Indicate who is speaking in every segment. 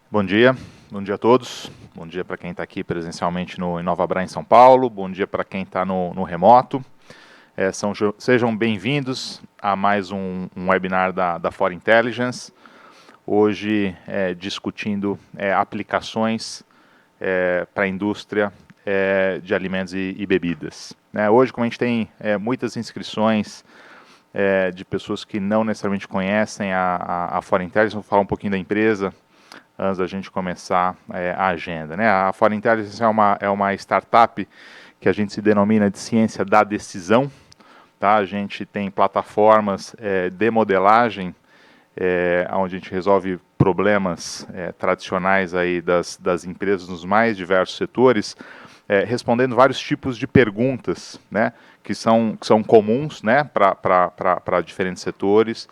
Speaker 1: Bom dia a todos. Bom dia para quem está aqui presencialmente no Inovabra em São Paulo. Bom dia para quem está no remoto. Sejam bem-vindos a mais um webinar da For Intelligence. Hoje discutindo aplicações para a indústria de alimentos e bebidas. Hoje, como a gente tem muitas inscrições de pessoas que não necessariamente conhecem a For Intelligence, vou falar um pouquinho da empresa antes da gente começar a agenda. A For Intelligence é uma startup que a gente se denomina de ciência da decisão. Tá? A gente tem plataformas de modelagem, onde a gente resolve problemas tradicionais aí das empresas nos mais diversos setores, respondendo vários tipos de perguntas, né, que são comuns, né, para diferentes setores,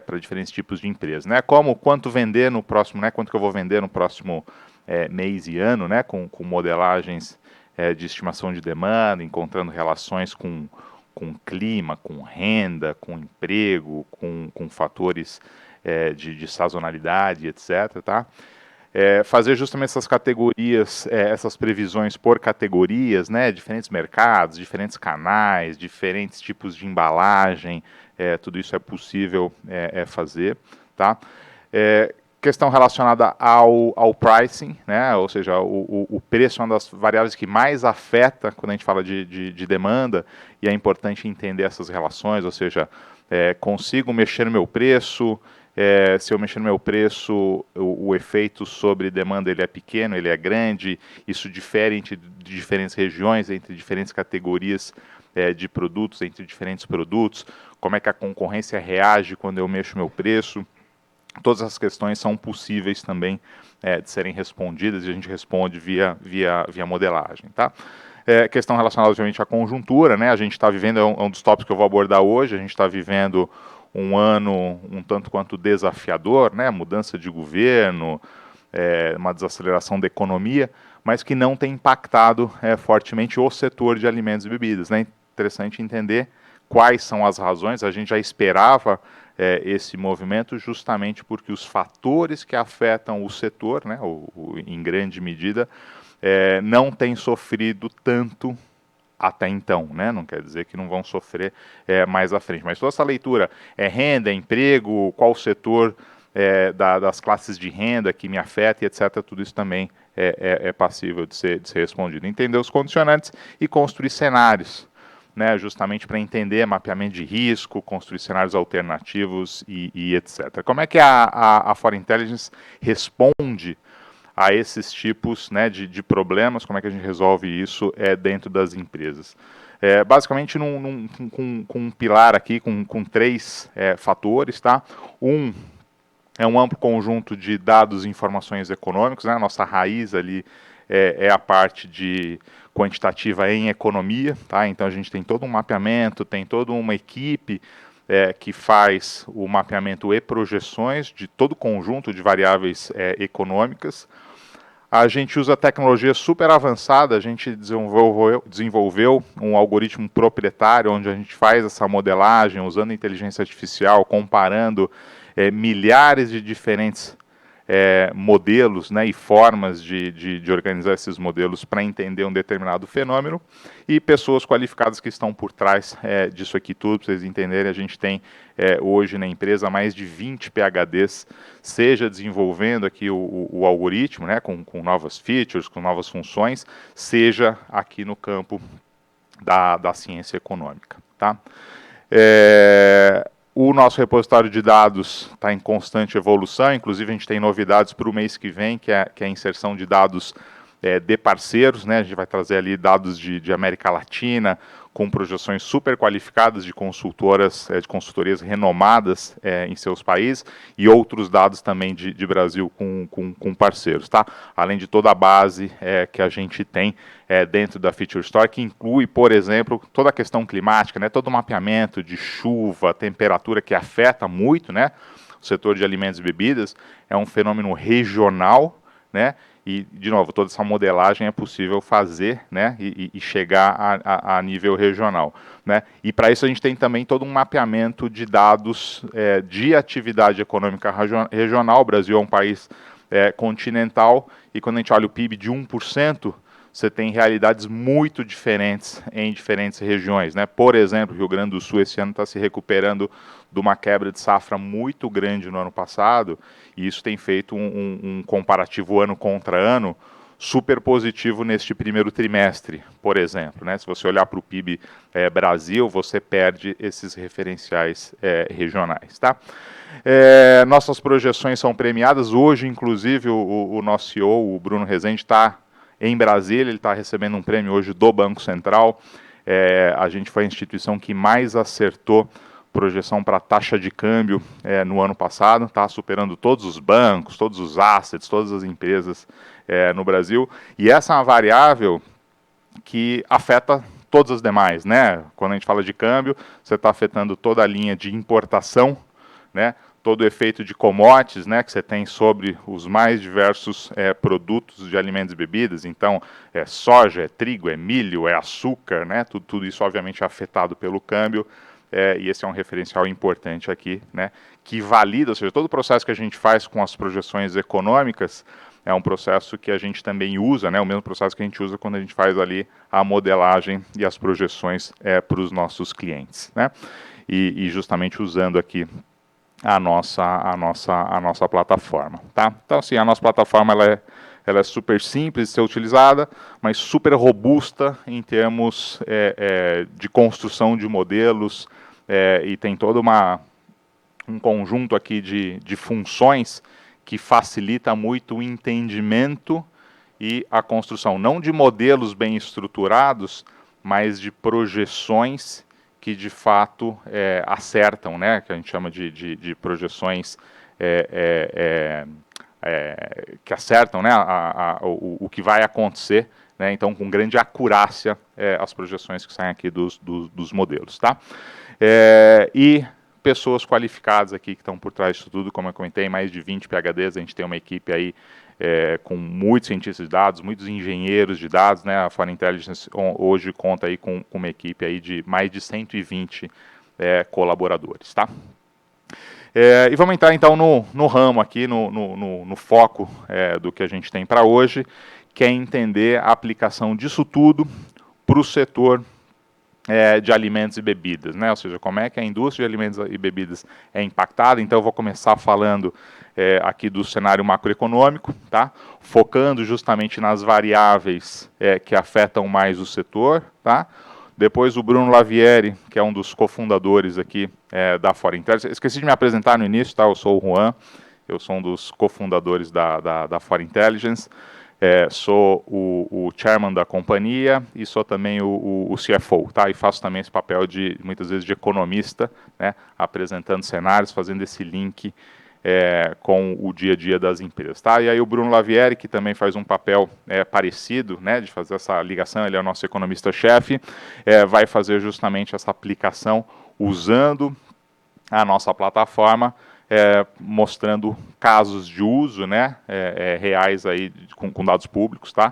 Speaker 1: para diferentes tipos de empresas, né? Como quanto vender no próximo, né? Quanto que eu vou vender no próximo mês e ano, né? Com modelagens de estimação de demanda, encontrando relações com clima, com renda, com emprego, com fatores de sazonalidade, etc. Tá? Fazer justamente essas categorias, essas previsões por categorias, né, diferentes mercados, diferentes canais, diferentes tipos de embalagem, tudo isso é possível fazer. Tá? Questão relacionada ao pricing, né, ou seja, o preço é uma das variáveis que mais afeta quando a gente fala de demanda, e é importante entender essas relações, ou seja, consigo mexer no meu preço. Se eu mexer no meu preço, o efeito sobre demanda ele é pequeno, ele é grande, isso difere entre diferentes regiões, entre diferentes categorias de produtos, entre diferentes produtos, como é que a concorrência reage quando eu mexo meu preço. Todas essas questões são possíveis também de serem respondidas, e a gente responde via modelagem. Tá? Questão relacionada, obviamente, à conjuntura, né? A gente está vivendo, é um dos tópicos que eu vou abordar hoje, a gente está vivendo um ano um tanto quanto desafiador, né? Mudança de governo, uma desaceleração da economia, mas que não tem impactado fortemente o setor de alimentos e bebidas. Né? Interessante entender quais são as razões. A gente já esperava esse movimento justamente porque os fatores que afetam o setor, né, em grande medida, não têm sofrido tanto até então, né? Não quer dizer que não vão sofrer mais à frente. Mas toda essa leitura renda, emprego, qual o setor das classes de renda que me afeta e etc., tudo isso também é passível de ser respondido. Entender os condicionantes e construir cenários, né, justamente para entender mapeamento de risco, construir cenários alternativos e etc. Como é que a For Intelligence responde a esses tipos, né, de problemas? Como é que a gente resolve isso dentro das empresas? Basicamente com um pilar aqui, com três fatores. Tá? É um amplo conjunto de dados e informações econômicos, né? A nossa raiz ali é a parte de quantitativa em economia, tá? Então a gente tem todo um mapeamento, tem toda uma equipe que faz o mapeamento e projeções de todo o conjunto de variáveis econômicas. A gente usa tecnologia super avançada, a gente desenvolveu um algoritmo proprietário onde a gente faz essa modelagem usando inteligência artificial, comparando milhares de diferentes modelos, né, e formas de organizar esses modelos para entender um determinado fenômeno, e pessoas qualificadas que estão por trás disso aqui tudo. Para vocês entenderem, a gente tem hoje na empresa mais de 20 PhDs, seja desenvolvendo aqui o algoritmo, né, com novas features, com novas funções, seja aqui no campo da ciência econômica. Tá? O nosso repositório de dados está em constante evolução, inclusive a gente tem novidades para o mês que vem, que é a inserção de dados de parceiros, né? A gente vai trazer ali dados de América Latina, com projeções super qualificadas de consultoras, de consultorias renomadas em seus países, e outros dados também de Brasil com parceiros, tá? Além de toda a base que a gente tem dentro da Feature Store, que inclui, por exemplo, toda a questão climática, né? Todo o mapeamento de chuva, temperatura, que afeta muito, né? O setor de alimentos e bebidas é um fenômeno regional, né? E, de novo, toda essa modelagem é possível fazer, né, e chegar a nível regional. Né? E para isso a gente tem também todo um mapeamento de dados de atividade econômica regional. O Brasil é um país continental, e quando a gente olha o PIB de 1%, você tem realidades muito diferentes em diferentes regiões, né? Por exemplo, o Rio Grande do Sul esse ano está se recuperando de uma quebra de safra muito grande no ano passado, e isso tem feito um comparativo ano contra ano super positivo neste primeiro trimestre, por exemplo, né? Se você olhar para o PIB Brasil, você perde esses referenciais regionais, tá? Nossas projeções são premiadas. Hoje, inclusive, o nosso CEO, o Bruno Rezende, está em Brasília, ele está recebendo um prêmio hoje do Banco Central. A gente foi a instituição que mais acertou projeção para taxa de câmbio no ano passado, está superando todos os bancos, todos os assets, todas as empresas no Brasil. E essa é uma variável que afeta todas as demais, né? Quando a gente fala de câmbio, você está afetando toda a linha de importação, né? Todo o efeito de commodities, né, que você tem sobre os mais diversos produtos de alimentos e bebidas. Então, soja, trigo, milho, açúcar, né, tudo isso obviamente é afetado pelo câmbio, e esse é um referencial importante aqui, né, que valida, ou seja, todo o processo que a gente faz com as projeções econômicas é um processo que a gente também usa, né, o mesmo processo que a gente usa quando a gente faz ali a modelagem e as projeções para os nossos clientes, né, e justamente usando aqui a nossa plataforma, tá? Então, assim, a nossa plataforma ela é super simples de ser utilizada, mas super robusta em termos de construção de modelos, e tem todo um conjunto aqui de funções que facilita muito o entendimento e a construção, não de modelos bem estruturados, mas de projeções que de fato acertam, né, que a gente chama de projeções que acertam, né, o que vai acontecer, né, então com grande acurácia as projeções que saem aqui dos modelos, tá? E pessoas qualificadas aqui que estão por trás disso tudo, como eu comentei, mais de 20 PhDs, a gente tem uma equipe aí com muitos cientistas de dados, muitos engenheiros de dados, né? A Fora Intelligence hoje conta aí com uma equipe aí de mais de 120 colaboradores, tá? E vamos entrar então no ramo aqui, no foco do que a gente tem para hoje, que é entender a aplicação disso tudo para o setor de alimentos e bebidas, né? Ou seja, como é que a indústria de alimentos e bebidas é impactada. Então eu vou começar falando aqui do cenário macroeconômico, tá? Focando justamente nas variáveis que afetam mais o setor, tá? Depois o Bruno Lavieri, que é um dos cofundadores aqui da Fora Intelligence. Esqueci de me apresentar no início, tá? Eu sou o Juan, eu sou um dos cofundadores da Fora Intelligence. Sou o chairman da companhia e sou também o CFO, tá? E faço também esse papel de, muitas vezes, de economista, né? Apresentando cenários, fazendo esse link com o dia a dia das empresas, tá? E aí o Bruno Lavieri, que também faz um papel parecido, né? De fazer essa ligação, ele é o nosso economista-chefe, vai fazer justamente essa aplicação usando a nossa plataforma, mostrando casos de uso, né, reais aí com dados públicos, tá,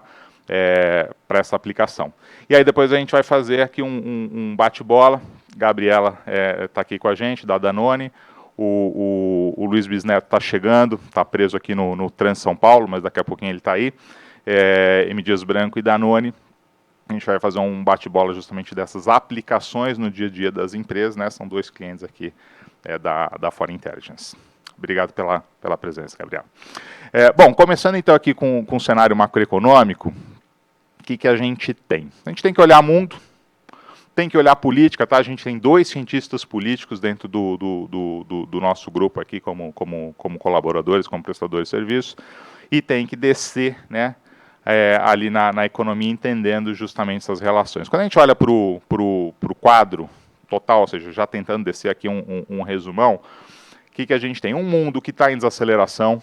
Speaker 1: para essa aplicação. E aí depois a gente vai fazer aqui um bate-bola. Gabriela está aqui com a gente, da Danone. O Luiz Bisneto está chegando, está preso aqui no Trans São Paulo, mas daqui a pouquinho ele está aí. M. Dias Branco e Danone. A gente vai fazer um bate-bola justamente dessas aplicações no dia a dia das empresas, né? São dois clientes aqui da Fora Intelligence. Obrigado pela presença, Gabriel. Bom, começando então aqui com o cenário macroeconômico, o que a gente tem? A gente tem que olhar mundo, tem que olhar política, tá? A gente tem 2 cientistas políticos dentro do nosso grupo aqui como colaboradores, como prestadores de serviço, e tem que descer, né, ali na economia, entendendo justamente essas relações. Quando a gente olha para o quadro total, ou seja, já tentando descer aqui um resumão, o que a gente tem? Um mundo que está em desaceleração,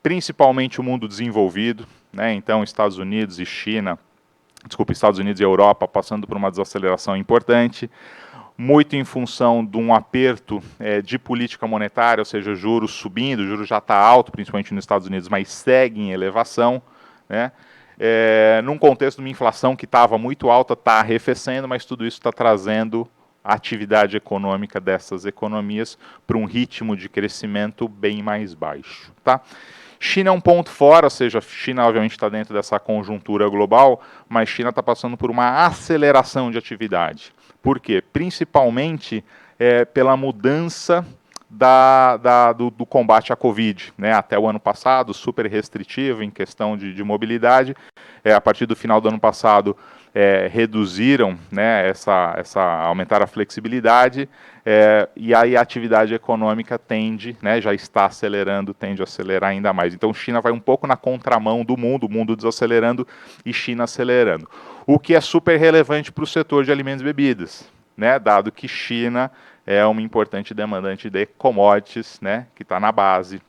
Speaker 1: principalmente o mundo desenvolvido, né? Então Estados Unidos e Europa passando por uma desaceleração importante, muito em função de um aperto de política monetária, ou seja, juros subindo, o juros já está alto, principalmente nos Estados Unidos, mas segue em elevação, né? Num contexto de uma inflação que estava muito alta, está arrefecendo, mas tudo isso está trazendo a atividade econômica dessas economias para um ritmo de crescimento bem mais baixo, tá? China é um ponto fora, ou seja, China obviamente está dentro dessa conjuntura global, mas China está passando por uma aceleração de atividade. Por quê? Principalmente pela mudança do combate à Covid, né? Até o ano passado, super restritivo em questão de mobilidade. A partir do final do ano passado, reduziram, né, aumentaram a flexibilidade, e aí a atividade econômica tende, né, já está acelerando, tende a acelerar ainda mais. Então, China vai um pouco na contramão do mundo, o mundo desacelerando e China acelerando. O que é super relevante para o setor de alimentos e bebidas, né, dado que China é uma importante demandante de commodities, né, que está na base,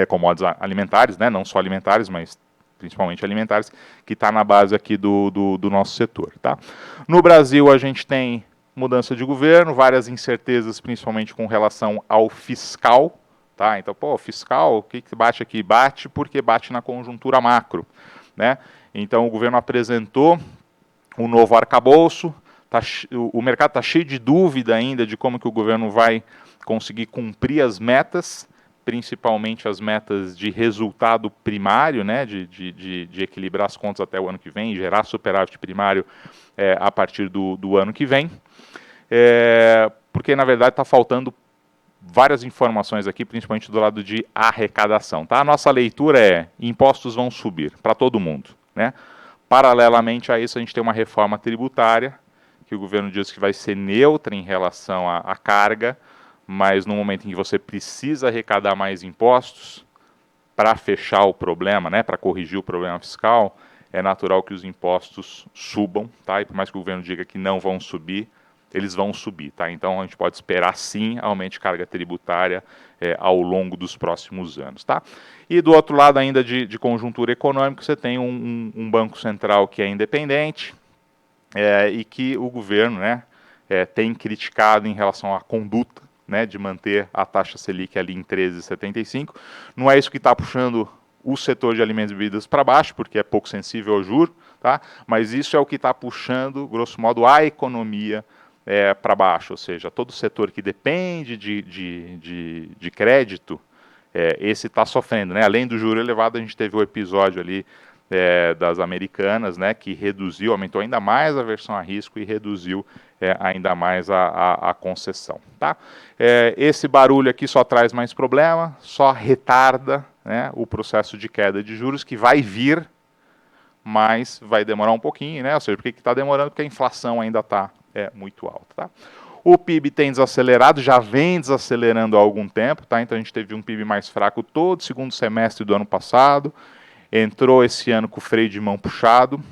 Speaker 1: commodities alimentares, né, não só alimentares, mas principalmente alimentares, que está na base aqui do nosso setor. Tá? No Brasil, a gente tem mudança de governo, várias incertezas, principalmente com relação ao fiscal. Tá? Então, fiscal, o que bate aqui? Bate porque bate na conjuntura macro. Né? Então, o governo apresentou um novo arcabouço, o mercado está cheio de dúvida ainda de como que o governo vai conseguir cumprir as metas, principalmente as metas de resultado primário, né, de equilibrar as contas até o ano que vem, gerar superávit primário a partir do ano que vem, porque na verdade está faltando várias informações aqui, principalmente do lado de arrecadação. Tá? A nossa leitura é: impostos vão subir para todo mundo. Né? Paralelamente a isso, a gente tem uma reforma tributária, que o governo diz que vai ser neutra em relação à carga, mas no momento em que você precisa arrecadar mais impostos para fechar o problema, né, para corrigir o problema fiscal, é natural que os impostos subam, tá? E por mais que o governo diga que não vão subir, eles vão subir, tá? Então a gente pode esperar sim aumento de carga tributária ao longo dos próximos anos, tá? E do outro lado ainda de conjuntura econômica, você tem um Banco Central que é independente e que o governo, né, tem criticado em relação à conduta, né, de manter a taxa Selic ali em 13,75. Não é isso que está puxando o setor de alimentos e bebidas para baixo, porque é pouco sensível ao juro, tá? Mas isso é o que está puxando, grosso modo, a economia para baixo, ou seja, todo o setor que depende de crédito, esse está sofrendo, né? Além do juro elevado, a gente teve o episódio ali das americanas, né, que reduziu, aumentou ainda mais a aversão a risco e reduziu ainda mais a concessão. Tá? Esse barulho aqui só traz mais problema, só retarda, né, o processo de queda de juros, que vai vir, mas vai demorar um pouquinho, né? Ou seja, por que está demorando? Porque a inflação ainda está muito alta. Tá? O PIB tem desacelerado, já vem desacelerando há algum tempo, tá? Então a gente teve um PIB mais fraco todo o segundo semestre do ano passado, entrou esse ano com o freio de mão puxado,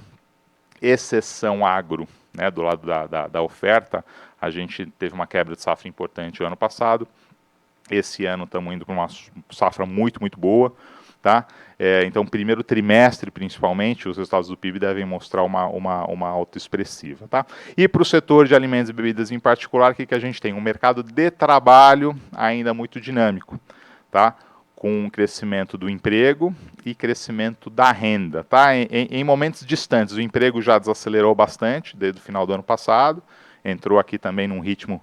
Speaker 1: exceção agro, né, do lado da oferta. A gente teve uma quebra de safra importante o ano passado, esse ano estamos indo para uma safra muito, muito boa. Tá? Então, primeiro trimestre, principalmente, os resultados do PIB devem mostrar uma alta expressiva. Tá? E para o setor de alimentos e bebidas em particular, o que a gente tem? Um mercado de trabalho ainda muito dinâmico, tá? Com um crescimento do emprego e crescimento da renda. Tá? Em momentos distantes, o emprego já desacelerou bastante, desde o final do ano passado, entrou aqui também num ritmo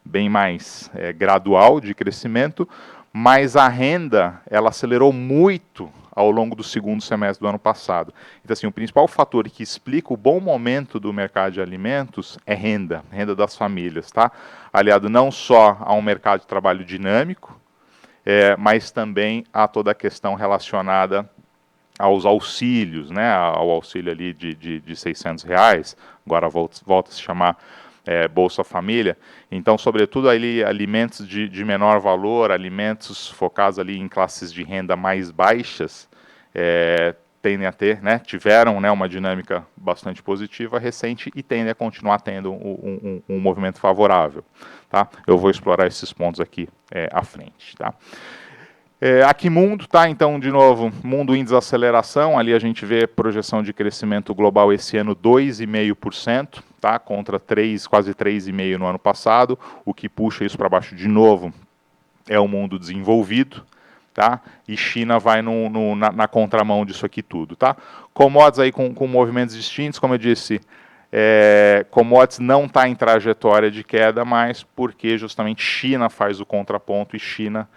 Speaker 1: bem mais gradual de crescimento, mas a renda ela acelerou muito ao longo do segundo semestre do ano passado. Então, assim, o principal fator que explica o bom momento do mercado de alimentos é renda das famílias, tá? Aliado não só a um mercado de trabalho dinâmico, mas também a toda a questão relacionada aos auxílios, né? Ao auxílio ali de R$600, agora volta a se chamar Bolsa Família. Então, sobretudo ali alimentos de menor valor, alimentos focados ali em classes de renda mais baixas, tendem a ter, né, tiveram, né, uma dinâmica bastante positiva recente e tendem a continuar tendo um movimento favorável. Tá? Eu vou explorar esses pontos aqui à frente. Tá? Aqui mundo, tá? Então, de novo, mundo em desaceleração, ali a gente vê projeção de crescimento global esse ano 2,5%, tá? Contra quase 3,5% no ano passado, o que puxa isso para baixo de novo é o mundo desenvolvido, tá? E China vai na contramão disso aqui tudo, tá? Commodities aí com movimentos distintos, como eu disse, commodities não está em trajetória de queda, mas porque justamente China faz o contraponto e China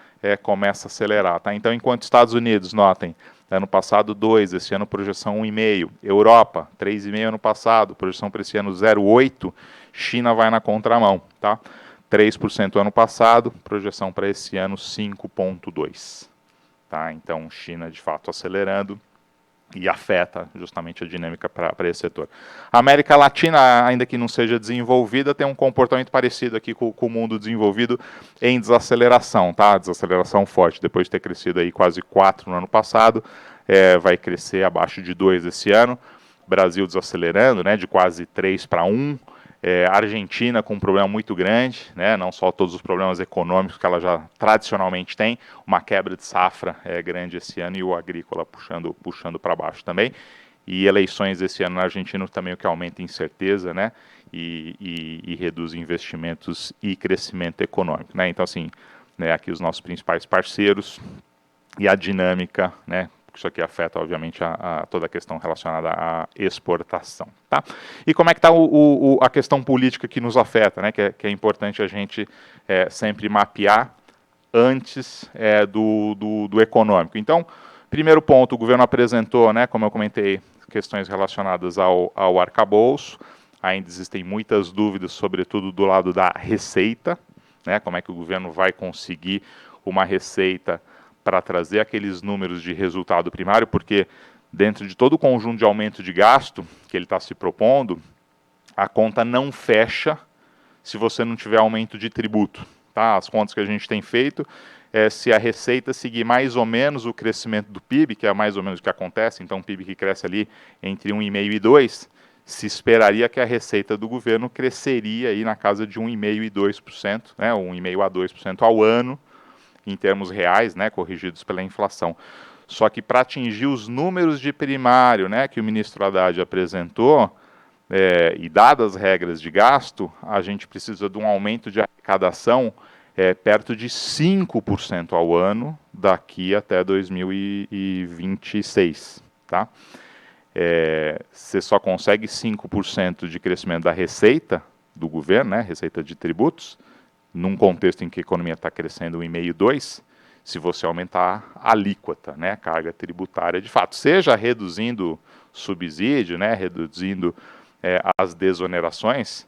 Speaker 1: começa a acelerar. Tá? Então, enquanto Estados Unidos, notem, ano passado 2, esse ano projeção 1,5, Europa 3,5 ano passado, projeção para esse ano 0,8, China vai na contramão, tá? 3% ano passado, projeção para esse ano 5,2. Tá? Então, China de fato acelerando e afeta justamente a dinâmica para esse setor. A América Latina, ainda que não seja desenvolvida, tem um comportamento parecido aqui com o mundo desenvolvido em desaceleração, tá? Desaceleração forte, depois de ter crescido aí quase 4 no ano passado, vai crescer abaixo de 2 esse ano. Brasil desacelerando, né, de quase 3 para 1. Argentina com um problema muito grande, né, não só todos os problemas econômicos que ela já tradicionalmente tem, uma quebra de safra grande esse ano e o agrícola puxando para baixo também. E eleições esse ano na Argentina também, o que aumenta a incerteza, né, e reduz investimentos e crescimento econômico. Né. Então, assim, né, aqui os nossos principais parceiros e a dinâmica, né, isso aqui afeta, obviamente, toda a questão relacionada à exportação. Tá? E como é que está a questão política que nos afeta, né? Que é importante a gente sempre mapear antes do econômico. Então, primeiro ponto, o governo apresentou, né, como eu comentei, questões relacionadas ao arcabouço. Ainda existem muitas dúvidas, sobretudo do lado da receita, né? Como é que o governo vai conseguir uma receita para trazer aqueles números de resultado primário, porque dentro de todo o conjunto de aumento de gasto que ele está se propondo, a conta não fecha se você não tiver aumento de tributo. Tá? As contas que a gente tem feito, se a receita seguir mais ou menos o crescimento do PIB, que é mais ou menos o que acontece, então o PIB que cresce ali entre 1,5% e 2%, se esperaria que a receita do governo cresceria aí na casa de 1,5% e 2%, né, 1,5% a 2% ao ano, em termos reais, né, corrigidos pela inflação. Só que para atingir os números de primário, né, que o ministro Haddad apresentou, e dadas as regras de gasto, a gente precisa de um aumento de arrecadação perto de 5% ao ano daqui até 2026. Tá? Você só consegue 5% de crescimento da receita do governo, né, receita de tributos, num contexto em que a economia está crescendo 1,5%, 2%, se você aumentar a alíquota, né, a carga tributária de fato, seja reduzindo subsídio, né, reduzindo as desonerações,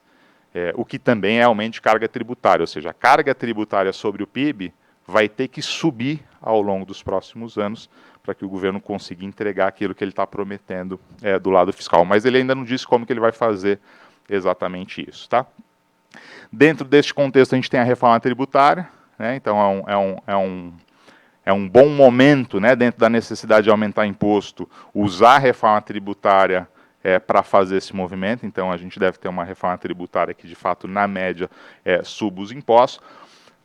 Speaker 1: o que também é aumento de carga tributária, ou seja, a carga tributária sobre o PIB vai ter que subir ao longo dos próximos anos para que o governo consiga entregar aquilo que ele está prometendo do lado fiscal. Mas ele ainda não disse como que ele vai fazer exatamente isso, tá? Dentro deste contexto, a gente tem a reforma tributária, né? Então é um bom momento, né, dentro da necessidade de aumentar imposto, usar a reforma tributária para fazer esse movimento. Então a gente deve ter uma reforma tributária que, de fato, na média, suba os impostos.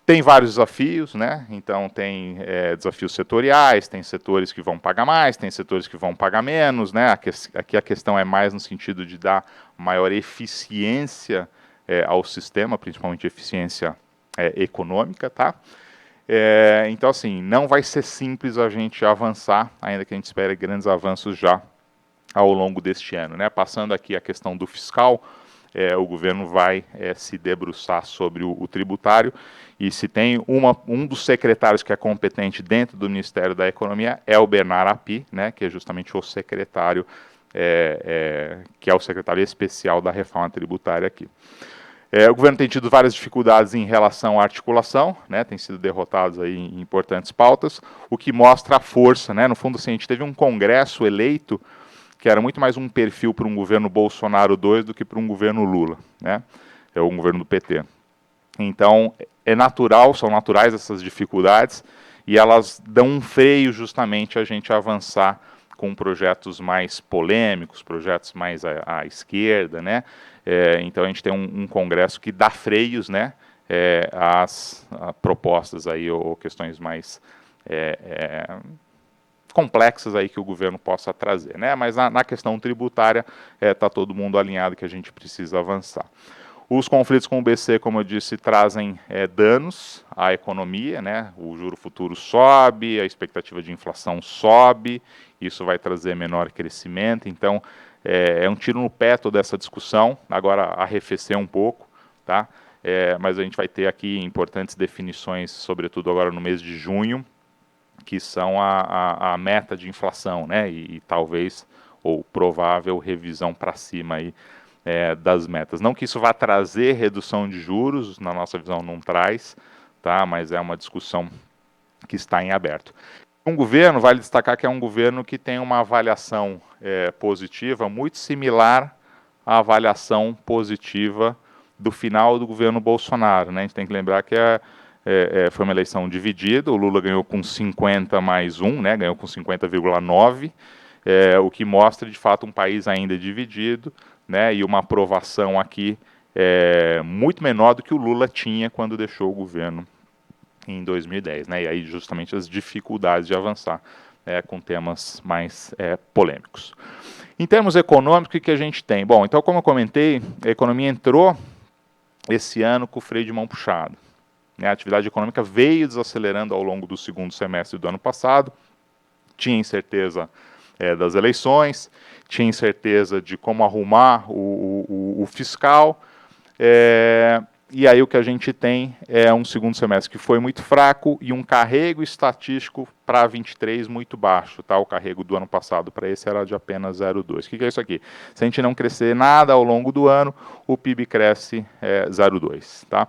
Speaker 1: Tem vários desafios, né? Então tem desafios setoriais, tem setores que vão pagar mais, tem setores que vão pagar menos, né? Aqui a questão é mais no sentido de dar maior eficiência ao sistema, principalmente eficiência econômica, tá? Então, assim, não vai ser simples a gente avançar, ainda que a gente espere grandes avanços já ao longo deste ano, né? Passando aqui a questão do fiscal, o governo vai se debruçar sobre o tributário, e se tem um dos secretários que é competente dentro do Ministério da Economia é o Bernard Api, né, que é justamente o secretário, que é o secretário especial da reforma tributária aqui. O governo tem tido várias dificuldades em relação à articulação, né, tem sido derrotados aí em importantes pautas, o que mostra a força, né, no fundo, assim, a gente teve um congresso eleito que era muito mais um perfil para um governo Bolsonaro 2 do que para um governo Lula, né, um governo do PT. Então, são naturais essas dificuldades, e elas dão um freio justamente a gente avançar com projetos mais polêmicos, projetos mais à esquerda, né? Então a gente tem um congresso que dá freios, né, às propostas aí, ou questões mais complexas aí que o governo possa trazer, né? Mas na questão tributária está todo mundo alinhado que a gente precisa avançar. Os conflitos com o BC, como eu disse, trazem danos à economia, né? O juro futuro sobe, a expectativa de inflação sobe, isso vai trazer menor crescimento. Então, é um tiro no pé toda essa discussão, agora arrefecer um pouco, tá? mas a gente vai ter aqui importantes definições, sobretudo agora no mês de junho, que são a meta de inflação, né, e talvez, ou provável, revisão para cima aí, das metas. Não que isso vá trazer redução de juros, na nossa visão não traz, tá, mas é uma discussão que está em aberto. Um governo, vale destacar que é um governo que tem uma avaliação positiva muito similar à avaliação positiva do final do governo Bolsonaro, né? A gente tem que lembrar que foi uma eleição dividida, o Lula ganhou com 50 mais 1, né? Ganhou com 50,9, o que mostra de fato um país ainda dividido, né? E uma aprovação aqui muito menor do que o Lula tinha quando deixou o governo em 2010, né? E aí justamente as dificuldades de avançar com temas mais polêmicos. Em termos econômicos, o que a gente tem? Bom, então como eu comentei, a economia entrou esse ano com o freio de mão puxado. A atividade econômica veio desacelerando ao longo do segundo semestre do ano passado, tinha incerteza das eleições, tinha incerteza de como arrumar o fiscal, e aí o que a gente tem é um segundo semestre que foi muito fraco e um carrego estatístico para 23 muito baixo, tá? O carrego do ano passado para esse era de apenas 0,2. O que é isso aqui? Se a gente não crescer nada ao longo do ano, o PIB cresce 0,2, tá?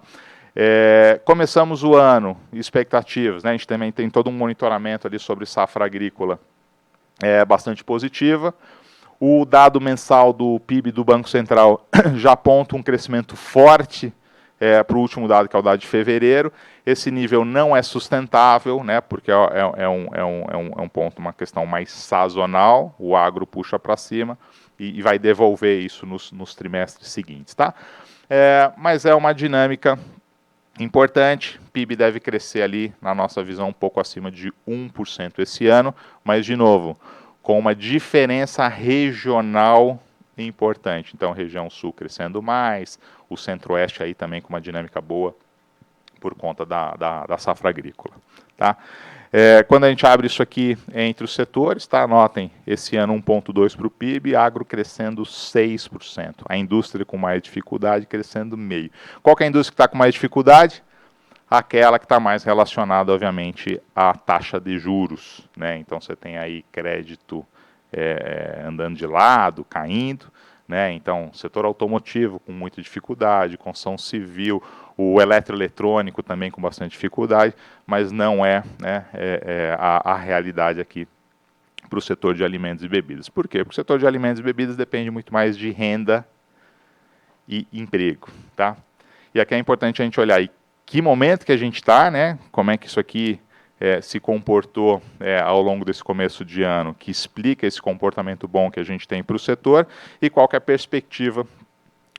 Speaker 1: Começamos o ano, expectativas, né? A gente também tem todo um monitoramento ali sobre safra agrícola bastante positiva. O dado mensal do PIB do Banco Central já aponta um crescimento forte para o último dado, que é o dado de fevereiro. Esse nível não é sustentável, né, porque é um ponto, uma questão mais sazonal, o agro puxa para cima e vai devolver isso nos trimestres seguintes. Tá? Mas é uma dinâmica importante, PIB deve crescer ali, na nossa visão, um pouco acima de 1% esse ano, mas, de novo, com uma diferença regional importante. Então, região sul crescendo mais, o centro-oeste aí também com uma dinâmica boa por conta da safra agrícola. Tá? Quando a gente abre isso aqui entre os setores, tá? Anotem, esse ano 1,2% para o PIB, agro crescendo 6%. A indústria com mais dificuldade crescendo 0,5%. Qual que é a indústria que está com mais dificuldade? Aquela que está mais relacionada, obviamente, à taxa de juros, né? Então você tem aí crédito andando de lado, caindo, né? Então setor automotivo com muita dificuldade, construção civil, o eletroeletrônico também com bastante dificuldade, mas não é, né, a realidade aqui para o setor de alimentos e bebidas. Por quê? Porque o setor de alimentos e bebidas depende muito mais de renda e emprego, tá? E aqui é importante a gente olhar aí que momento que a gente está, né? Como é que isso aqui se comportou ao longo desse começo de ano, que explica esse comportamento bom que a gente tem para o setor e qual que é a perspectiva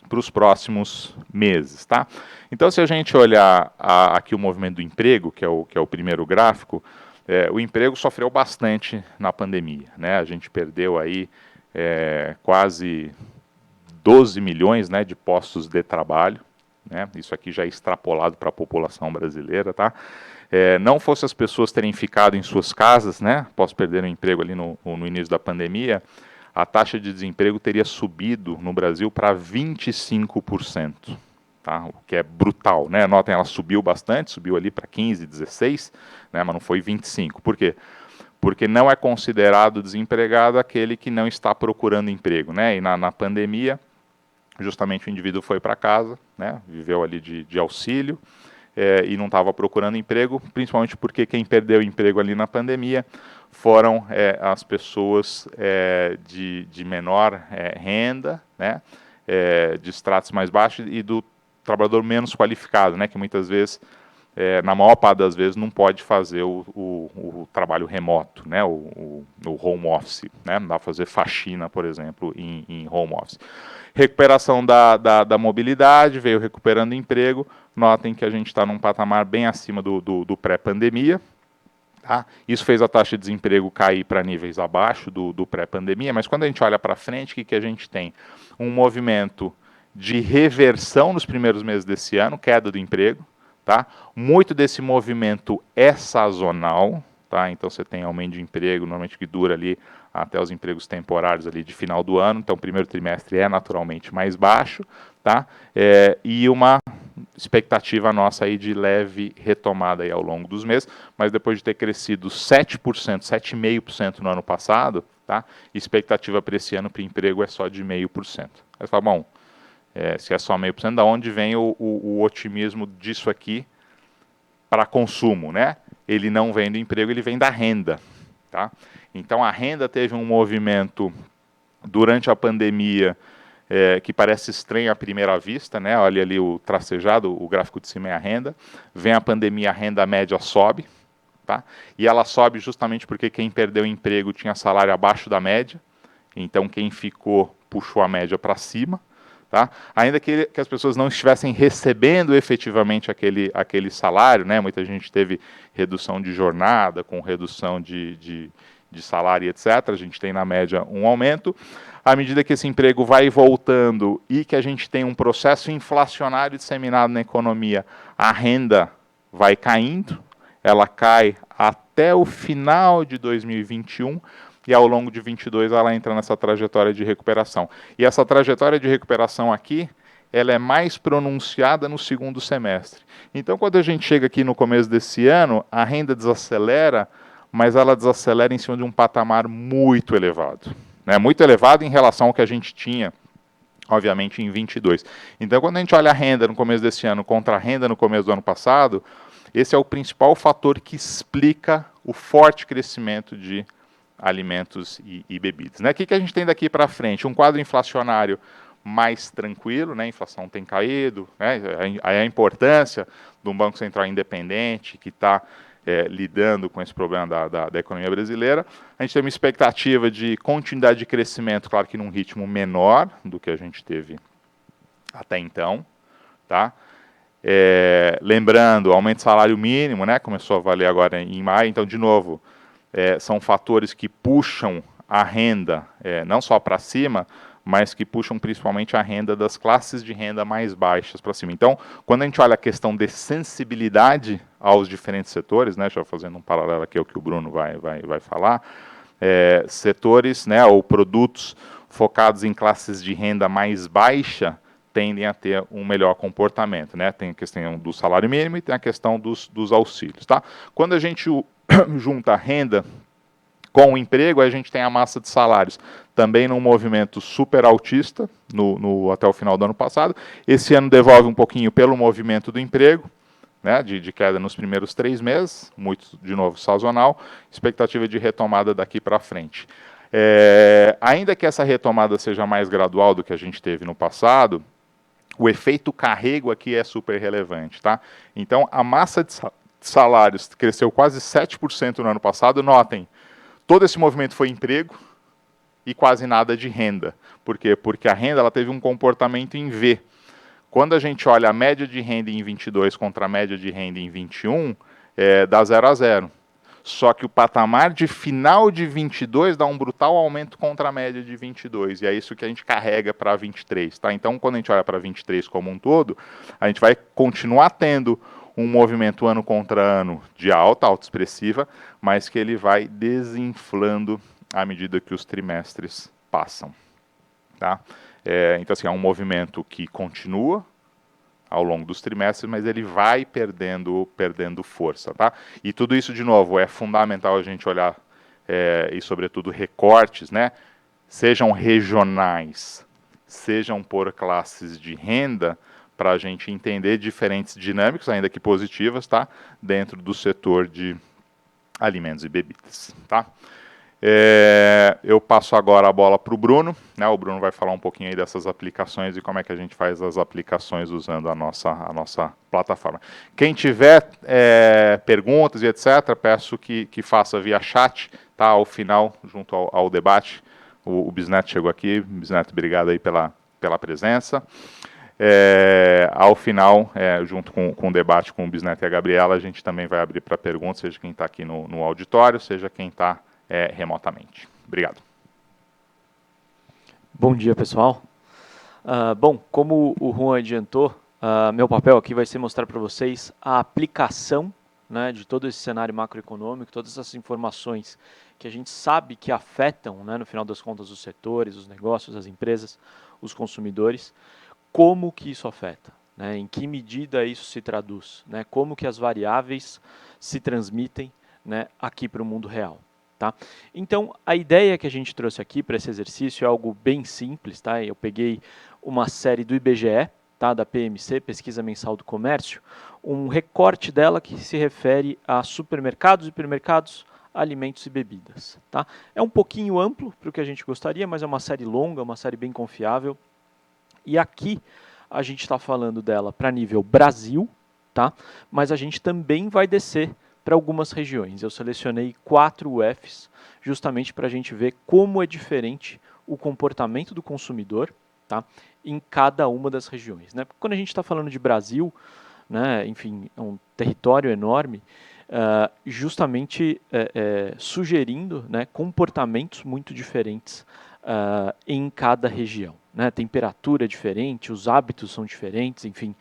Speaker 1: para os próximos meses, tá? Então, se a gente olhar aqui o movimento do emprego, que é o primeiro gráfico, o emprego sofreu bastante na pandemia, né? A gente perdeu aí quase 12 milhões, né, de postos de trabalho, né? Isso aqui já é extrapolado para a população brasileira, tá? Não fosse as pessoas terem ficado em suas casas, né, após perder o emprego ali no início da pandemia, a taxa de desemprego teria subido no Brasil para 25%, tá? O que é brutal, né? Notem, ela subiu bastante, subiu ali para 15, 16, né, mas não foi 25. Por quê? Porque não é considerado desempregado aquele que não está procurando emprego, né? E na pandemia, justamente o indivíduo foi para casa, né, viveu ali de auxílio, e não estava procurando emprego, principalmente porque quem perdeu o emprego ali na pandemia foram as pessoas de menor renda, né, de estratos mais baixos e do trabalhador menos qualificado, né, que muitas vezes, na maior parte das vezes, não pode fazer o trabalho remoto, né, o home office, né, não dá para fazer faxina, por exemplo, em home office. Recuperação da mobilidade, veio recuperando emprego. Notem que a gente está num patamar bem acima do pré-pandemia. Tá? Isso fez a taxa de desemprego cair para níveis abaixo do pré-pandemia, mas quando a gente olha para frente, o que a gente tem? Um movimento de reversão nos primeiros meses desse ano, queda do emprego. Tá? Muito desse movimento é sazonal, tá? Então você tem aumento de emprego, normalmente que dura ali até os empregos temporários ali de final do ano, então o primeiro trimestre é naturalmente mais baixo, tá? E uma expectativa nossa aí de leve retomada aí ao longo dos meses, mas depois de ter crescido 7%, 7,5% no ano passado, tá? Expectativa para esse ano para emprego é só de 0,5%. Aí você fala, bom, se é só 0,5%, da onde vem o otimismo disso aqui para consumo, né? Ele não vem do emprego, ele vem da renda, tá? Então a renda teve um movimento durante a pandemia que parece estranho à primeira vista, né? Olha ali o tracejado, o gráfico de cima é a renda. Vem a pandemia, a renda média sobe, tá? E ela sobe justamente porque quem perdeu o emprego tinha salário abaixo da média, então quem ficou puxou a média para cima. Tá? Ainda que as pessoas não estivessem recebendo efetivamente aquele salário, né? Muita gente teve redução de jornada, com redução de salário, etc. A gente tem, na média, um aumento. À medida que esse emprego vai voltando e que a gente tem um processo inflacionário disseminado na economia, a renda vai caindo, ela cai até o final de 2021, e ao longo de 22 ela entra nessa trajetória de recuperação. E essa trajetória de recuperação aqui, ela é mais pronunciada no segundo semestre. Então, quando a gente chega aqui no começo desse ano, a renda desacelera, mas ela desacelera em cima de um patamar muito elevado. Né? Muito elevado em relação ao que a gente tinha, obviamente, em 22. Então, quando a gente olha a renda no começo desse ano contra a renda no começo do ano passado, esse é o principal fator que explica o forte crescimento de alimentos e bebidas. Né? O que a gente tem daqui para frente? Um quadro inflacionário mais tranquilo, né? A inflação tem caído, né? A importância de um Banco Central independente que está lidando com esse problema da economia brasileira. A gente tem uma expectativa de continuidade de crescimento, claro que num ritmo menor do que a gente teve até então, tá? Lembrando, aumento do salário mínimo, né? Começou a valer agora em maio, então, de novo, são fatores que puxam a renda não só para cima, mas que puxam principalmente a renda das classes de renda mais baixas para cima. Então, quando a gente olha a questão de sensibilidade aos diferentes setores, né, já fazendo um paralelo aqui ao que o Bruno vai falar, setores, né, ou produtos focados em classes de renda mais baixa tendem a ter um melhor comportamento, né? Tem a questão do salário mínimo e tem a questão dos auxílios, tá? Quando a gente junta a renda com o emprego, a gente tem a massa de salários também num movimento super altista até o final do ano passado. Esse ano devolve um pouquinho pelo movimento do emprego, né, de queda nos primeiros 3 meses, muito, de novo, sazonal, expectativa de retomada daqui para frente. Ainda que essa retomada seja mais gradual do que a gente teve no passado, o efeito carrego aqui é super relevante. Tá? Então, a massa de salários cresceu quase 7% no ano passado. Notem, todo esse movimento foi emprego e quase nada de renda. Por quê? Porque a renda ela teve um comportamento em V. Quando a gente olha a média de renda em 22 contra a média de renda em 21, dá 0 a 0. Só que o patamar de final de 22 dá um brutal aumento contra a média de 22, e é isso que a gente carrega para 23. Tá? Então, quando a gente olha para 23 como um todo, a gente vai continuar tendo um movimento ano contra ano de alta expressiva, mas que ele vai desinflando à medida que os trimestres passam. Tá? Então, assim, é um movimento que continua ao longo dos trimestres, mas ele vai perdendo força. Tá? E tudo isso, de novo, é fundamental a gente olhar, e sobretudo recortes, né? Sejam regionais, sejam por classes de renda, para a gente entender diferentes dinâmicas, ainda que positivas, tá? Dentro do setor de alimentos e bebidas. Tá? Eu passo agora a bola para o Bruno, né? O Bruno vai falar um pouquinho aí dessas aplicações e como é que a gente faz as aplicações usando a nossa plataforma. Quem tiver perguntas e etc., peço que faça via chat, tá? Ao final, junto ao debate. O Bisnet chegou aqui. Bisnet, obrigado aí pela presença. Ao final, junto com o debate com o Bisnet e a Gabriela, a gente também vai abrir para perguntas, seja quem está aqui no auditório, seja quem está remotamente. Obrigado.
Speaker 2: Bom dia, pessoal. Bom, como o Juan adiantou, meu papel aqui vai ser mostrar para vocês a aplicação, né, de todo esse cenário macroeconômico, todas essas informações que a gente sabe que afetam, né, no final das contas, os setores, os negócios, as empresas, os consumidores, como que isso afeta. né? Em que medida isso se traduz, né? Como que as variáveis se transmitem, né, aqui para o mundo real. Tá? Então, a ideia que a gente trouxe aqui para esse exercício é algo bem simples. Tá? Eu peguei uma série do IBGE, tá, da PMC, Pesquisa Mensal do Comércio, um recorte dela que se refere a supermercados, hipermercados, alimentos e bebidas. Tá? É um pouquinho amplo para o que a gente gostaria, mas é uma série longa, uma série bem confiável. E aqui a gente está falando dela para nível Brasil, tá? Mas a gente também vai descer para algumas regiões. Eu selecionei 4 UFs justamente para a gente ver como é diferente o comportamento do consumidor, tá, em cada uma das regiões. Né? Quando a gente está falando de Brasil, né, enfim, é um território enorme, justamente sugerindo, né, comportamentos muito diferentes em cada região. Né? Temperatura é diferente, os hábitos são diferentes, enfim,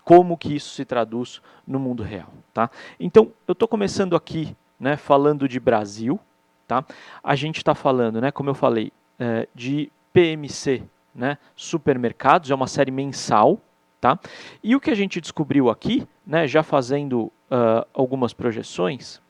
Speaker 2: como que isso se traduz no mundo real. Tá? Então, eu estou começando aqui, né, falando de Brasil. Tá? A gente está falando, né, como eu falei, de PMC, né, supermercados, é uma série mensal. Tá? E o que a gente descobriu aqui, né, já fazendo algumas projeções,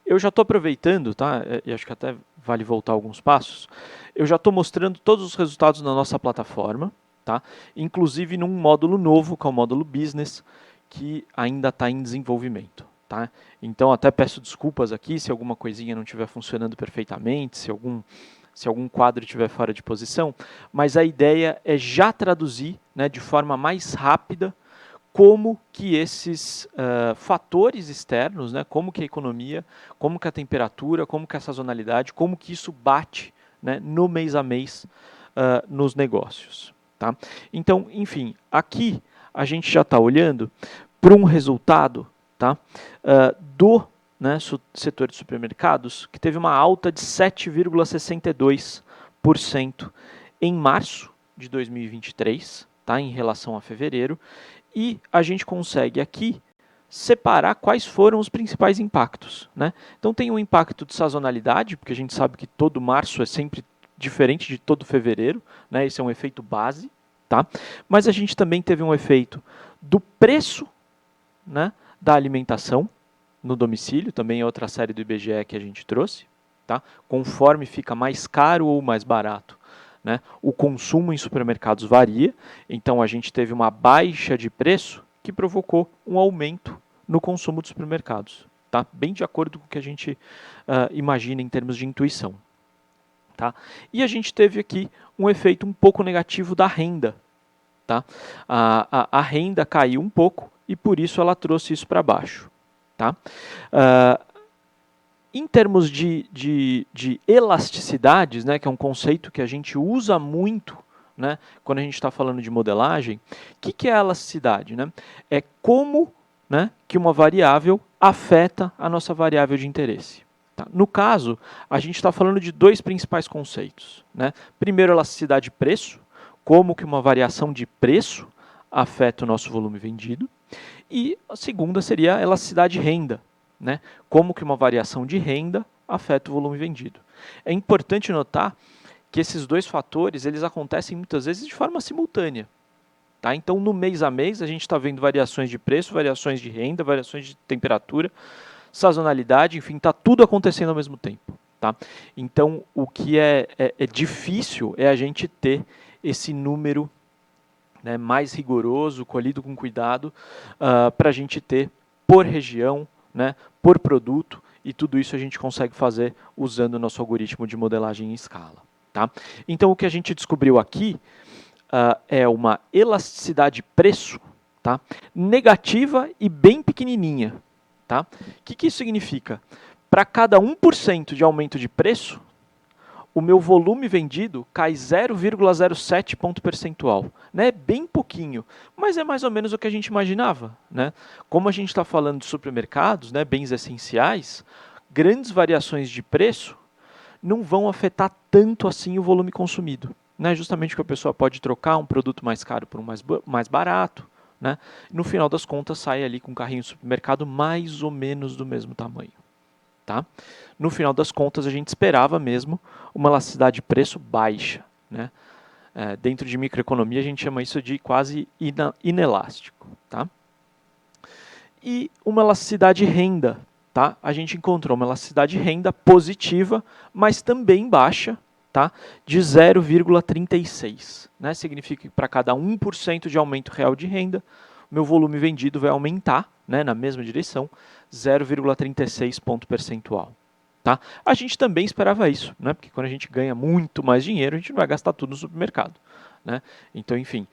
Speaker 2: eu já estou aproveitando, tá? E acho que até vale voltar alguns passos, eu já estou mostrando todos os resultados na nossa plataforma, tá? Inclusive num módulo novo, que é o módulo Business, que ainda está em desenvolvimento. Tá? Então até peço desculpas aqui se alguma coisinha não estiver funcionando perfeitamente, se algum quadro estiver fora de posição, mas a ideia é já traduzir, né, de forma mais rápida como que esses fatores externos, né, como que a economia, como que a temperatura, como que a sazonalidade, como que isso bate, né, no mês a mês nos negócios. Tá? Então, enfim, aqui a gente já está olhando para um resultado, tá, do, né, setor de supermercados, que teve uma alta de 7,62% em março de 2023, tá, em relação a fevereiro, e a gente consegue aqui separar quais foram os principais impactos. Né? Então tem um impacto de sazonalidade, porque a gente sabe que todo março é sempre diferente de todo fevereiro, né? Esse é um efeito base, tá? Mas a gente também teve um efeito do preço, né, da alimentação no domicílio, também é outra série do IBGE que a gente trouxe, tá? Conforme fica mais caro ou mais barato, né, o consumo em supermercados varia, então a gente teve uma baixa de preço que provocou um aumento no consumo dos supermercados, tá? Bem de acordo com o que a gente imagina em termos de intuição. Tá? E a gente teve aqui um efeito um pouco negativo da renda. Tá? A renda caiu um pouco e por isso ela trouxe isso para baixo. Tá? Em termos de elasticidades, né, que é um conceito que a gente usa muito, né, quando a gente está falando de modelagem, o que é a elasticidade? Né? É como, né, que uma variável afeta a nossa variável de interesse. Tá? No caso, a gente está falando de 2 principais conceitos. Né? Primeiro, elasticidade de preço, como que uma variação de preço afeta o nosso volume vendido. E a segunda seria a elasticidade de renda, né? Como que uma variação de renda afeta o volume vendido. É importante notar que esses 2 fatores eles acontecem muitas vezes de forma simultânea. Tá? Então, no mês a mês, a gente está vendo variações de preço, variações de renda, variações de temperatura, sazonalidade, enfim, está tudo acontecendo ao mesmo tempo. Tá? Então, o que é difícil é a gente ter esse número, né, mais rigoroso, colhido com cuidado, para a gente ter por região, né, por produto, e tudo isso a gente consegue fazer usando o nosso algoritmo de modelagem em escala. Tá? Então, o que a gente descobriu aqui é uma elasticidade preço, tá, negativa e bem pequenininha. Tá? O que isso significa? Para cada 1% de aumento de preço, o meu volume vendido cai 0,07 ponto percentual. Né? Bem pouquinho, mas é mais ou menos o que a gente imaginava. Né? Como a gente está falando de supermercados, né, bens essenciais, grandes variações de preço não vão afetar tanto assim o volume consumido. Né? Justamente porque a pessoa pode trocar um produto mais caro por um mais barato. Né? No final das contas, sai ali com um carrinho de supermercado mais ou menos do mesmo tamanho. Tá? No final das contas, a gente esperava mesmo uma elasticidade de preço baixa. Né? Dentro de microeconomia, a gente chama isso de quase inelástico. Tá? E uma elasticidade renda. Tá? A gente encontrou uma elasticidade renda positiva, mas também baixa, tá? De 0,36. Né? Significa que para cada 1% de aumento real de renda, o meu volume vendido vai aumentar, né, na mesma direção, 0,36 ponto percentual. Tá? A gente também esperava isso, né? Porque quando a gente ganha muito mais dinheiro, a gente não vai gastar tudo no supermercado. Né? Então, enfim,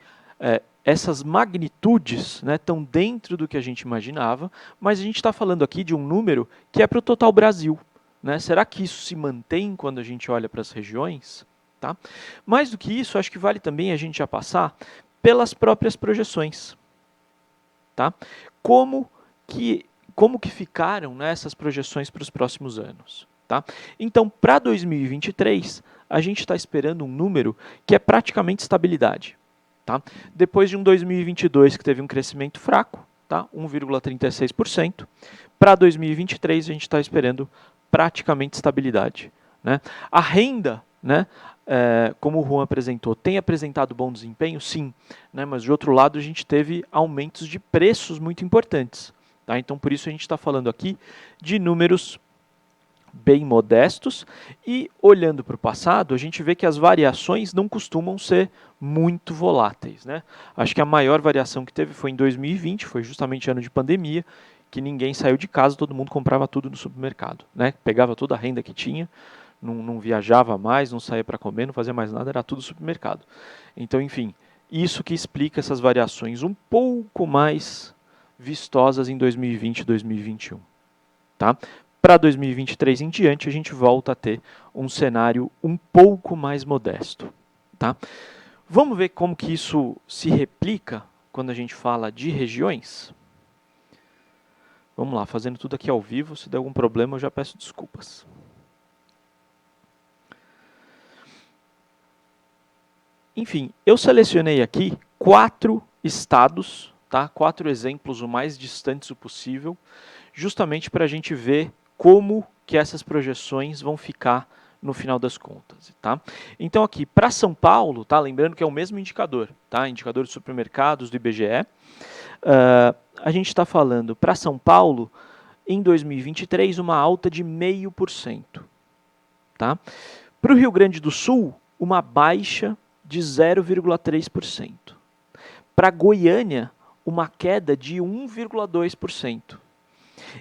Speaker 2: essas magnitudes, né, estão dentro do que a gente imaginava, mas a gente está falando aqui de um número que é para o total Brasil. Né? Será que isso se mantém quando a gente olha para as regiões? Tá? Mais do que isso, acho que vale também a gente já passar pelas próprias projeções. Tá? Como que ficaram, né, essas projeções para os próximos anos? Tá? Então, para 2023, a gente está esperando um número que é praticamente estabilidade. Tá? Depois de um 2022 que teve um crescimento fraco, tá? 1,36%, para 2023 a gente está esperando praticamente estabilidade. Né? A renda, né, como o Juan apresentou, tem apresentado bom desempenho? Sim, né, mas de outro lado a gente teve aumentos de preços muito importantes. Tá? Então, por isso a gente está falando aqui de números bem modestos e, olhando para o passado, a gente vê que as variações não costumam ser muito voláteis. Né? Acho que a maior variação que teve foi em 2020, foi justamente ano de pandemia, que ninguém saiu de casa, todo mundo comprava tudo no supermercado. Né? Pegava toda a renda que tinha, não viajava mais, não saía para comer, não fazia mais nada, era tudo supermercado. Então, enfim, isso que explica essas variações um pouco mais vistosas em 2020 e 2021. Tá? Para 2023 em diante, a gente volta a ter um cenário um pouco mais modesto. Tá? Vamos ver como que isso se replica quando a gente fala de regiões? Vamos lá, fazendo tudo aqui ao vivo. Se der algum problema, eu já peço desculpas. Enfim, eu selecionei aqui 4 estados, tá? 4 exemplos o mais distantes o possível, justamente para a gente ver como que essas projeções vão ficar no final das contas. Tá? Então aqui, para São Paulo, tá? Lembrando que é o mesmo indicador, tá? Indicador de supermercados do IBGE, a gente está falando para São Paulo, em 2023, uma alta de 0,5%. Tá? Para o Rio Grande do Sul, uma baixa de 0,3%. Para Goiânia, uma queda de 1,2%.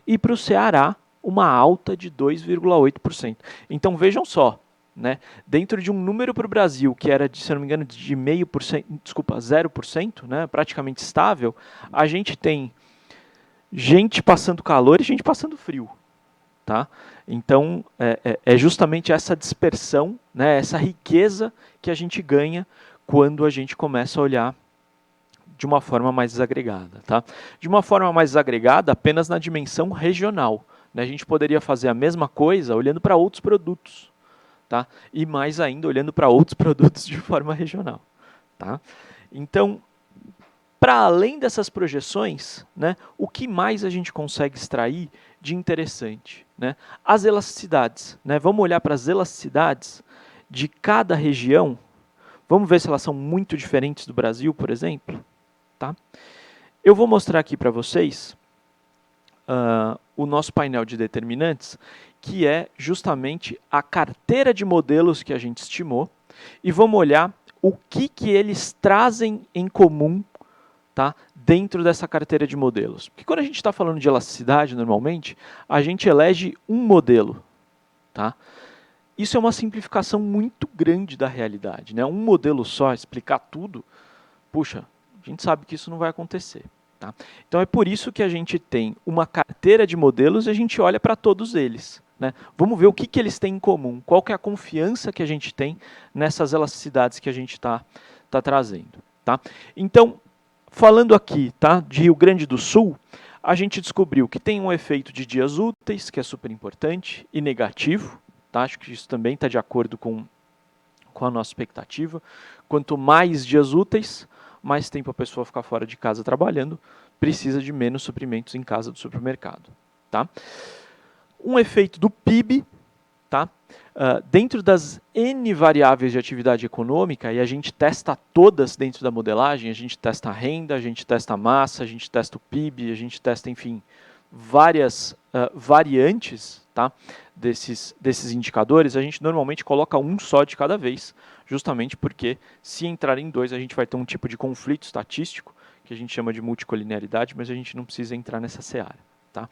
Speaker 2: E para o Ceará, uma alta de 2,8%. Então vejam só, né? Dentro de um número para o Brasil que era, se não me engano, de 0%, né? Praticamente estável, a gente tem gente passando calor e gente passando frio. Tá? Então, é justamente essa dispersão, né? Essa riqueza que a gente ganha quando a gente começa a olhar de uma forma mais desagregada. Tá? De uma forma mais desagregada apenas na dimensão regional. Né? A gente poderia fazer a mesma coisa olhando para outros produtos. Tá? E mais ainda olhando para outros produtos de forma regional. Tá? Então, para além dessas projeções, né, o que mais a gente consegue extrair de interessante? Né? As elasticidades. Né? Vamos olhar para as elasticidades de cada região. Vamos ver se elas são muito diferentes do Brasil, por exemplo. Tá? Eu vou mostrar aqui para vocês o nosso painel de determinantes, que é justamente a carteira de modelos que a gente estimou, e vamos olhar o que eles trazem em comum, tá, dentro dessa carteira de modelos. Porque quando a gente está falando de elasticidade, normalmente, a gente elege um modelo. Tá? Isso é uma simplificação muito grande da realidade. Né? Um modelo só explicar tudo, puxa, a gente sabe que isso não vai acontecer. Tá? Então é por isso que a gente tem uma carteira de modelos e a gente olha para todos eles. Né? Vamos ver o que eles têm em comum, qual que é a confiança que a gente tem nessas elasticidades que a gente está trazendo. Tá? Então, falando aqui, tá, de Rio Grande do Sul, a gente descobriu que tem um efeito de dias úteis, que é super importante, e negativo. Tá? Acho que isso também está de acordo com a nossa expectativa. Quanto mais dias úteis, mais tempo a pessoa ficar fora de casa trabalhando, precisa de menos suprimentos em casa do supermercado. Tá? Um efeito do PIB, tá? Dentro das N variáveis de atividade econômica, e a gente testa todas dentro da modelagem, a gente testa a renda, a gente testa a massa, a gente testa o PIB, a gente testa, enfim, várias variantes, tá? desses indicadores, a gente normalmente coloca um só de cada vez, justamente porque se entrar em dois, a gente vai ter um tipo de conflito estatístico, que a gente chama de multicolinearidade, mas a gente não precisa entrar nessa seara. Tá?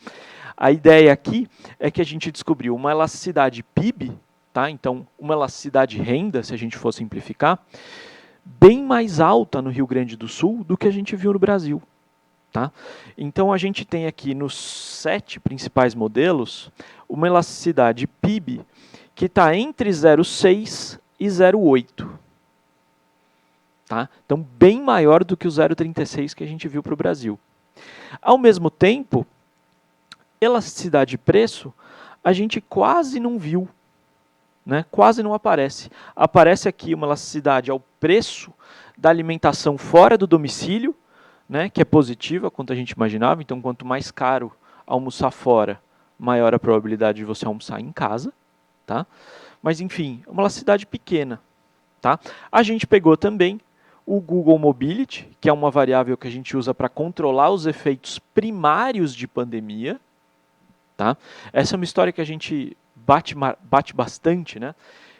Speaker 2: A ideia aqui é que a gente descobriu uma elasticidade PIB, tá? Então uma elasticidade renda, se a gente for simplificar, bem mais alta no Rio Grande do Sul do que a gente viu no Brasil. Tá? Então a gente tem aqui nos 7 principais modelos uma elasticidade PIB que está entre 0,6 e 0,8. Tá? Então bem maior do que o 0,36 que a gente viu para o Brasil. Ao mesmo tempo, elasticidade de preço a gente quase não viu, né? Quase não aparece. Aparece aqui uma elasticidade ao preço da alimentação fora do domicílio, né? Que é positiva, quanto a gente imaginava. Então, quanto mais caro almoçar fora, maior a probabilidade de você almoçar em casa. Tá? Mas, enfim, uma elasticidade pequena. Tá? A gente pegou também o Google Mobility, que é uma variável que a gente usa para controlar os efeitos primários de pandemia. Tá? Essa é uma história que a gente bate bastante. Né?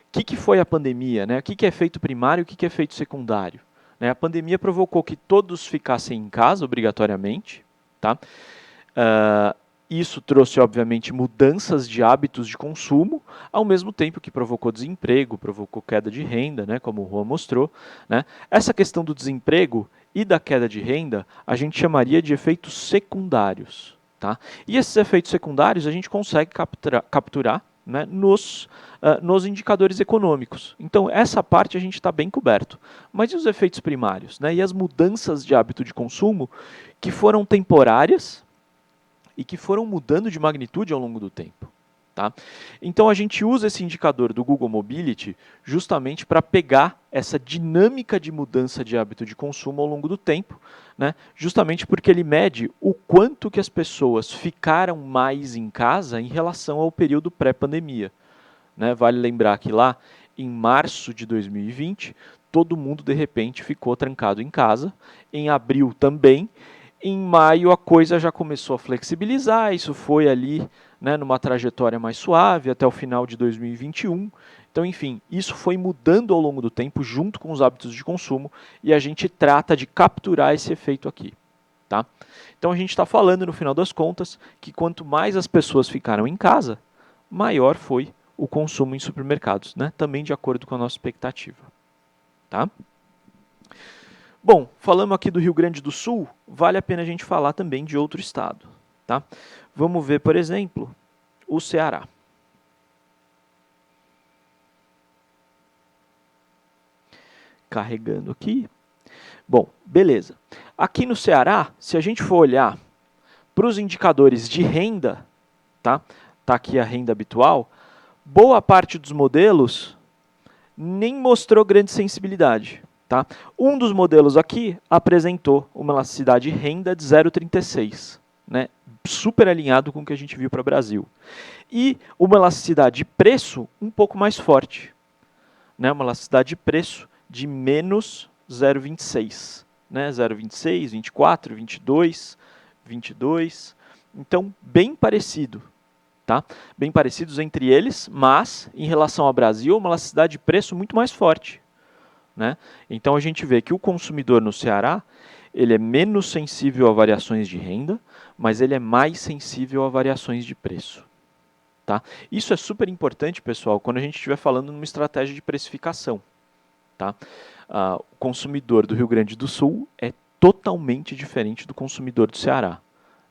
Speaker 2: O que foi a pandemia? Né? O que é efeito primário e o que é efeito secundário? Né? A pandemia provocou que todos ficassem em casa, obrigatoriamente. Tá? Isso trouxe, obviamente, mudanças de hábitos de consumo, ao mesmo tempo que provocou desemprego, provocou queda de renda, né? Como o Juan mostrou. Né? Essa questão do desemprego e da queda de renda, a gente chamaria de efeitos secundários. Tá? E esses efeitos secundários a gente consegue capturar, né, nos indicadores econômicos. Então, essa parte a gente está bem coberto. Mas e os efeitos primários? Né? E as mudanças de hábito de consumo que foram temporárias e que foram mudando de magnitude ao longo do tempo. Tá? Então, a gente usa esse indicador do Google Mobility justamente para pegar essa dinâmica de mudança de hábito de consumo ao longo do tempo, né? Justamente porque ele mede o quanto que as pessoas ficaram mais em casa em relação ao período pré-pandemia. Né? Vale lembrar que lá, em março de 2020, todo mundo, de repente, ficou trancado em casa. Em abril também. Em maio a coisa já começou a flexibilizar, isso foi ali, né, numa trajetória mais suave até o final de 2021. Então, enfim, isso foi mudando ao longo do tempo junto com os hábitos de consumo e a gente trata de capturar esse efeito aqui. Tá? Então a gente está falando, no final das contas, que quanto mais as pessoas ficaram em casa, maior foi o consumo em supermercados, né? Também de acordo com a nossa expectativa. Tá? Bom, falamos aqui do Rio Grande do Sul, vale a pena a gente falar também de outro estado. Tá? Vamos ver, por exemplo, o Ceará. Carregando aqui. Bom, beleza. Aqui no Ceará, se a gente for olhar para os indicadores de renda, tá aqui a renda habitual, boa parte dos modelos nem mostrou grande sensibilidade. Tá? Um dos modelos aqui apresentou uma elasticidade renda de 0,36, né? Super alinhado com o que a gente viu para o Brasil. E uma elasticidade de preço um pouco mais forte, né? Uma elasticidade de preço de menos 0,26, né? 0,26, 24, 22, 22. Então, bem parecido. Tá? Bem parecidos entre eles, mas em relação ao Brasil, uma elasticidade de preço muito mais forte. Né? Então a gente vê que o consumidor no Ceará ele é menos sensível a variações de renda, mas ele é mais sensível a variações de preço. Tá? Isso é super importante, pessoal, quando a gente estiver falando numa estratégia de precificação. Tá? O consumidor do Rio Grande do Sul é totalmente diferente do consumidor do Ceará.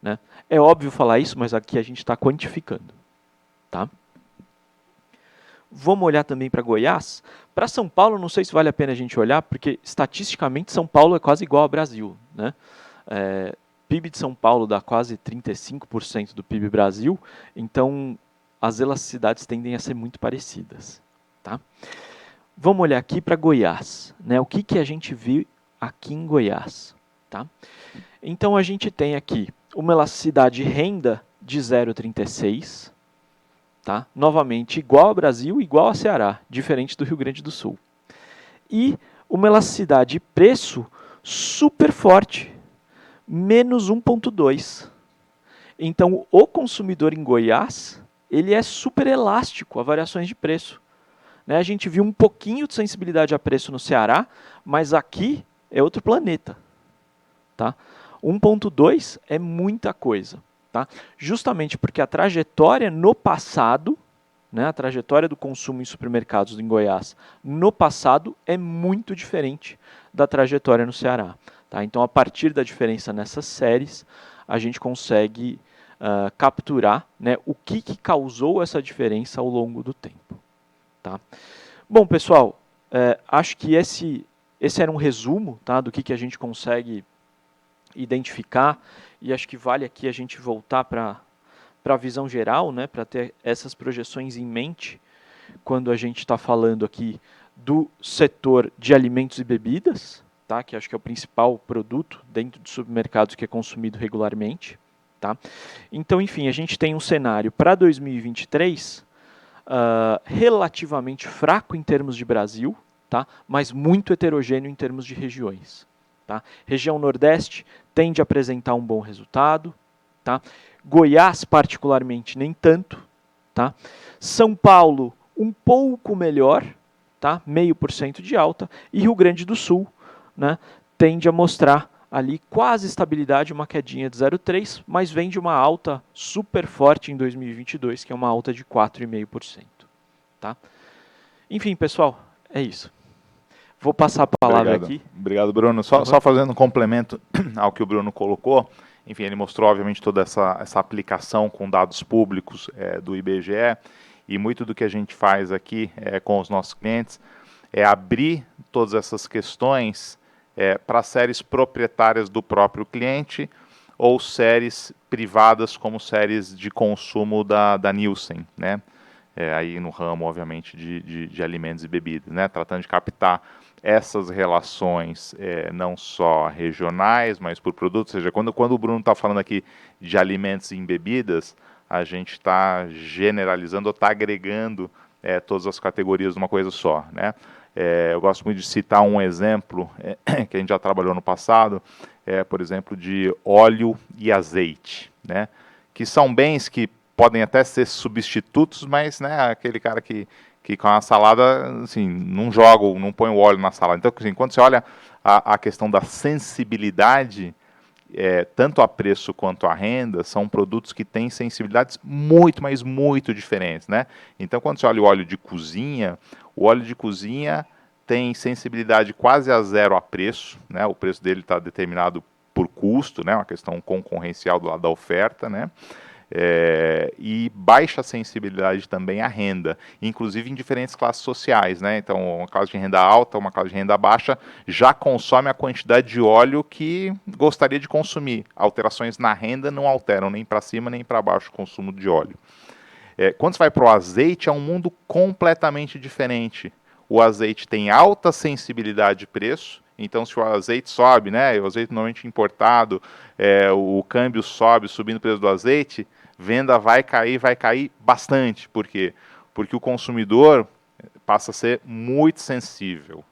Speaker 2: Né? É óbvio falar isso, mas aqui a gente está quantificando. Tá? Vamos olhar também para Goiás. Para São Paulo, não sei se vale a pena a gente olhar, porque estatisticamente São Paulo é quase igual ao Brasil. Né? PIB de São Paulo dá quase 35% do PIB Brasil, então as elasticidades tendem a ser muito parecidas. Tá? Vamos olhar aqui para Goiás. Né? O que a gente viu aqui em Goiás? Tá? Então a gente tem aqui uma elasticidade renda de 0,36, tá? Novamente, igual ao Brasil, igual ao Ceará, diferente do Rio Grande do Sul. E uma elasticidade de preço super forte, menos 1,2. Então, o consumidor em Goiás, ele é super elástico a variações de preço. Né? A gente viu um pouquinho de sensibilidade a preço no Ceará, mas aqui é outro planeta. Tá? 1,2 é muita coisa. Tá? Justamente porque a trajetória no passado, né, a trajetória do consumo em supermercados em Goiás no passado é muito diferente da trajetória no Ceará. Tá? Então, a partir da diferença nessas séries, a gente consegue capturar, né, o que causou essa diferença ao longo do tempo. Tá? Bom, pessoal, acho que esse era um resumo, tá, do que a gente consegue identificar, e acho que vale aqui a gente voltar para a visão geral, né, para ter essas projeções em mente, quando a gente está falando aqui do setor de alimentos e bebidas, tá, que acho que é o principal produto dentro dos supermercados que é consumido regularmente. Tá? Então, enfim, a gente tem um cenário para 2023 relativamente fraco em termos de Brasil, tá? Mas muito heterogêneo em termos de regiões. Tá? Região Nordeste tende a apresentar um bom resultado. Tá? Goiás, particularmente, nem tanto. Tá? São Paulo, um pouco melhor, tá? 0,5% de alta. E Rio Grande do Sul, né, tende a mostrar ali quase estabilidade, uma quedinha de 0,3%, mas vem de uma alta super forte em 2022, que é uma alta de 4,5%. Tá? Enfim, pessoal, é isso. Vou passar a palavra aqui.
Speaker 1: Obrigado, Bruno. Só fazendo um complemento ao que o Bruno colocou. Enfim, ele mostrou, obviamente, toda essa aplicação com dados públicos do IBGE, e muito do que a gente faz aqui com os nossos clientes é abrir todas essas questões para séries proprietárias do próprio cliente ou séries privadas como séries de consumo da Nielsen, né? Aí no ramo, obviamente, de alimentos e bebidas, né? Tratando de captar essas relações não só regionais, mas por produtos. Ou seja, quando o Bruno está falando aqui de alimentos e bebidas, a gente está generalizando ou está agregando todas as categorias numa coisa só, né? Eu gosto muito de citar um exemplo que a gente já trabalhou no passado, por exemplo, de óleo e azeite, né? Que são bens que podem até ser substitutos, mas, né, aquele cara que com a salada, assim, não joga, não põe o óleo na salada. Então, assim, quando você olha a questão da sensibilidade, tanto a preço quanto a renda, são produtos que têm sensibilidades muito, mas muito diferentes, né? Então, quando você olha o óleo de cozinha tem sensibilidade quase a zero a preço, né? O preço dele está determinado por custo, né? Uma questão concorrencial do lado da oferta, né? E baixa sensibilidade também à renda, inclusive em diferentes classes sociais, né? Então, uma classe de renda alta, uma classe de renda baixa já consome a quantidade de óleo que gostaria de consumir. Alterações na renda não alteram nem para cima nem para baixo o consumo de óleo. Quando você vai para o azeite, é um mundo completamente diferente. O azeite tem alta sensibilidade de preço. Então, se o azeite sobe, né, o azeite normalmente importado, o câmbio sobe, subindo o preço do azeite, venda vai cair bastante. Por quê? Porque o consumidor passa a ser muito sensível.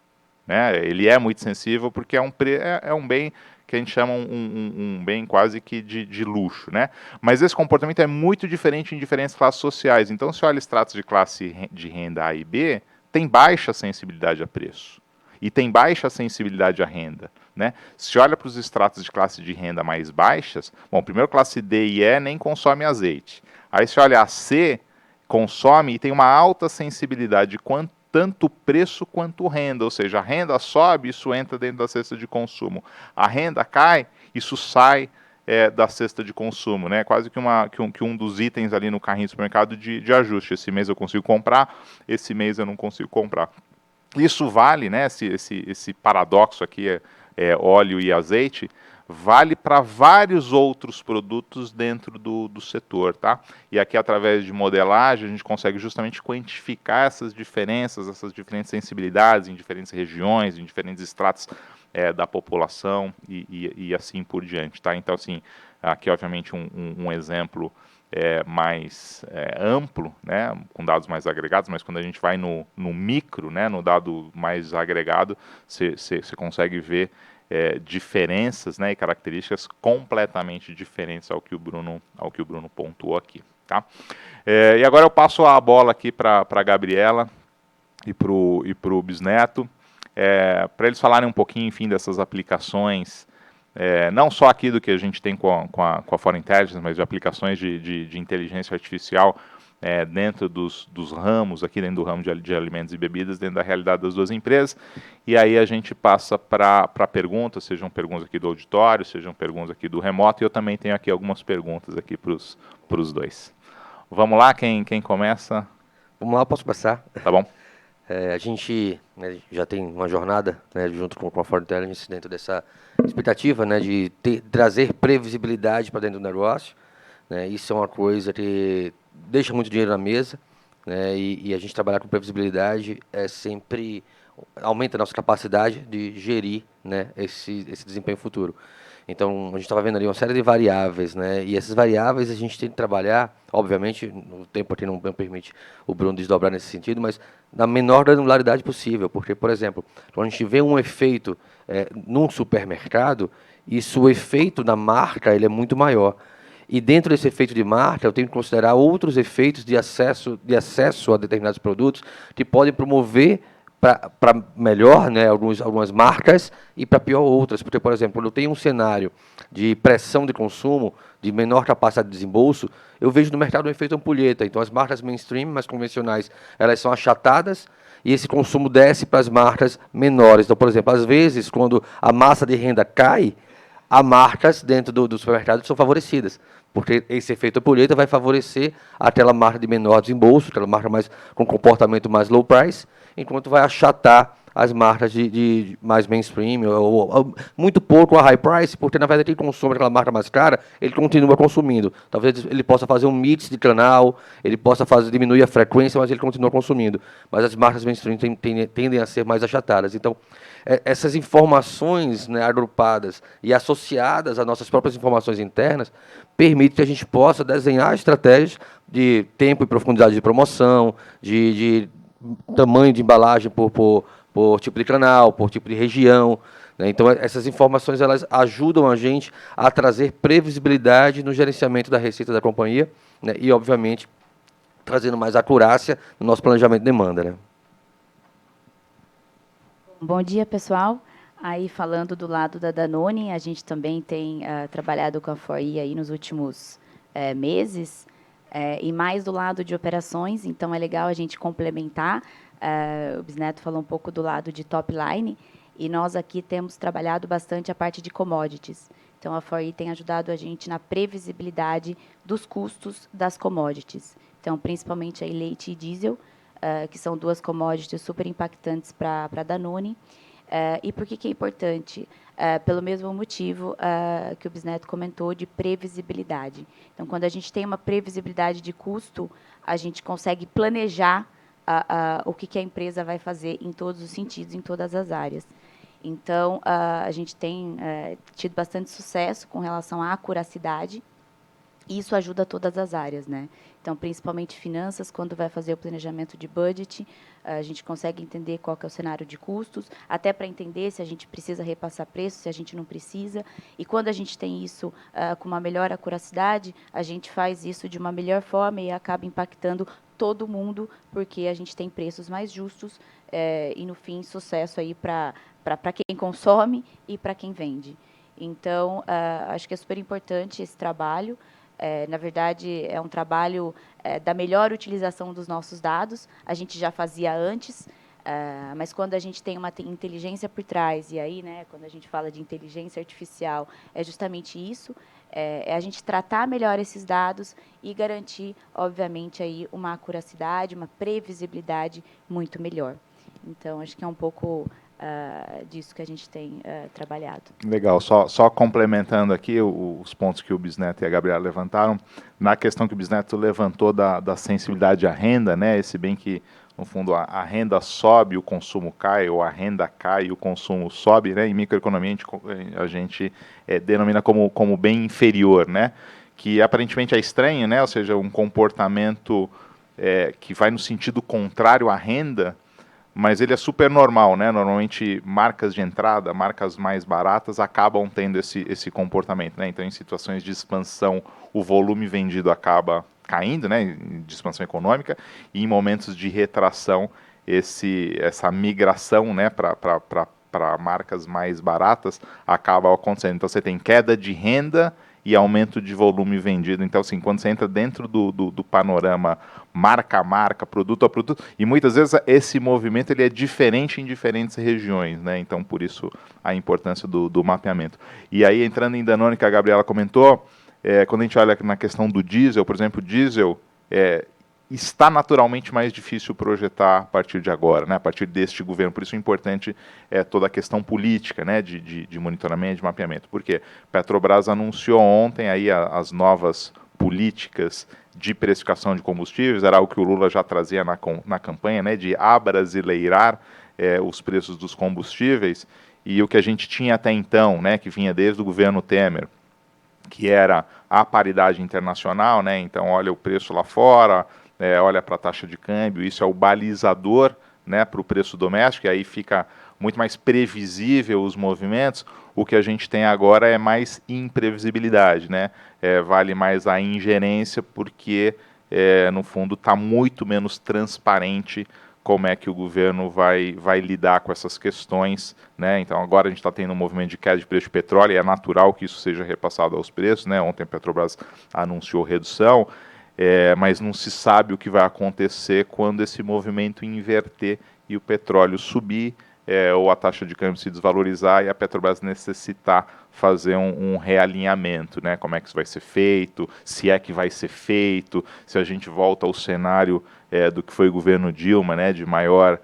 Speaker 1: Né? Ele é muito sensível porque é um bem que a gente chama um bem quase que de luxo. Né? Mas esse comportamento é muito diferente em diferentes classes sociais. Então, se olha extratos de classe de renda A e B, tem baixa sensibilidade a preço. E tem baixa sensibilidade à renda. Né? Se olha para os estratos de classe de renda mais baixas, bom, primeiro classe D e E nem consome azeite. Aí se olha a C, consome e tem uma alta sensibilidade tanto preço quanto renda, ou seja, a renda sobe, isso entra dentro da cesta de consumo. A renda cai, isso sai da cesta de consumo, né? Quase que um dos itens ali no carrinho do supermercado de ajuste. Esse mês eu consigo comprar, esse mês eu não consigo comprar. Isso vale, né, esse paradoxo aqui, óleo e azeite, vale para vários outros produtos dentro do setor, tá? E aqui, através de modelagem, a gente consegue justamente quantificar essas diferenças, essas diferentes sensibilidades em diferentes regiões, em diferentes estratos da população e assim por diante, tá? Então, assim, aqui, obviamente, um exemplo mais amplo, né, com dados mais agregados, mas quando a gente vai no micro, né, no dado mais agregado, você consegue ver diferenças, né, e características completamente diferentes ao que o Bruno pontuou aqui. Tá? E agora eu passo a bola aqui para a Gabriela e para o Bisneto, para eles falarem um pouquinho, enfim, dessas aplicações, não só aqui do que a gente tem com a Fora Intelligence, mas de aplicações de inteligência artificial dentro dos ramos, aqui dentro do ramo de alimentos e bebidas, dentro da realidade das duas empresas. E aí a gente passa para perguntas, sejam perguntas aqui do auditório, sejam perguntas aqui do remoto, e eu também tenho aqui algumas perguntas aqui para os dois. Vamos lá, quem começa?
Speaker 3: Vamos lá, posso começar?
Speaker 1: Tá bom.
Speaker 3: A gente, né, já tem uma jornada, né, junto com a Ford Intelligence dentro dessa expectativa, né, de trazer previsibilidade para dentro do negócio. Né, isso é uma coisa que deixa muito dinheiro na mesa, né, e a gente trabalhar com previsibilidade sempre aumenta a nossa capacidade de gerir, né, esse desempenho futuro. Então, a gente estava vendo ali uma série de variáveis, né? E essas variáveis a gente tem que trabalhar, obviamente, o tempo aqui não permite o Bruno desdobrar nesse sentido, mas na menor granularidade possível. Porque, por exemplo, quando a gente vê um efeito num supermercado, isso, o efeito da marca ele é muito maior. E dentro desse efeito de marca, eu tenho que considerar outros efeitos de acesso a determinados produtos que podem promover para melhor, né, algumas marcas e para pior outras. Porque, por exemplo, quando eu tenho um cenário de pressão de consumo, de menor capacidade de desembolso, eu vejo no mercado um efeito ampulheta. Então, as marcas mainstream, mais convencionais, elas são achatadas e esse consumo desce para as marcas menores. Então, por exemplo, às vezes, quando a massa de renda cai, as marcas dentro do supermercado são favorecidas, porque esse efeito ampulheta vai favorecer aquela marca de menor desembolso, aquela marca com comportamento mais low price, enquanto vai achatar as marcas de mais mainstream, ou muito pouco a high price, porque na verdade quem consome aquela marca mais cara, ele continua consumindo. Talvez ele possa fazer um mix de canal, ele possa diminuir a frequência, mas ele continua consumindo. Mas as marcas mainstream tendem a ser mais achatadas. Então, essas informações, né, agrupadas e associadas às nossas próprias informações internas, permite que a gente possa desenhar estratégias de tempo e profundidade de promoção, de tamanho de embalagem por tipo de canal, por tipo de região. Né? Então, essas informações elas ajudam a gente a trazer previsibilidade no gerenciamento da receita da companhia, né? E, obviamente, trazendo mais acurácia no nosso planejamento de demanda. Né?
Speaker 4: Bom dia, pessoal. Aí, falando do lado da Danone, a gente também tem trabalhado com a FOI aí nos últimos meses, e mais do lado de operações, então é legal a gente complementar. O Bisneto falou um pouco do lado de top line, e nós aqui temos trabalhado bastante a parte de commodities. Então, a FOI tem ajudado a gente na previsibilidade dos custos das commodities. Então, principalmente aí leite e diesel, que são duas commodities super impactantes para a Danone. E por que é importante? Pelo mesmo motivo que o Bisneto comentou, de previsibilidade. Então, quando a gente tem uma previsibilidade de custo, a gente consegue planejar o que a empresa vai fazer em todos os sentidos, em todas as áreas. Então, a gente tem tido bastante sucesso com relação à acuracidade, e isso ajuda todas as áreas, né? Então, principalmente finanças, quando vai fazer o planejamento de budget, a gente consegue entender qual que é o cenário de custos, até para entender se a gente precisa repassar preço, se a gente não precisa. E quando a gente tem isso com uma melhor acuracidade, a gente faz isso de uma melhor forma e acaba impactando todo mundo, porque a gente tem preços mais justos e, no fim, sucesso aí para quem consome e para quem vende. Então, acho que é super importante esse trabalho. Na verdade, é um trabalho da melhor utilização dos nossos dados. A gente já fazia antes, mas quando a gente tem uma inteligência por trás, e aí, né, quando a gente fala de inteligência artificial, é justamente isso, é a gente tratar melhor esses dados e garantir, obviamente, aí uma acuracidade, uma previsibilidade muito melhor. Então, acho que é um pouco disso que a gente tem trabalhado.
Speaker 1: Legal, só complementando aqui os pontos que o Bisneto e a Gabriela levantaram, na questão que o Bisneto levantou da sensibilidade à renda, né, esse bem que, no fundo, a renda sobe, o consumo cai, ou a renda cai e o consumo sobe, né, em microeconomia a gente denomina como bem inferior, né, que aparentemente é estranho, né? Ou seja, um comportamento que vai no sentido contrário à renda, mas ele é super normal, né? Normalmente marcas de entrada, marcas mais baratas acabam tendo esse comportamento, né? Então, em situações de expansão, o volume vendido acaba caindo, né? De expansão econômica, e em momentos de retração, essa migração, né? Para marcas mais baratas acaba acontecendo. Então, você tem queda de renda e aumento de volume vendido. Então, assim, quando você entra dentro do panorama marca a marca, produto a produto, e muitas vezes esse movimento ele é diferente em diferentes regiões, né? Então, por isso, a importância do mapeamento. E aí, entrando em Danone, que a Gabriela comentou, quando a gente olha na questão do diesel, por exemplo, o diesel está naturalmente mais difícil projetar a partir de agora, né? A partir deste governo. Por isso é importante toda a questão política, né? de monitoramento, de mapeamento. Porque Petrobras anunciou ontem aí as novas políticas de precificação de combustíveis, era algo que o Lula já trazia na campanha, né? De abrasileirar os preços dos combustíveis, e o que a gente tinha até então, né? Que vinha desde o governo Temer, que era a paridade internacional, né? Então olha o preço lá fora, olha para a taxa de câmbio, isso é o balizador, né, para o preço doméstico, e aí fica muito mais previsível os movimentos. O que a gente tem agora é mais imprevisibilidade, né? Vale mais a ingerência, porque no fundo está muito menos transparente como é que o governo vai lidar com essas questões, né? Então agora a gente está tendo um movimento de queda de preço de petróleo, e é natural que isso seja repassado aos preços, né? Ontem a Petrobras anunciou redução, mas não se sabe o que vai acontecer quando esse movimento inverter e o petróleo subir, ou a taxa de câmbio se desvalorizar e a Petrobras necessitar fazer um realinhamento, né? Como é que isso vai ser feito, se é que vai ser feito, se a gente volta ao cenário do que foi o governo Dilma, né? De maior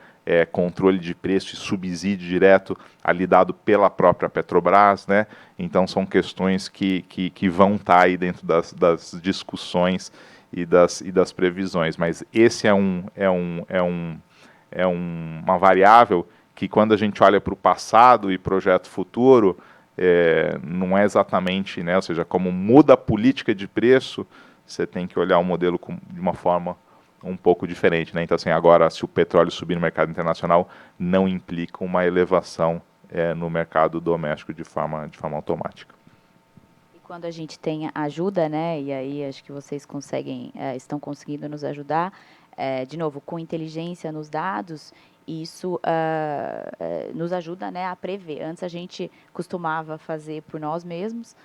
Speaker 1: controle de preço e subsídio direto ali dado pela própria Petrobras, né? Então são questões que vão estar aí dentro das discussões e das previsões, mas esse é uma variável que, quando a gente olha para o passado e projeto futuro, não é exatamente, né? Ou seja, como muda a política de preço, você tem que olhar o modelo de uma forma um pouco diferente, né? Então, assim, agora, se o petróleo subir no mercado internacional, não implica uma elevação no mercado doméstico de forma automática.
Speaker 4: E quando a gente tem ajuda, né? E aí acho que vocês estão conseguindo nos ajudar, de novo, com inteligência nos dados. Isso nos ajuda, né, a prever. Antes a gente costumava fazer por nós mesmos.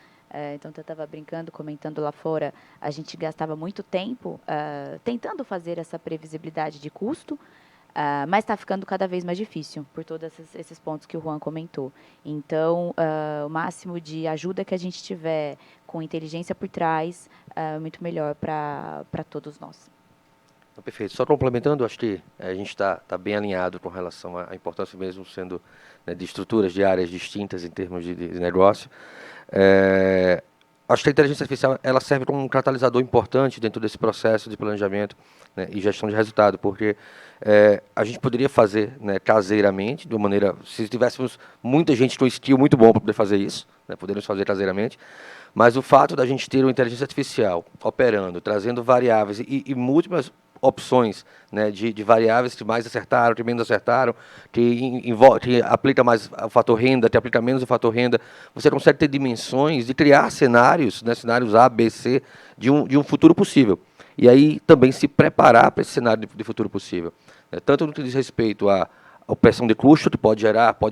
Speaker 4: Então, eu estava brincando, comentando lá fora, a gente gastava muito tempo tentando fazer essa previsibilidade de custo, mas está ficando cada vez mais difícil, por todos esses pontos que o Juan comentou. Então, o máximo de ajuda que a gente tiver com inteligência por trás, muito melhor para todos nós.
Speaker 3: Perfeito. Só complementando, acho que a gente está bem alinhado com relação à importância, mesmo sendo, né, de estruturas de áreas distintas em termos de negócio. Acho que a inteligência artificial ela serve como um catalisador importante dentro desse processo de planejamento, né, e gestão de resultado, porque a gente poderia fazer, né, caseiramente, de uma maneira, se tivéssemos muita gente com skill muito bom para poder fazer isso, né, poderíamos fazer caseiramente, mas o fato da gente ter uma inteligência artificial operando, trazendo variáveis e múltiplas opções, né, de variáveis que mais acertaram, que menos acertaram, que aplica mais o fator renda, que aplica menos o fator renda. Você consegue ter dimensões de criar cenários, né, cenários A, B, C, de um futuro possível. E aí também se preparar para esse cenário de futuro possível. Tanto no que diz respeito à pressão de custo, que pode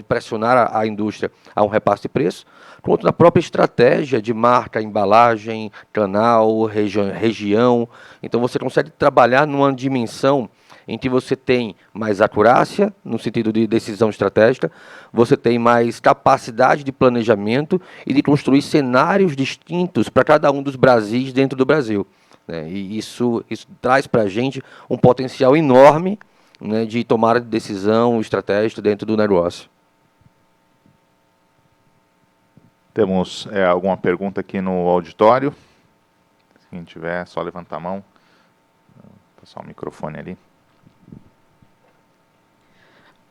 Speaker 3: pressionar a indústria a um repasse de preço, quanto na própria estratégia de marca, embalagem, canal, região. Então, você consegue trabalhar numa dimensão em que você tem mais acurácia, no sentido de decisão estratégica, você tem mais capacidade de planejamento e de construir cenários distintos para cada um dos Brasis dentro do Brasil. E isso traz para a gente um potencial enorme, né, de tomar decisão estratégica dentro do negócio.
Speaker 1: Temos alguma pergunta aqui no auditório? Se quem tiver, é só levantar a mão. Vou passar o microfone ali.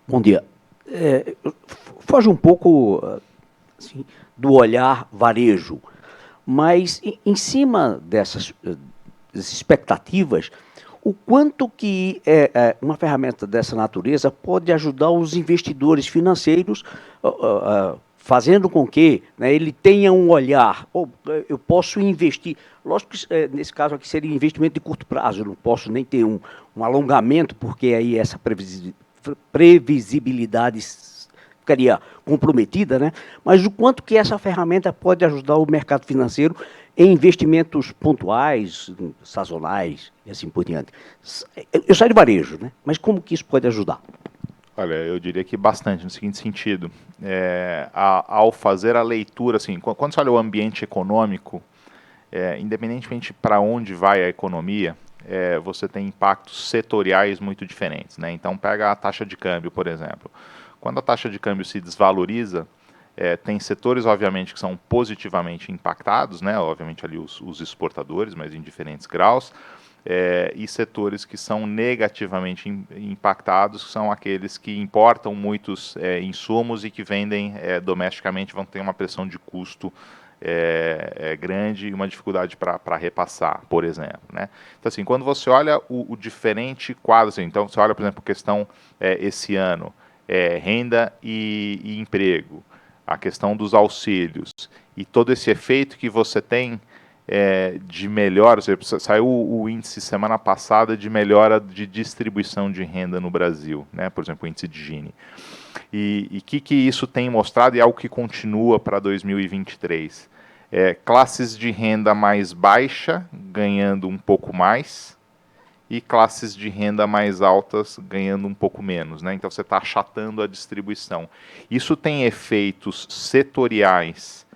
Speaker 5: Bom dia. Foge um pouco assim, do olhar varejo. Mas, em cima dessas expectativas, o quanto que uma ferramenta dessa natureza pode ajudar os investidores financeiros, fazendo com que, né, ele tenha um olhar, eu posso investir, lógico que nesse caso aqui seria investimento de curto prazo, eu não posso nem ter um alongamento, porque aí essa previsibilidade ficaria comprometida, né? Mas o quanto que essa ferramenta pode ajudar o mercado financeiro em investimentos pontuais, sazonais e assim por diante. Eu saio de varejo, né? Mas como que isso pode ajudar?
Speaker 1: Olha, eu diria que bastante, no seguinte sentido. Ao fazer a leitura, assim, quando você olha o ambiente econômico, independentemente para onde vai a economia, você tem impactos setoriais muito diferentes, né? Então, pega a taxa de câmbio, por exemplo. Quando a taxa de câmbio se desvaloriza, tem setores, obviamente, que são positivamente impactados, né? Obviamente ali os exportadores, mas em diferentes graus, e setores que são negativamente impactados, que são aqueles que importam muitos insumos e que vendem domesticamente, vão ter uma pressão de custo grande e uma dificuldade para repassar, por exemplo, né? Então, assim, quando você olha o diferente quadro, assim, então você olha, por exemplo, questão esse ano, renda e emprego, a questão dos auxílios e todo esse efeito que você tem de melhora, saiu o índice semana passada de melhora de distribuição de renda no Brasil, né? Por exemplo, o índice de Gini. E que isso tem mostrado e é algo que continua para 2023. Classes de renda mais baixa ganhando um pouco mais e classes de renda mais altas ganhando um pouco menos, né? Então você está achatando a distribuição. Isso tem efeitos setoriais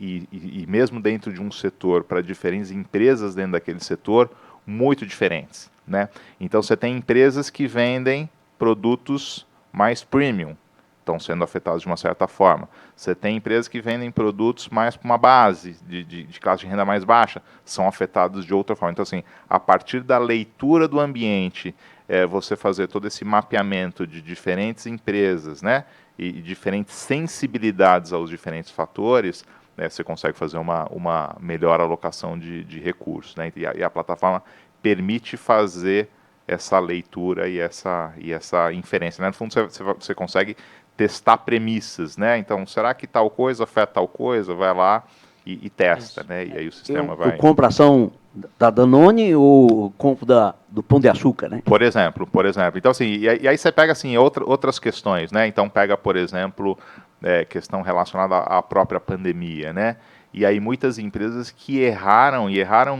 Speaker 1: e mesmo dentro de um setor, para diferentes empresas dentro daquele setor, muito diferentes, né? Então você tem empresas que vendem produtos mais premium, estão sendo afetados de uma certa forma. Você tem empresas que vendem produtos mais para uma base de classe de renda mais baixa, são afetados de outra forma. Então, assim, a partir da leitura do ambiente, você fazer todo esse mapeamento de diferentes empresas, né, e diferentes sensibilidades aos diferentes fatores, né, você consegue fazer uma melhor alocação de recursos, né, e a plataforma permite fazer essa leitura e essa inferência, né? No fundo, você consegue testar premissas, né? Então, será que tal coisa afeta tal coisa? Vai lá e testa, né? E aí o sistema vai...
Speaker 5: Eu compro ação da Danone ou compro do Pão de Açúcar, né?
Speaker 1: Por exemplo. Então, assim, e aí você pega, assim, outras questões, né? Então, pega, por exemplo, questão relacionada à própria pandemia, né? E aí muitas empresas que erraram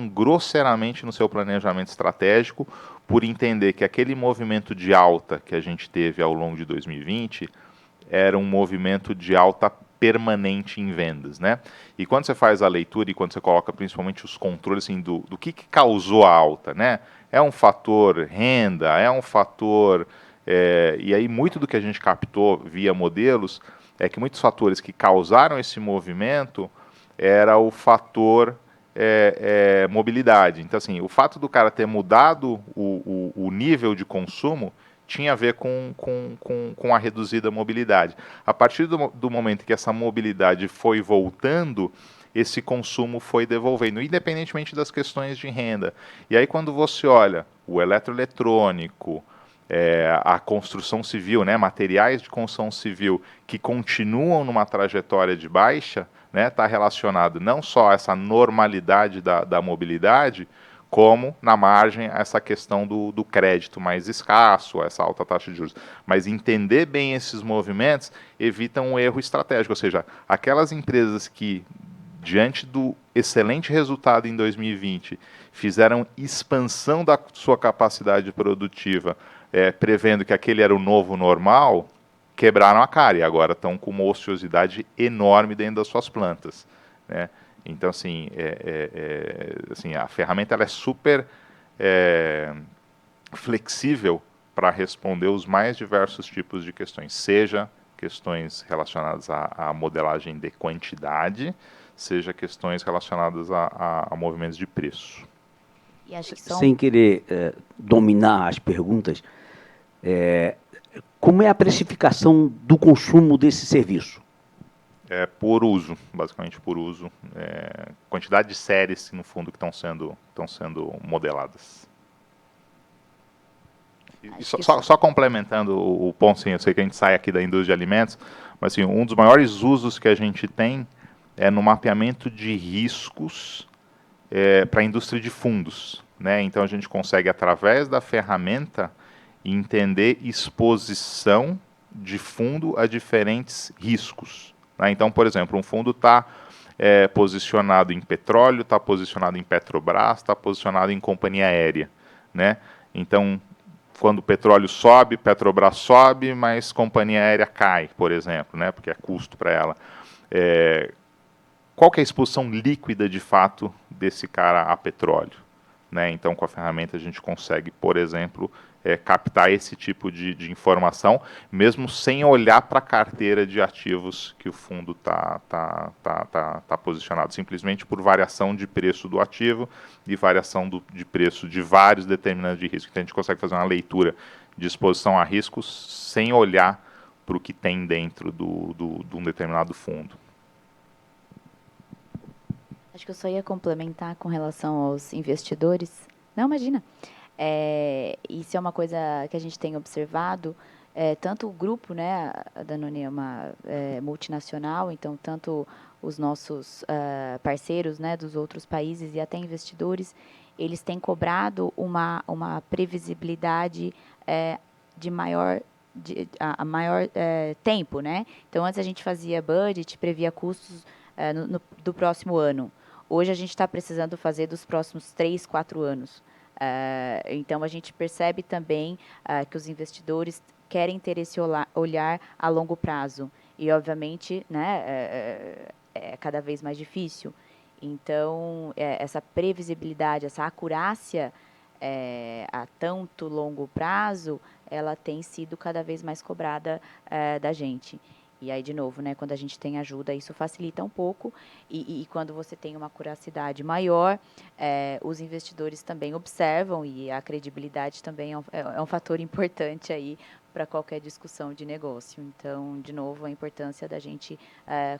Speaker 1: grosseiramente no seu planejamento estratégico por entender que aquele movimento de alta que a gente teve ao longo de 2020 era um movimento de alta permanente em vendas, né? E quando você faz a leitura e quando você coloca principalmente os controles assim, do que causou a alta, né? É um fator renda, é um fator... e aí muito do que a gente captou via modelos é que muitos fatores que causaram esse movimento era o fator mobilidade. Então, assim, o fato do cara ter mudado o nível de consumo tinha a ver com a reduzida mobilidade. A partir do momento que essa mobilidade foi voltando, esse consumo foi devolvendo, independentemente das questões de renda. E aí quando você olha o eletroeletrônico, a construção civil, né, materiais de construção civil que continuam numa trajetória de baixa, né, está relacionado não só a essa normalidade da mobilidade, como na margem essa questão do crédito mais escasso, essa alta taxa de juros. Mas entender bem esses movimentos evita um erro estratégico, ou seja, aquelas empresas que, diante do excelente resultado em 2020, fizeram expansão da sua capacidade produtiva, prevendo que aquele era o novo normal, quebraram a cara e agora estão com uma ociosidade enorme dentro das suas plantas, né? Então, assim, assim, a ferramenta ela é super flexível para responder os mais diversos tipos de questões, seja questões relacionadas à modelagem de quantidade, seja questões relacionadas a movimentos de preço.
Speaker 4: E acho que
Speaker 5: Sem querer dominar as perguntas, como é a precificação do consumo desse serviço?
Speaker 1: Por uso, basicamente por uso. Quantidade de séries, no fundo, que estão sendo modeladas. E só complementando o ponto, sim, eu sei que a gente sai aqui da indústria de alimentos, mas assim, um dos maiores usos que a gente tem é no mapeamento de riscos para a indústria de fundos, né? Então a gente consegue, através da ferramenta, entender exposição de fundo a diferentes riscos, né? Então, por exemplo, um fundo está posicionado em petróleo, está posicionado em Petrobras, está posicionado em companhia aérea, né? Então, quando o petróleo sobe, Petrobras sobe, mas companhia aérea cai, por exemplo, né? Porque é custo para ela. Qual que é a exposição líquida, de fato, desse cara a petróleo, né? Então, com a ferramenta, a gente consegue, por exemplo, captar esse tipo de informação, mesmo sem olhar para a carteira de ativos que o fundo tá posicionado, simplesmente por variação de preço do ativo e variação de preço de vários determinantes de risco. Então, a gente consegue fazer uma leitura de exposição a riscos sem olhar para o que tem dentro de um determinado fundo.
Speaker 4: Acho que eu só ia complementar com relação aos investidores. Não, imagina. Isso é uma coisa que a gente tem observado, tanto o grupo, né, a Danone é uma multinacional, então tanto os nossos parceiros, né, dos outros países e até investidores, eles têm cobrado uma previsibilidade de maior tempo, né? Então antes a gente fazia budget, previa custos do próximo ano. Hoje a gente está precisando fazer dos próximos 3, 4 anos. Então, a gente percebe também que os investidores querem ter esse olhar a longo prazo. E, obviamente, né, é cada vez mais difícil. Então, essa previsibilidade, essa acurácia a tanto longo prazo, ela tem sido cada vez mais cobrada da gente. E aí, de novo, né, quando a gente tem ajuda, isso facilita um pouco. E quando você tem uma curacidade maior, os investidores também observam, e a credibilidade também é um fator importante aí para qualquer discussão de negócio. Então, de novo, a importância da gente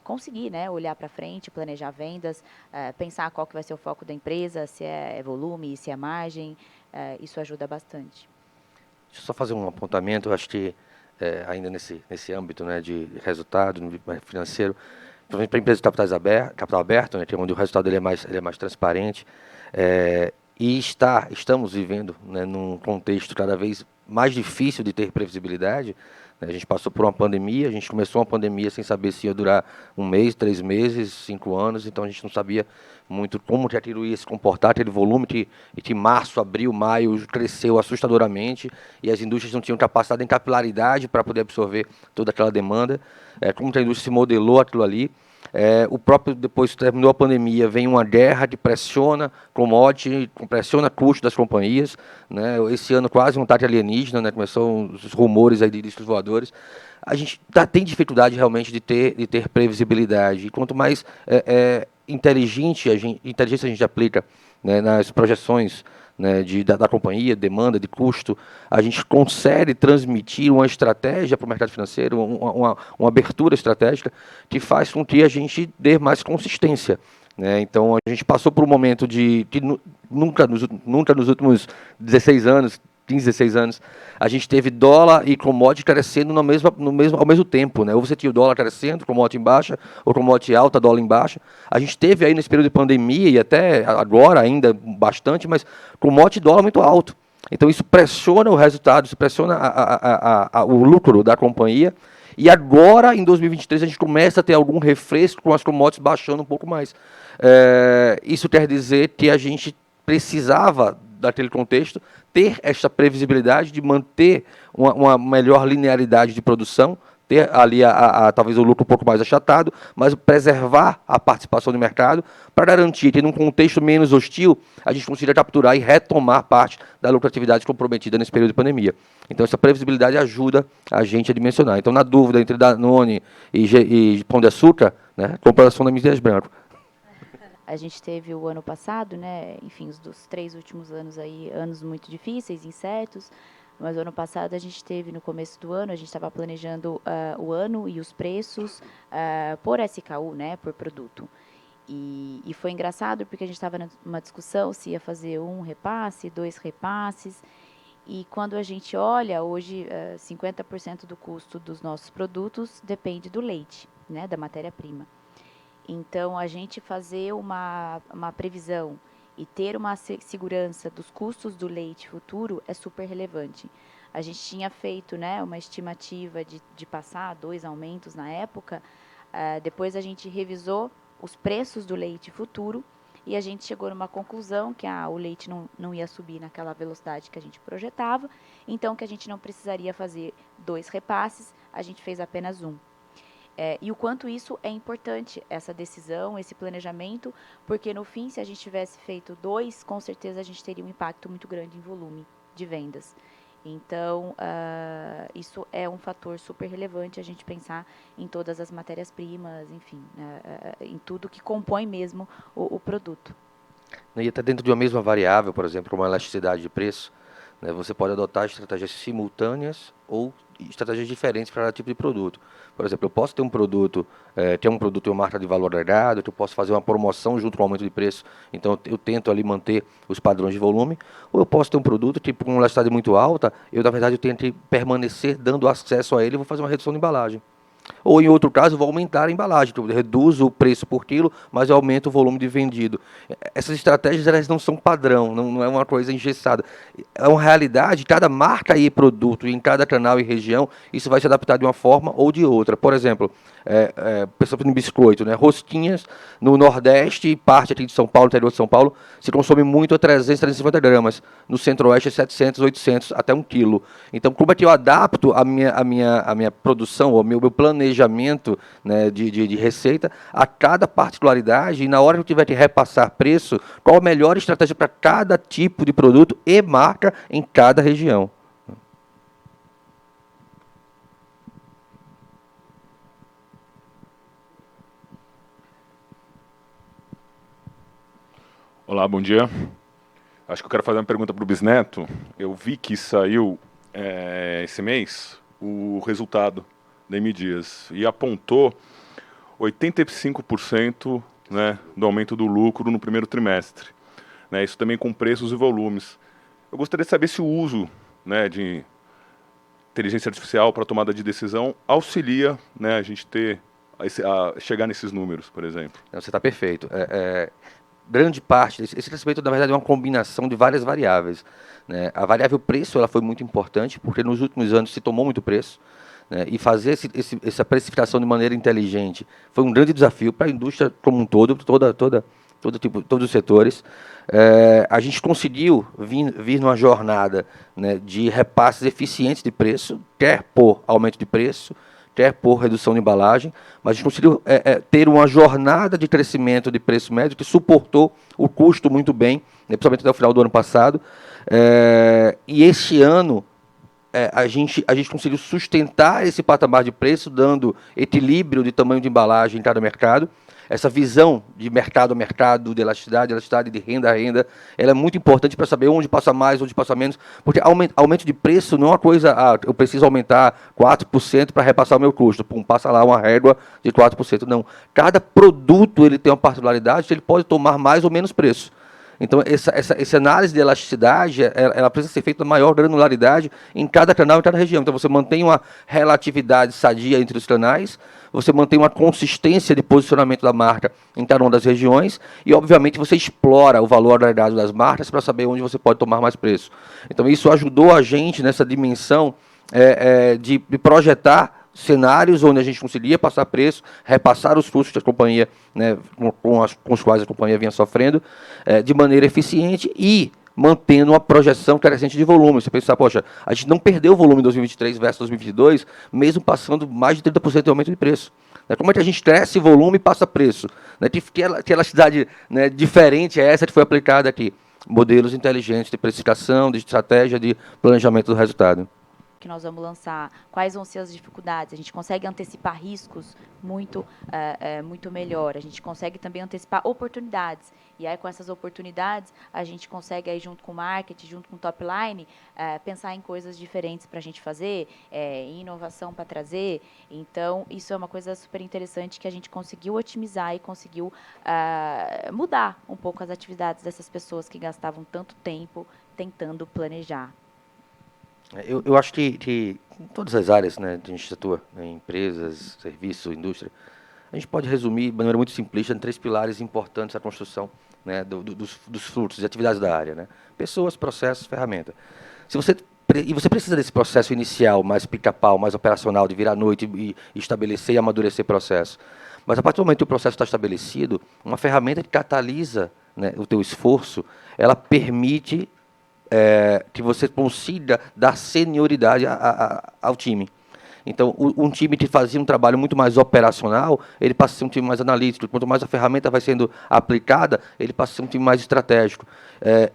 Speaker 4: conseguir, né, olhar para frente, planejar vendas, pensar qual que vai ser o foco da empresa, se é volume, se é margem, isso ajuda bastante.
Speaker 3: Deixa eu só fazer um apontamento, eu acho que ainda nesse âmbito, né, de resultado financeiro, principalmente para empresas de capital aberto, né, que é onde o resultado ele é mais transparente, e estamos vivendo, né, num contexto cada vez mais difícil de ter previsibilidade. A gente passou por uma pandemia, a gente começou uma pandemia sem saber se ia durar 1 mês, 3 meses, 5 anos, então a gente não sabia muito como que aquilo ia se comportar, aquele volume que março, abril, maio cresceu assustadoramente e as indústrias não tinham capacidade nem capilaridade para poder absorver toda aquela demanda. Como que a indústria se modelou aquilo ali. O próprio, depois que terminou a pandemia, vem uma guerra que pressiona commodity, pressiona custo das companhias, né? Esse ano quase um ataque alienígena, né? Começou os rumores aí de discos voadores. A gente tem dificuldade realmente de ter previsibilidade. E quanto mais inteligência a gente aplica, né, nas projeções, né, da companhia, demanda, de custo, a gente consegue transmitir uma estratégia para o mercado financeiro, uma abertura estratégica que faz com que a gente dê mais consistência, né? Então, a gente passou por um momento que nunca nos últimos 16 anos, 15, 16 anos, a gente teve dólar e commodity crescendo ao mesmo tempo, né? Ou você tinha o dólar crescendo, commodity em baixa, ou commodity alta, dólar em baixa. A gente teve aí nesse período de pandemia, e até agora ainda bastante, mas commodity e dólar muito alto. Então isso pressiona o resultado, isso pressiona o lucro da companhia. E agora, em 2023, a gente começa a ter algum refresco com as commodities baixando um pouco mais. Isso quer dizer que a gente precisava, daquele contexto, ter esta previsibilidade de manter uma melhor linearidade de produção, ter ali talvez o lucro um pouco mais achatado, mas preservar a participação do mercado para garantir que, num contexto menos hostil, a gente consiga capturar e retomar parte da lucratividade comprometida nesse período de pandemia. Então, essa previsibilidade ajuda a gente a dimensionar. Então, na dúvida entre Danone e Pão de Açúcar, né, comparação da Messias Branco.
Speaker 4: A gente teve o ano passado, né, enfim, dos 3 últimos anos aí, anos muito difíceis, incertos. mas o ano passado a gente teve, no começo do ano, a gente estava planejando o ano e os preços por SKU, né, por produto. E foi engraçado porque a gente estava numa discussão se ia fazer 1 repasse, 2 repasses, e quando a gente olha, hoje 50% do custo dos nossos produtos depende do leite, né, da matéria-prima. Então, a gente fazer uma previsão e ter uma segurança dos custos do leite futuro é super relevante. A gente tinha feito, né, uma estimativa de passar 2 aumentos na época, depois a gente revisou os preços do leite futuro e a gente chegou numa conclusão que o leite não ia subir naquela velocidade que a gente projetava, então que a gente não precisaria fazer 2 repasses, a gente fez apenas 1. E o quanto isso é importante, essa decisão, esse planejamento, porque no fim, se a gente tivesse feito 2, com certeza a gente teria um impacto muito grande em volume de vendas. Então, isso é um fator super relevante, a gente pensar em todas as matérias-primas, enfim, em tudo que compõe mesmo o produto.
Speaker 3: E até dentro de uma mesma variável, por exemplo, uma elasticidade de preço, né, você pode adotar estratégias simultâneas ou estratégias diferentes para cada tipo de produto. Por exemplo, eu posso ter um produto e uma marca de valor agregado, eu posso fazer uma promoção junto com o aumento de preço, então eu tento ali manter os padrões de volume, ou eu posso ter um produto tipo com uma elasticidade muito alta, na verdade eu tento permanecer dando acesso a ele e vou fazer uma redução de embalagem. Ou, em outro caso, eu vou aumentar a embalagem, eu reduzo o preço por quilo, mas eu aumento o volume de vendido. Essas estratégias elas não são padrão, não é uma coisa engessada. É uma realidade, cada marca e produto, em cada canal e região, isso vai se adaptar de uma forma ou de outra. Por exemplo, pensando no biscoito, né? Rosquinhas no Nordeste e parte aqui de São Paulo, interior de São Paulo, se consome muito a 300, 350 gramas. No Centro-Oeste é 700, 800, até 1 quilo. Então, como é que eu adapto a minha produção, o meu planejamento, né, de receita a cada particularidade, e na hora que eu tiver que repassar preço, qual a melhor estratégia para cada tipo de produto e marca em cada região.
Speaker 6: Olá, bom dia. Acho que eu quero fazer uma pergunta para o Bisneto. Eu vi que saiu esse mês o resultado da M. Dias e apontou 85%, né, do aumento do lucro no primeiro trimestre. Né, isso também com preços e volumes. Eu gostaria de saber se o uso, né, de inteligência artificial para tomada de decisão auxilia, né, a gente a chegar nesses números, por exemplo.
Speaker 3: Você está perfeito. Grande parte esse crescimento, na verdade, é uma combinação de várias variáveis, né? A variável preço ela foi muito importante, porque nos últimos anos se tomou muito preço, né? E fazer essa precificação de maneira inteligente foi um grande desafio para a indústria como um todo, todos os setores. A gente conseguiu vir numa jornada, né, de repasses eficientes de preço, quer por aumento de preço, quer por redução de embalagem, mas a gente conseguiu ter uma jornada de crescimento de preço médio que suportou o custo muito bem, né, principalmente até o final do ano passado. E este ano a gente conseguiu sustentar esse patamar de preço, dando equilíbrio de tamanho de embalagem em cada mercado. Essa visão de mercado a mercado, de elasticidade de renda a renda, ela é muito importante para saber onde passa mais, onde passa menos, porque aumento de preço não é uma coisa, eu preciso aumentar 4% para repassar o meu custo, passa lá uma régua de 4%, não. Cada produto ele tem uma particularidade, ele pode tomar mais ou menos preço. Então, essa análise de elasticidade, ela precisa ser feita com maior granularidade em cada canal, em cada região. Então, você mantém uma relatividade sadia entre os canais, você mantém uma consistência de posicionamento da marca em cada uma das regiões e, obviamente, você explora o valor agregado das marcas para saber onde você pode tomar mais preço. Então, isso ajudou a gente nessa dimensão de projetar cenários onde a gente conseguia passar preço, repassar os custos da companhia, né, com os quais a companhia vinha sofrendo, de maneira eficiente e mantendo uma projeção crescente de volume. Você pensar, poxa, a gente não perdeu o volume em 2023 versus 2022, mesmo passando mais de 30% de aumento de preço. Como é que a gente cresce volume e passa preço? Que elasticidade, né, diferente é essa que foi aplicada aqui? Modelos inteligentes de precificação, de estratégia, de planejamento do resultado.
Speaker 4: que nós vamos lançar, quais vão ser as dificuldades. A gente consegue antecipar riscos muito melhor. A gente consegue também antecipar oportunidades. E aí, com essas oportunidades, a gente consegue, aí, junto com o marketing, junto com o top line, pensar em coisas diferentes para a gente fazer, em inovação para trazer. Então, isso é uma coisa super interessante que a gente conseguiu otimizar e conseguiu mudar um pouco as atividades dessas pessoas que gastavam tanto tempo tentando planejar.
Speaker 3: Eu acho que em todas as áreas, né, que a gente atua, né, empresas, serviços, indústria, a gente pode resumir de maneira muito simplista em 3 pilares importantes da construção, né, dos fluxos e atividades da área, né? Pessoas, processos, ferramenta. E você precisa desse processo inicial, mais pica-pau, mais operacional, de virar à noite e estabelecer e amadurecer processo. Mas a partir do momento que o processo está estabelecido, uma ferramenta que catalisa, né, o teu esforço, ela permite que você consiga dar senioridade ao time. Então, um time que fazia um trabalho muito mais operacional, ele passa a ser um time mais analítico. Quanto mais a ferramenta vai sendo aplicada, ele passa a ser um time mais estratégico.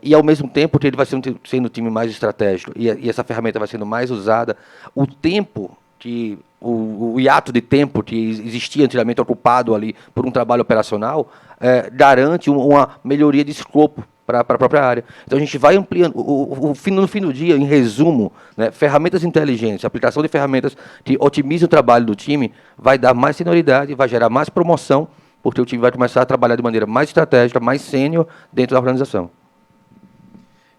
Speaker 3: E, ao mesmo tempo que ele vai sendo um time mais estratégico e essa ferramenta vai sendo mais usada, o tempo que o hiato de tempo que existia antigamente ocupado ali por um trabalho operacional garante uma melhoria de escopo para a própria área. Então, a gente vai ampliando. No fim do dia, em resumo, né, ferramentas inteligentes, aplicação de ferramentas que otimizam o trabalho do time, vai dar mais senioridade, vai gerar mais promoção, porque o time vai começar a trabalhar de maneira mais estratégica, mais sênior dentro da organização.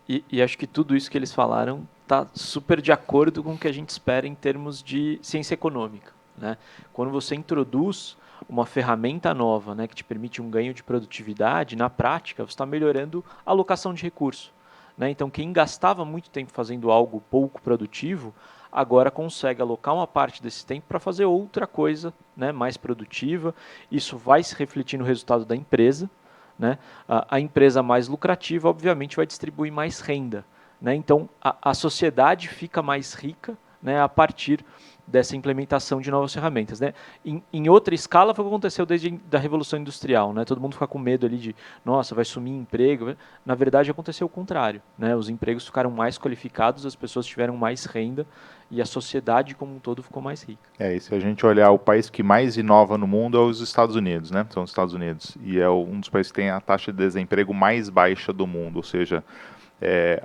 Speaker 2: E acho que tudo isso que eles falaram está super de acordo com o que a gente espera em termos de ciência econômica, né? Quando você introduz uma ferramenta nova, né, que te permite um ganho de produtividade, na prática você está melhorando a alocação de recurso, né? Então, quem gastava muito tempo fazendo algo pouco produtivo, agora consegue alocar uma parte desse tempo para fazer outra coisa, né, mais produtiva. Isso vai se refletir no resultado da empresa, né? A empresa mais lucrativa, obviamente, vai distribuir mais renda, né? Então, a sociedade fica mais rica, né, a partir dessa implementação de novas ferramentas, né? Em outra escala foi o que aconteceu desde a Revolução Industrial, né? Todo mundo fica com medo ali de, nossa, vai sumir emprego. Na verdade, aconteceu o contrário, né? Os empregos ficaram mais qualificados, as pessoas tiveram mais renda e a sociedade como um todo ficou mais rica.
Speaker 1: E se a gente olhar, o país que mais inova no mundo é os Estados Unidos, né? São os Estados Unidos. E é um dos países que tem a taxa de desemprego mais baixa do mundo, ou seja,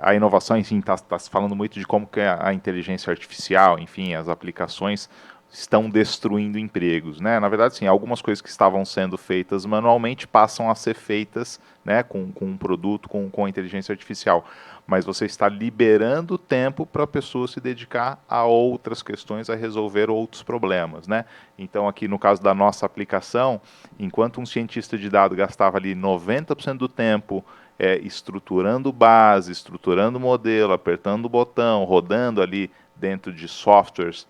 Speaker 1: a inovação, enfim, está se falando muito de como que a inteligência artificial, enfim, as aplicações estão destruindo empregos, né? Na verdade, sim, algumas coisas que estavam sendo feitas manualmente passam a ser feitas, né, com um produto, com a inteligência artificial. Mas você está liberando tempo para a pessoa se dedicar a outras questões, a resolver outros problemas, né? Então, aqui no caso da nossa aplicação, enquanto um cientista de dados gastava ali 90% do tempo estruturando base, estruturando modelo, apertando o botão, rodando ali dentro de softwares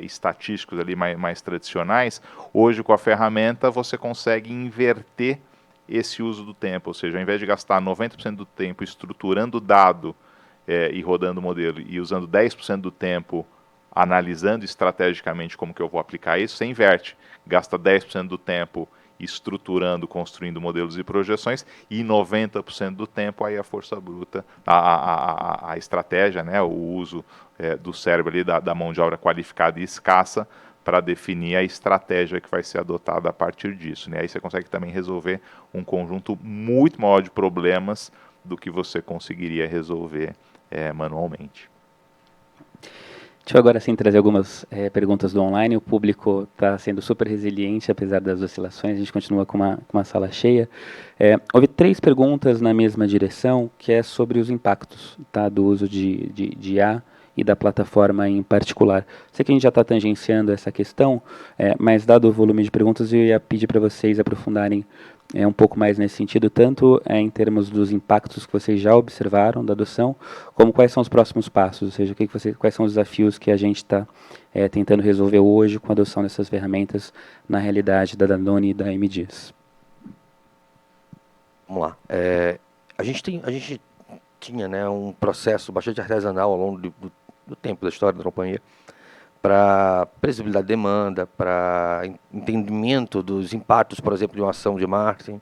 Speaker 1: estatísticos ali mais tradicionais, hoje com a ferramenta você consegue inverter esse uso do tempo, ou seja, ao invés de gastar 90% do tempo estruturando dado e rodando modelo e usando 10% do tempo analisando estrategicamente como que eu vou aplicar isso, você inverte, gasta 10% do tempo estruturando, construindo modelos e projeções, e 90% do tempo aí a força bruta, a estratégia, né, o uso do cérebro ali, da mão de obra qualificada e escassa para definir a estratégia que vai ser adotada a partir disso, né? Aí você consegue também resolver um conjunto muito maior de problemas do que você conseguiria resolver manualmente.
Speaker 7: Deixa eu agora sim trazer algumas perguntas do online. O público está sendo super resiliente, apesar das oscilações. A gente continua com uma sala cheia. Houve 3 perguntas na mesma direção, que é sobre os impactos, tá, do uso de IA e da plataforma em particular. Sei que a gente já está tangenciando essa questão, mas dado o volume de perguntas, eu ia pedir para vocês aprofundarem um pouco mais nesse sentido, tanto em termos dos impactos que vocês já observaram da adoção, como quais são os próximos passos, ou seja, quais são os desafios que a gente está tentando resolver hoje com a adoção dessas ferramentas na realidade da Danone e da M. Dias.
Speaker 3: Vamos lá. A gente tinha, né, um processo bastante artesanal ao longo do tempo da história da companhia, para previsibilidade de demanda, para entendimento dos impactos, por exemplo, de uma ação de marketing,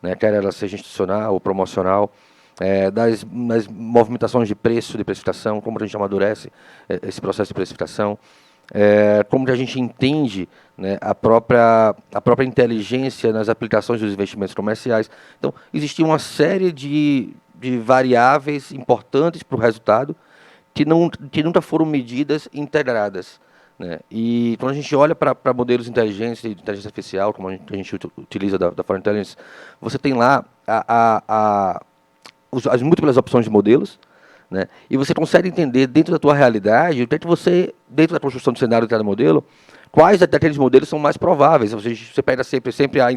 Speaker 3: né, quer ela seja institucional ou promocional. das movimentações de preço, de precificação, como a gente amadurece esse processo de precificação, como que a gente entende, né, a própria inteligência nas aplicações dos investimentos comerciais. Então, existia uma série de variáveis importantes para o resultado que nunca foram medidas integradas, né? E quando a gente olha para modelos de inteligência artificial, como a gente utiliza da For Intelligence, você tem lá as múltiplas opções de modelos, né? E você consegue entender dentro da tua realidade, o que você, dentro da construção do cenário de cada modelo, quais daqueles modelos são mais prováveis. Você pega sempre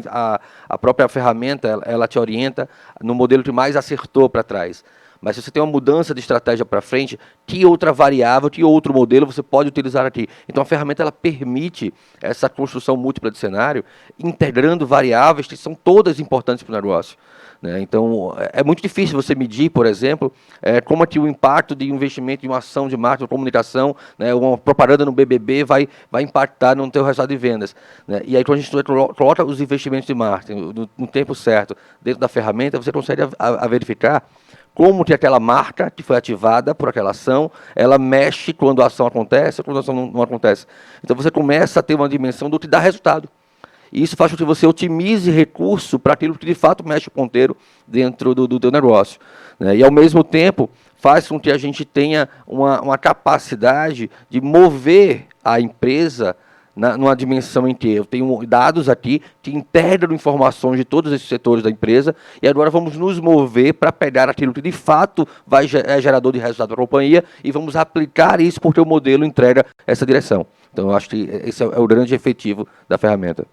Speaker 3: a própria ferramenta, ela te orienta no modelo que mais acertou para trás. Mas se você tem uma mudança de estratégia para frente, que outra variável, que outro modelo você pode utilizar aqui. Então a ferramenta ela permite essa construção múltipla de cenário, integrando variáveis que são todas importantes para o negócio. Então, é muito difícil você medir, por exemplo, como é que o impacto de investimento em uma ação de marketing ou comunicação, né, uma propaganda no BBB vai impactar no teu resultado de vendas. Né? E aí, quando a gente coloca os investimentos de marketing no tempo certo dentro da ferramenta, você consegue verificar como que aquela marca que foi ativada por aquela ação, ela mexe quando a ação acontece ou quando a ação não acontece. Então, você começa a ter uma dimensão do que dá resultado. E isso faz com que você otimize recurso para aquilo que de fato mexe o ponteiro dentro do teu negócio. Né? E, ao mesmo tempo, faz com que a gente tenha uma capacidade de mover a empresa numa dimensão em que eu tenho dados aqui que integram informações de todos esses setores da empresa e agora vamos nos mover para pegar aquilo que de fato é gerador de resultado para a companhia e vamos aplicar isso porque o modelo entrega essa direção. Então, eu acho que esse é o grande efetivo da ferramenta.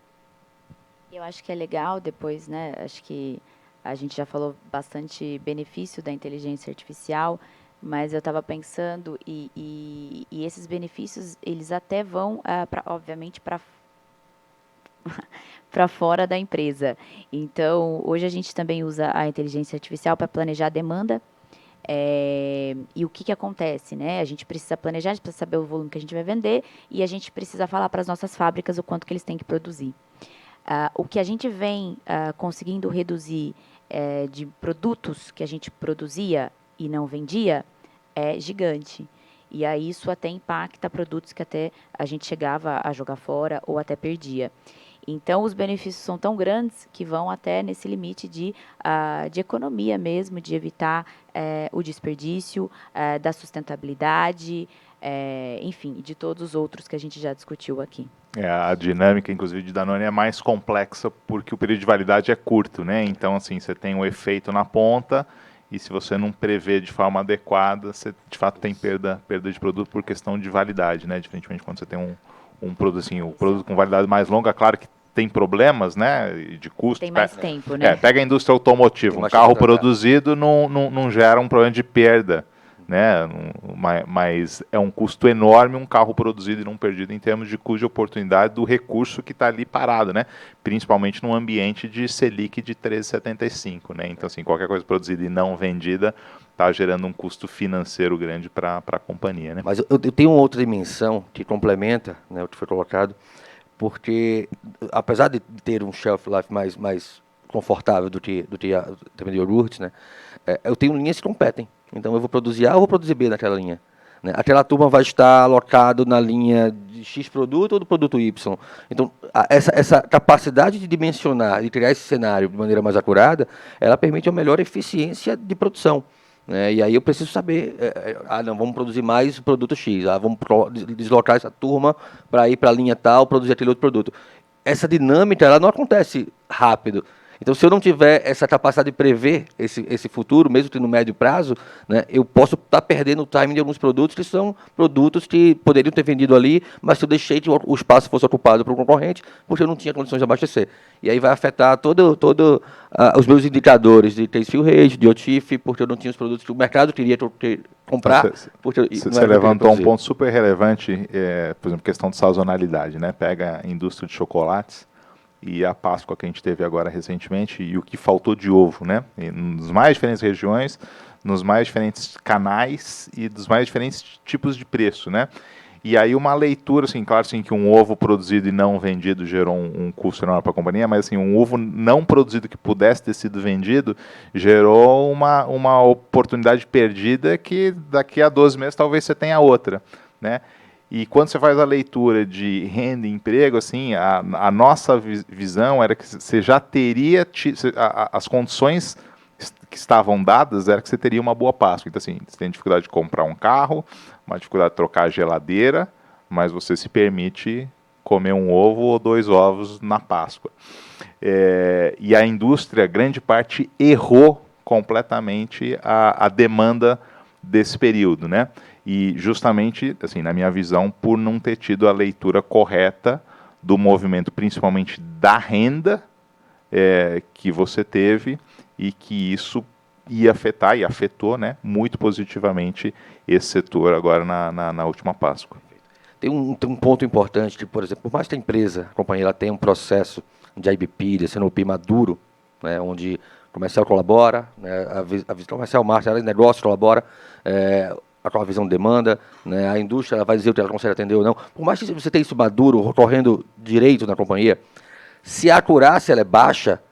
Speaker 4: Eu acho que é legal depois, né? Acho que a gente já falou bastante benefício da inteligência artificial, mas eu estava pensando e esses benefícios eles até vão, obviamente, para fora da empresa. Então, hoje a gente também usa a inteligência artificial para planejar a demanda. E o que acontece, né? A gente precisa planejar, a gente precisa saber o volume que a gente vai vender e a gente precisa falar para as nossas fábricas o quanto que eles têm que produzir. O que a gente vem conseguindo reduzir de produtos que a gente produzia e não vendia é gigante. E aí isso até impacta produtos que até a gente chegava a jogar fora ou até perdia. Então, os benefícios são tão grandes que vão até nesse limite de economia mesmo, de evitar o desperdício, da sustentabilidade, enfim, de todos os outros que a gente já discutiu aqui.
Speaker 1: A dinâmica, inclusive, de Danone é mais complexa porque o período de validade é curto, né? Então, assim, você tem um efeito na ponta e se você não prevê de forma adequada, você, de fato, tem perda de produto por questão de validade, né? Diferentemente quando você tem um produto, assim, o produto com validade mais longa, claro que tem problemas, né, de custo.
Speaker 4: Tem mais tempo, né?
Speaker 1: Pega a indústria automotiva, um carro produzido não gera um problema de perda, né, mas é um custo enorme um carro produzido e não perdido em termos de custo de oportunidade do recurso que está ali parado, né, principalmente num ambiente de Selic de 13,75, né, então assim, qualquer coisa produzida e não vendida está gerando um custo financeiro grande para a companhia, né.
Speaker 3: Mas eu tenho uma outra dimensão que complementa, né, o que foi colocado, porque apesar de ter um shelf life mais confortável do que também de iogurtes, né, eu tenho linhas que competem. Então eu vou produzir A ou vou produzir B naquela linha. Né? Aquela turma vai estar alocado na linha de X produto ou do produto Y. Então essa capacidade de dimensionar, de criar esse cenário de maneira mais acurada, ela permite uma melhor eficiência de produção. E aí eu preciso saber, não, vamos produzir mais produto X, vamos deslocar essa turma para ir para a linha tal, produzir aquele outro produto. Essa dinâmica ela não acontece rápido. Então, se eu não tiver essa capacidade de prever esse futuro, mesmo que no médio prazo, né, eu posso estar perdendo o timing de alguns produtos que são produtos que poderiam ter vendido ali, mas que eu deixei que o espaço fosse ocupado por um concorrente, porque eu não tinha condições de abastecer. E aí vai afetar todo os meus indicadores de case fill rate, de OTIF, porque eu não tinha os produtos que o mercado queria comprar.
Speaker 1: Você levantou um ponto super relevante, por exemplo, questão de sazonalidade, né? Pega a indústria de chocolates e a Páscoa que a gente teve agora recentemente e o que faltou de ovo, né? E nos mais diferentes regiões, nos mais diferentes canais e dos mais diferentes tipos de preço, né? E aí uma leitura, assim, claro assim, que um ovo produzido e não vendido gerou um custo enorme para a companhia, mas assim, um ovo não produzido que pudesse ter sido vendido gerou uma oportunidade perdida que daqui a 12 meses talvez você tenha outra, né? E quando você faz a leitura de renda e emprego, assim, a nossa visão era que você já teria as condições que estavam dadas era que você teria uma boa Páscoa. Então, assim, você tem dificuldade de comprar um carro, uma dificuldade de trocar a geladeira, mas você se permite comer um ovo ou 2 ovos na Páscoa. E a indústria, grande parte, errou completamente a demanda desse período, né? E justamente, assim, na minha visão, por não ter tido a leitura correta do movimento, principalmente da renda que você teve, e que isso ia afetar, e afetou, né, muito positivamente esse setor agora na última Páscoa.
Speaker 3: Tem um ponto importante, que, por exemplo, por mais que a empresa, a companhia, ela tenha um processo de IBP, de SNOP maduro, né, onde o comercial colabora, né, a visão comercial, marketing, a negócio colabora, aquela visão de demanda, né, a indústria ela vai dizer o que ela consegue atender ou não. Por mais que você tenha isso maduro, correndo direito na companhia, se a acurácia ela é baixa,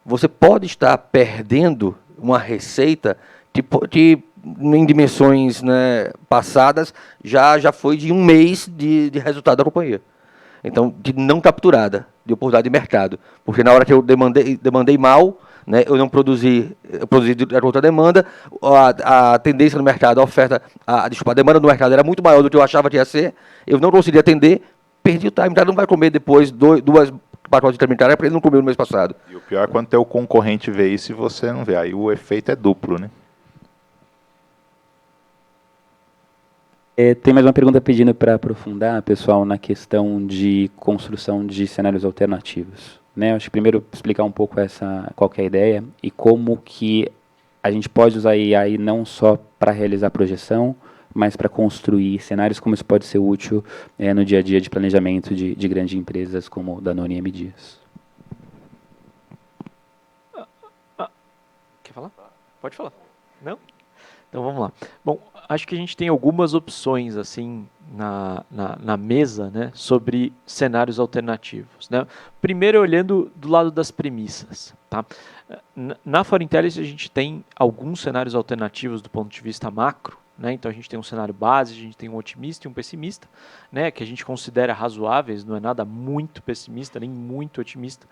Speaker 3: você pode estar perdendo uma receita que em dimensões, né, passadas já foi de um mês de resultado da companhia. Então, de não capturada, de oportunidade de mercado. Porque na hora que eu demandei mal, né, eu não produzi, eu produzi de outra demanda, a tendência no mercado, a demanda no mercado era muito maior do que eu achava que ia ser, eu não consegui atender, perdi o time, o cara não vai comer depois duas pacotes de intermediária porque ele não comeu no mês passado.
Speaker 1: E o pior é quando teu concorrente vê isso e você não vê. Aí o efeito é duplo, né?
Speaker 7: Tem mais uma pergunta pedindo para aprofundar, pessoal, na questão de construção de cenários alternativos. Né? Acho que primeiro explicar um pouco qual que é a ideia e como que a gente pode usar a AI não só para realizar projeção, mas para construir cenários, como isso pode ser útil no dia a dia de planejamento de grandes empresas como Danone e M. Dias.
Speaker 2: Quer falar? Pode falar. Não? Então vamos lá. Bom, acho que a gente tem algumas opções assim na mesa, né, sobre cenários alternativos, né? Primeiro, olhando do lado das premissas, tá? Na For Intelligence a gente tem alguns cenários alternativos do ponto de vista macro, né? Então a gente tem um cenário base, a gente tem um otimista e um pessimista, né, que a gente considera razoáveis, não é nada muito pessimista nem muito otimista,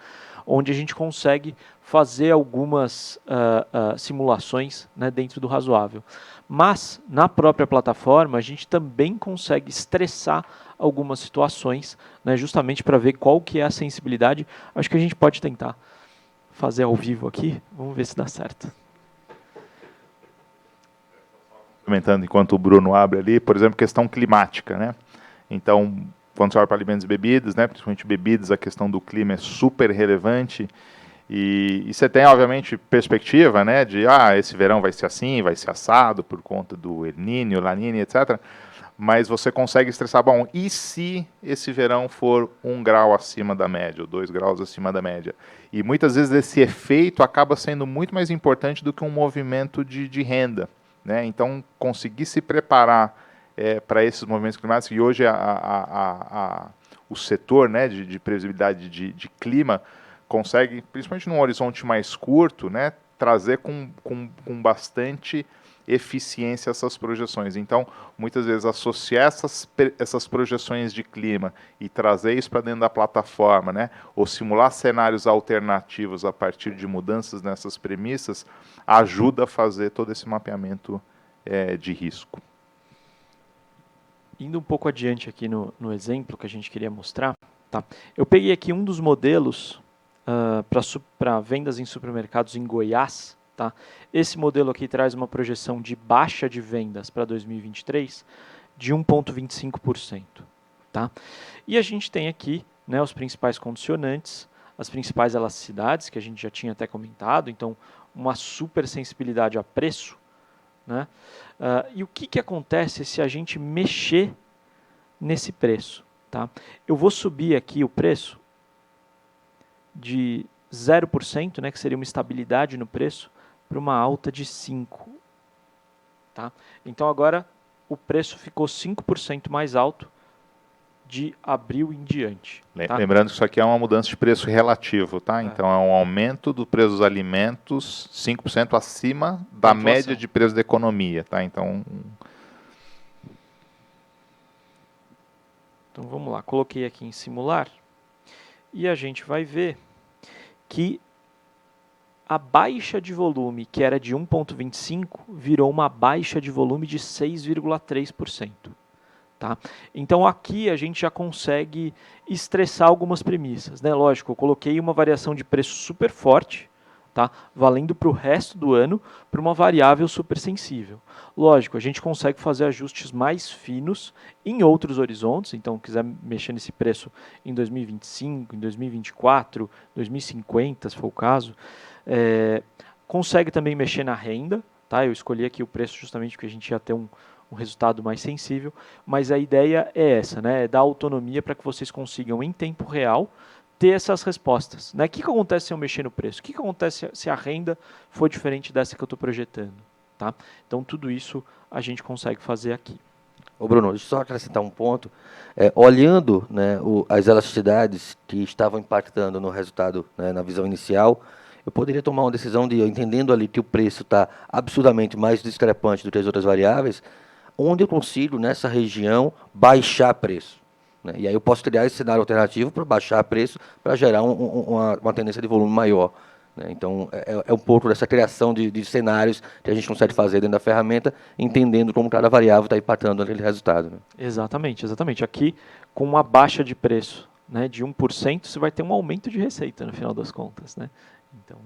Speaker 2: onde a gente consegue fazer algumas simulações, né, dentro do razoável. Mas, na própria plataforma, a gente também consegue estressar algumas situações, né, justamente para ver qual que é a sensibilidade. Acho que a gente pode tentar fazer ao vivo aqui, vamos ver se dá certo.
Speaker 1: Comentando enquanto o Bruno abre ali, por exemplo, questão climática, né? Então, quando você olha para alimentos e bebidas, né, principalmente bebidas, a questão do clima é super relevante. E você tem, obviamente, perspectiva, né, de esse verão vai ser assim, vai ser assado por conta do El Niño, La Niña, etc. Mas você consegue estressar, bom, e se esse verão for 1 grau acima da média, ou 2 graus acima da média? E muitas vezes esse efeito acaba sendo muito mais importante do que um movimento de renda, né? Então, conseguir se preparar para esses movimentos climáticos, e hoje o setor, né, de previsibilidade de clima consegue, principalmente num horizonte mais curto, né, trazer com bastante eficiência essas projeções. Então, muitas vezes, associar essas projeções de clima e trazer isso para dentro da plataforma, né, ou simular cenários alternativos a partir de mudanças nessas premissas, ajuda a fazer todo esse mapeamento de risco.
Speaker 2: Indo um pouco adiante aqui no exemplo que a gente queria mostrar, tá? Eu peguei aqui um dos modelos para vendas em supermercados em Goiás. Tá? Esse modelo aqui traz uma projeção de baixa de vendas para 2023 de 1,25%. Tá? E a gente tem aqui, né, os principais condicionantes, as principais elasticidades, que a gente já tinha até comentado, então uma super sensibilidade a preço. Né? E o que acontece se a gente mexer nesse preço? Tá? Eu vou subir aqui o preço de 0%, né, que seria uma estabilidade no preço, para uma alta de 5%. Tá? Então agora o preço ficou 5% mais alto de abril em diante. Tá?
Speaker 1: Lembrando que isso aqui é uma mudança de preço relativo, tá? Então é um aumento do preço dos alimentos 5% acima da média de preço da economia, tá? Então
Speaker 2: vamos lá, coloquei aqui em simular e a gente vai ver que a baixa de volume, que era de 1,25, virou uma baixa de volume de 6,3%. Tá? Então aqui a gente já consegue estressar algumas premissas. Né? Lógico, eu coloquei uma variação de preço super forte, tá? Valendo para o resto do ano, para uma variável super sensível. Lógico, a gente consegue fazer ajustes mais finos em outros horizontes, então quiser mexer nesse preço em 2025, em 2024, 2050, se for o caso, consegue também mexer na renda, tá? Eu escolhi aqui o preço justamente porque a gente ia ter um resultado mais sensível, mas a ideia é essa, né? É dar autonomia para que vocês consigam, em tempo real, ter essas respostas. Né? O que acontece se eu mexer no preço? O que acontece se a renda for diferente dessa que eu estou projetando? Tá? Então, tudo isso a gente consegue fazer aqui.
Speaker 3: Ô Bruno, deixa eu só acrescentar um ponto. Olhando, né, as elasticidades que estavam impactando no resultado, né, na visão inicial, eu poderia tomar uma decisão de, entendendo ali que o preço está absurdamente mais discrepante do que as outras variáveis, onde eu consigo, nessa região, baixar preço. Né? E aí eu posso criar esse cenário alternativo para baixar preço, para gerar uma tendência de volume maior. Né? Então, é um pouco dessa criação de cenários que a gente consegue fazer dentro da ferramenta, entendendo como cada variável está impactando naquele resultado. Né?
Speaker 2: Exatamente, exatamente. Aqui, com uma baixa de preço, né, de 1%, você vai ter um aumento de receita no final das contas. Né? Então...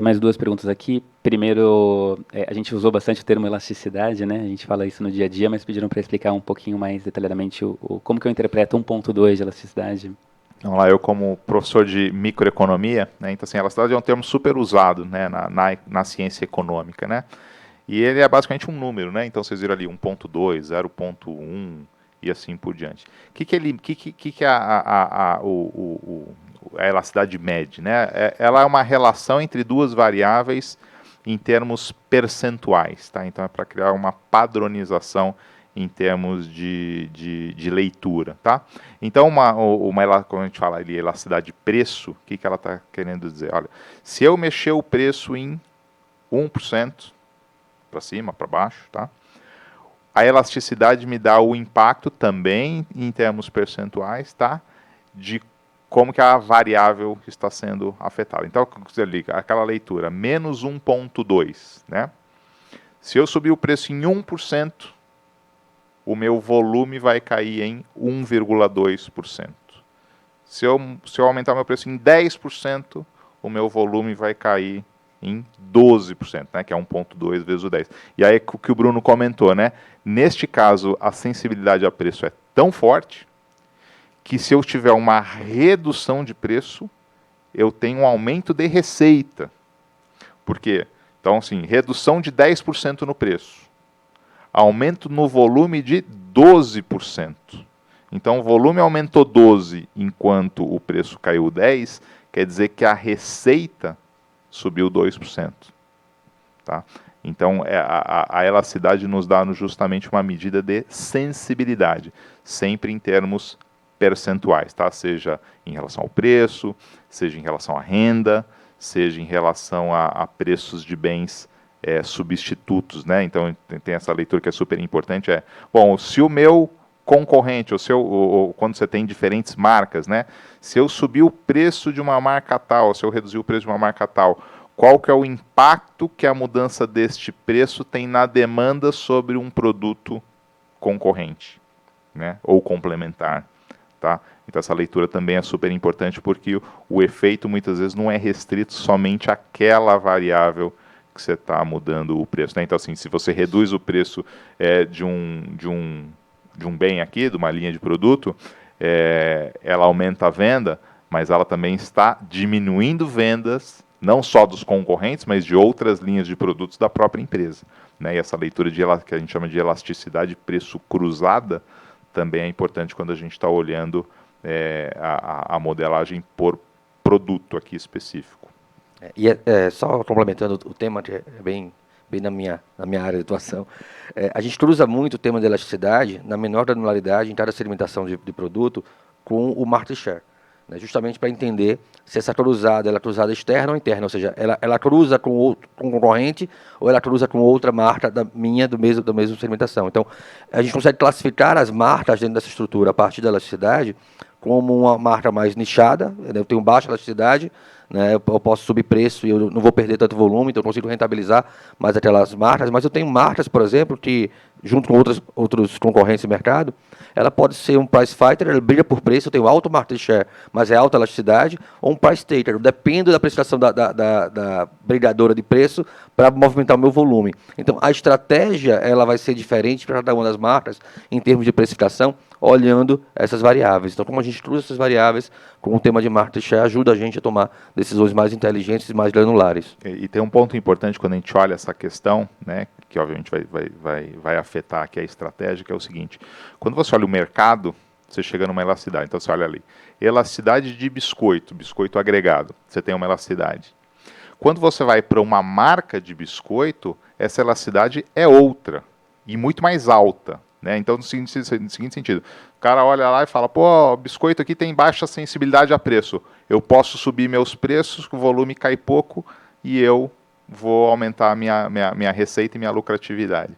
Speaker 7: Mais duas perguntas aqui. Primeiro, a gente usou bastante o termo elasticidade, né? A gente fala isso no dia a dia, mas pediram para explicar um pouquinho mais detalhadamente como que eu interpreto 1.2 de elasticidade.
Speaker 1: Vamos lá, eu como professor de microeconomia, né, então assim, elasticidade é um termo super usado, né, na ciência econômica, né? E ele é basicamente um número, né? Então vocês viram ali 1.2, 0.1 e assim por diante. O que é a elasticidade mede, né? Ela é uma relação entre duas variáveis em termos percentuais, tá? Então é para criar uma padronização em termos de leitura, tá? Então quando a gente fala ali elasticidade de preço, o que ela está querendo dizer? Olha, se eu mexer o preço em 1% para cima, para baixo, tá? A elasticidade me dá o impacto também em termos percentuais, tá? De como que a variável está sendo afetada. Então, aquela leitura, menos 1.2, né? Se eu subir o preço em 1%, o meu volume vai cair em 1,2%. Se eu aumentar meu preço em 10%, o meu volume vai cair em 12%, né, que é 1,2 vezes o 10. E aí o que o Bruno comentou, né? Neste caso, a sensibilidade a preço é tão forte que se eu tiver uma redução de preço, eu tenho um aumento de receita. Por quê? Então, assim, redução de 10% no preço. Aumento no volume de 12%. Então, o volume aumentou 12 enquanto o preço caiu 10, quer dizer que a receita subiu 2%. Tá? Então, a elasticidade nos dá justamente uma medida de sensibilidade, sempre em termos percentuais, tá? Seja em relação ao preço, seja em relação à renda, seja em relação a preços de bens substitutos, né? Então tem essa leitura que é super importante, bom, se o meu concorrente, ou quando você tem diferentes marcas, né? Se eu subir o preço de uma marca tal, se eu reduzir o preço de uma marca tal, qual que é o impacto que a mudança deste preço tem na demanda sobre um produto concorrente, né? Ou complementar. Tá? Então essa leitura também é super importante porque o efeito muitas vezes não é restrito somente àquela variável que você está mudando o preço. Né? Então assim, se você reduz o preço de um bem aqui, de uma linha de produto, ela aumenta a venda, mas ela também está diminuindo vendas, não só dos concorrentes, mas de outras linhas de produtos da própria empresa. Né? E essa leitura que a gente chama de elasticidade de preço cruzada, também é importante quando a gente está olhando a modelagem por produto aqui específico.
Speaker 3: E só complementando o tema, que é bem bem na minha área de atuação. A gente cruza muito o tema da elasticidade, na menor granularidade, em cada segmentação de produto, com o market share, né, justamente para entender se essa cruzada ela é cruzada externa ou interna, ou seja, ela cruza com concorrente ou ela cruza com outra marca da mesmo segmentação. Então, a gente consegue classificar as marcas dentro dessa estrutura a partir da elasticidade como uma marca mais nichada, né, eu tenho baixa elasticidade, né, eu posso subir preço e eu não vou perder tanto volume, então eu consigo rentabilizar mais aquelas marcas, mas eu tenho marcas, por exemplo, que, junto com outros concorrentes no mercado, ela pode ser um price fighter, ela briga por preço, eu tenho alto market share, mas é alta elasticidade, ou um price taker, depende da prestação da brigadora de preço para movimentar o meu volume. Então, a estratégia ela vai ser diferente para cada uma das marcas, em termos de precificação, olhando essas variáveis. Então, como a gente cruza essas variáveis com o tema de market share, ajuda a gente a tomar decisões mais inteligentes e mais granulares.
Speaker 1: E tem um ponto importante quando a gente olha essa questão, né, que obviamente vai afetar aqui a estratégia, que é o seguinte: quando você olha o mercado, você chega numa elasticidade. Então você olha ali, elasticidade de biscoito agregado, você tem uma elasticidade. Quando você vai para uma marca de biscoito, essa elasticidade é outra e muito mais alta. Né? Então, no seguinte sentido, o cara olha lá e fala, pô, o biscoito aqui tem baixa sensibilidade a preço. Eu posso subir meus preços, o volume cai pouco e eu vou aumentar a minha receita e minha lucratividade.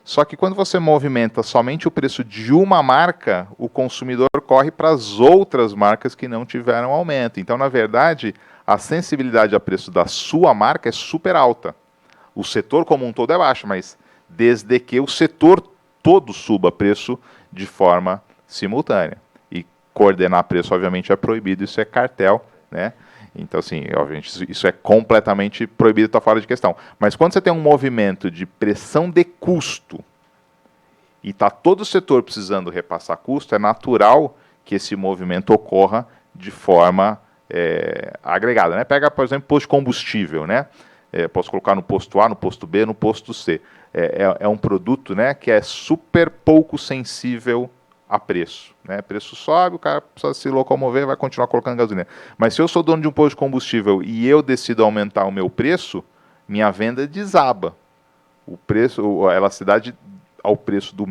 Speaker 1: Só que quando você movimenta somente o preço de uma marca, o consumidor corre para as outras marcas que não tiveram aumento. Então, na verdade, a sensibilidade a preço da sua marca é super alta. O setor como um todo é baixo, mas desde que o setor todo suba preço de forma simultânea. E coordenar preço, obviamente, é proibido, isso é cartel, né? Então, assim, obviamente, isso é completamente proibido, está fora de questão. Mas quando você tem um movimento de pressão de custo e está todo o setor precisando repassar custo, é natural que esse movimento ocorra de forma agregada. Né? Pega, por exemplo, posto de combustível, né? Posso colocar no posto A, no posto B, no posto C. É um produto, né, que é super pouco sensível a preço. Né? Preço sobe, o cara precisa se locomover, vai continuar colocando gasolina. Mas se eu sou dono de um posto de combustível e eu decido aumentar o meu preço, minha venda desaba. O preço, a elasticidade ao preço do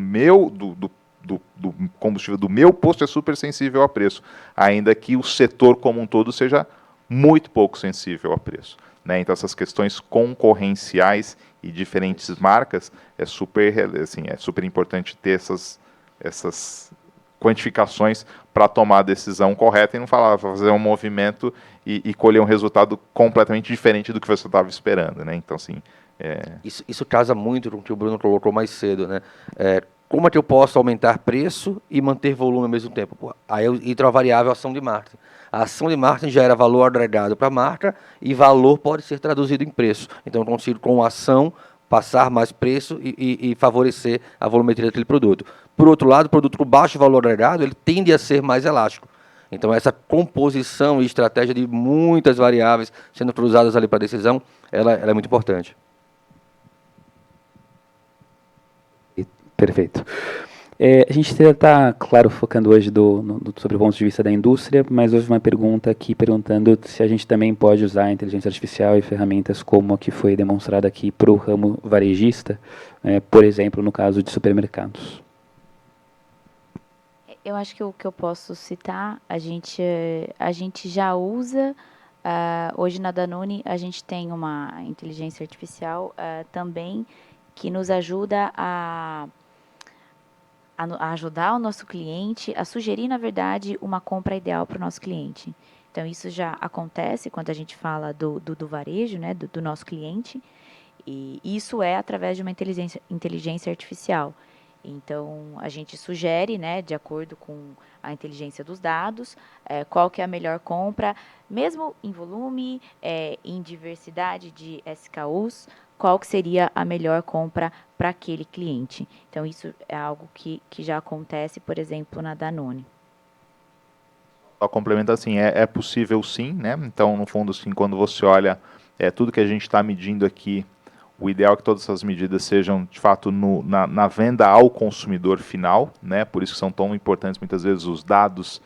Speaker 1: combustível do meu posto é super sensível a preço, ainda que o setor como um todo seja muito pouco sensível a preço. Né? Então, essas questões concorrenciais e diferentes marcas, é super importante ter essas quantificações para tomar a decisão correta e não fazer um movimento e colher um resultado completamente diferente do que você estava esperando. Né? Então, assim,
Speaker 3: Isso casa muito com o que o Bruno colocou mais cedo. Né? Como é que eu posso aumentar preço e manter volume ao mesmo tempo? Pô, aí entra a variável ação de marketing. A ação de marketing gera valor agregado para a marca e valor pode ser traduzido em preço. Então, eu consigo, com ação, passar mais preço e favorecer a volumetria daquele produto. Por outro lado, o produto com baixo valor agregado, ele tende a ser mais elástico. Então, essa composição e estratégia de muitas variáveis sendo cruzadas ali para a decisão, ela é muito importante.
Speaker 7: Perfeito. A gente está, claro, focando hoje sobre o ponto de vista da indústria, mas houve uma pergunta aqui perguntando se a gente também pode usar a inteligência artificial e ferramentas como a que foi demonstrada aqui para o ramo varejista, por exemplo, no caso de supermercados.
Speaker 4: Eu acho que o que eu posso citar, a gente já usa, hoje na Danone a gente tem uma inteligência artificial também que nos ajuda a ajudar o nosso cliente a sugerir, na verdade, uma compra ideal para o nosso cliente. Então, isso já acontece quando a gente fala do varejo, né, do nosso cliente, e isso é através de uma inteligência artificial. Então, a gente sugere, né, de acordo com a inteligência dos dados, qual que é a melhor compra, mesmo em volume, em diversidade de SKUs, qual que seria a melhor compra para aquele cliente. Então, isso é algo que já acontece, por exemplo, na Danone.
Speaker 1: Só complementa assim, é possível sim, né? Então, no fundo, assim, quando você olha tudo que a gente está medindo aqui, o ideal é que todas essas medidas sejam, de fato, na venda ao consumidor final, né? Por isso que são tão importantes, muitas vezes, os dados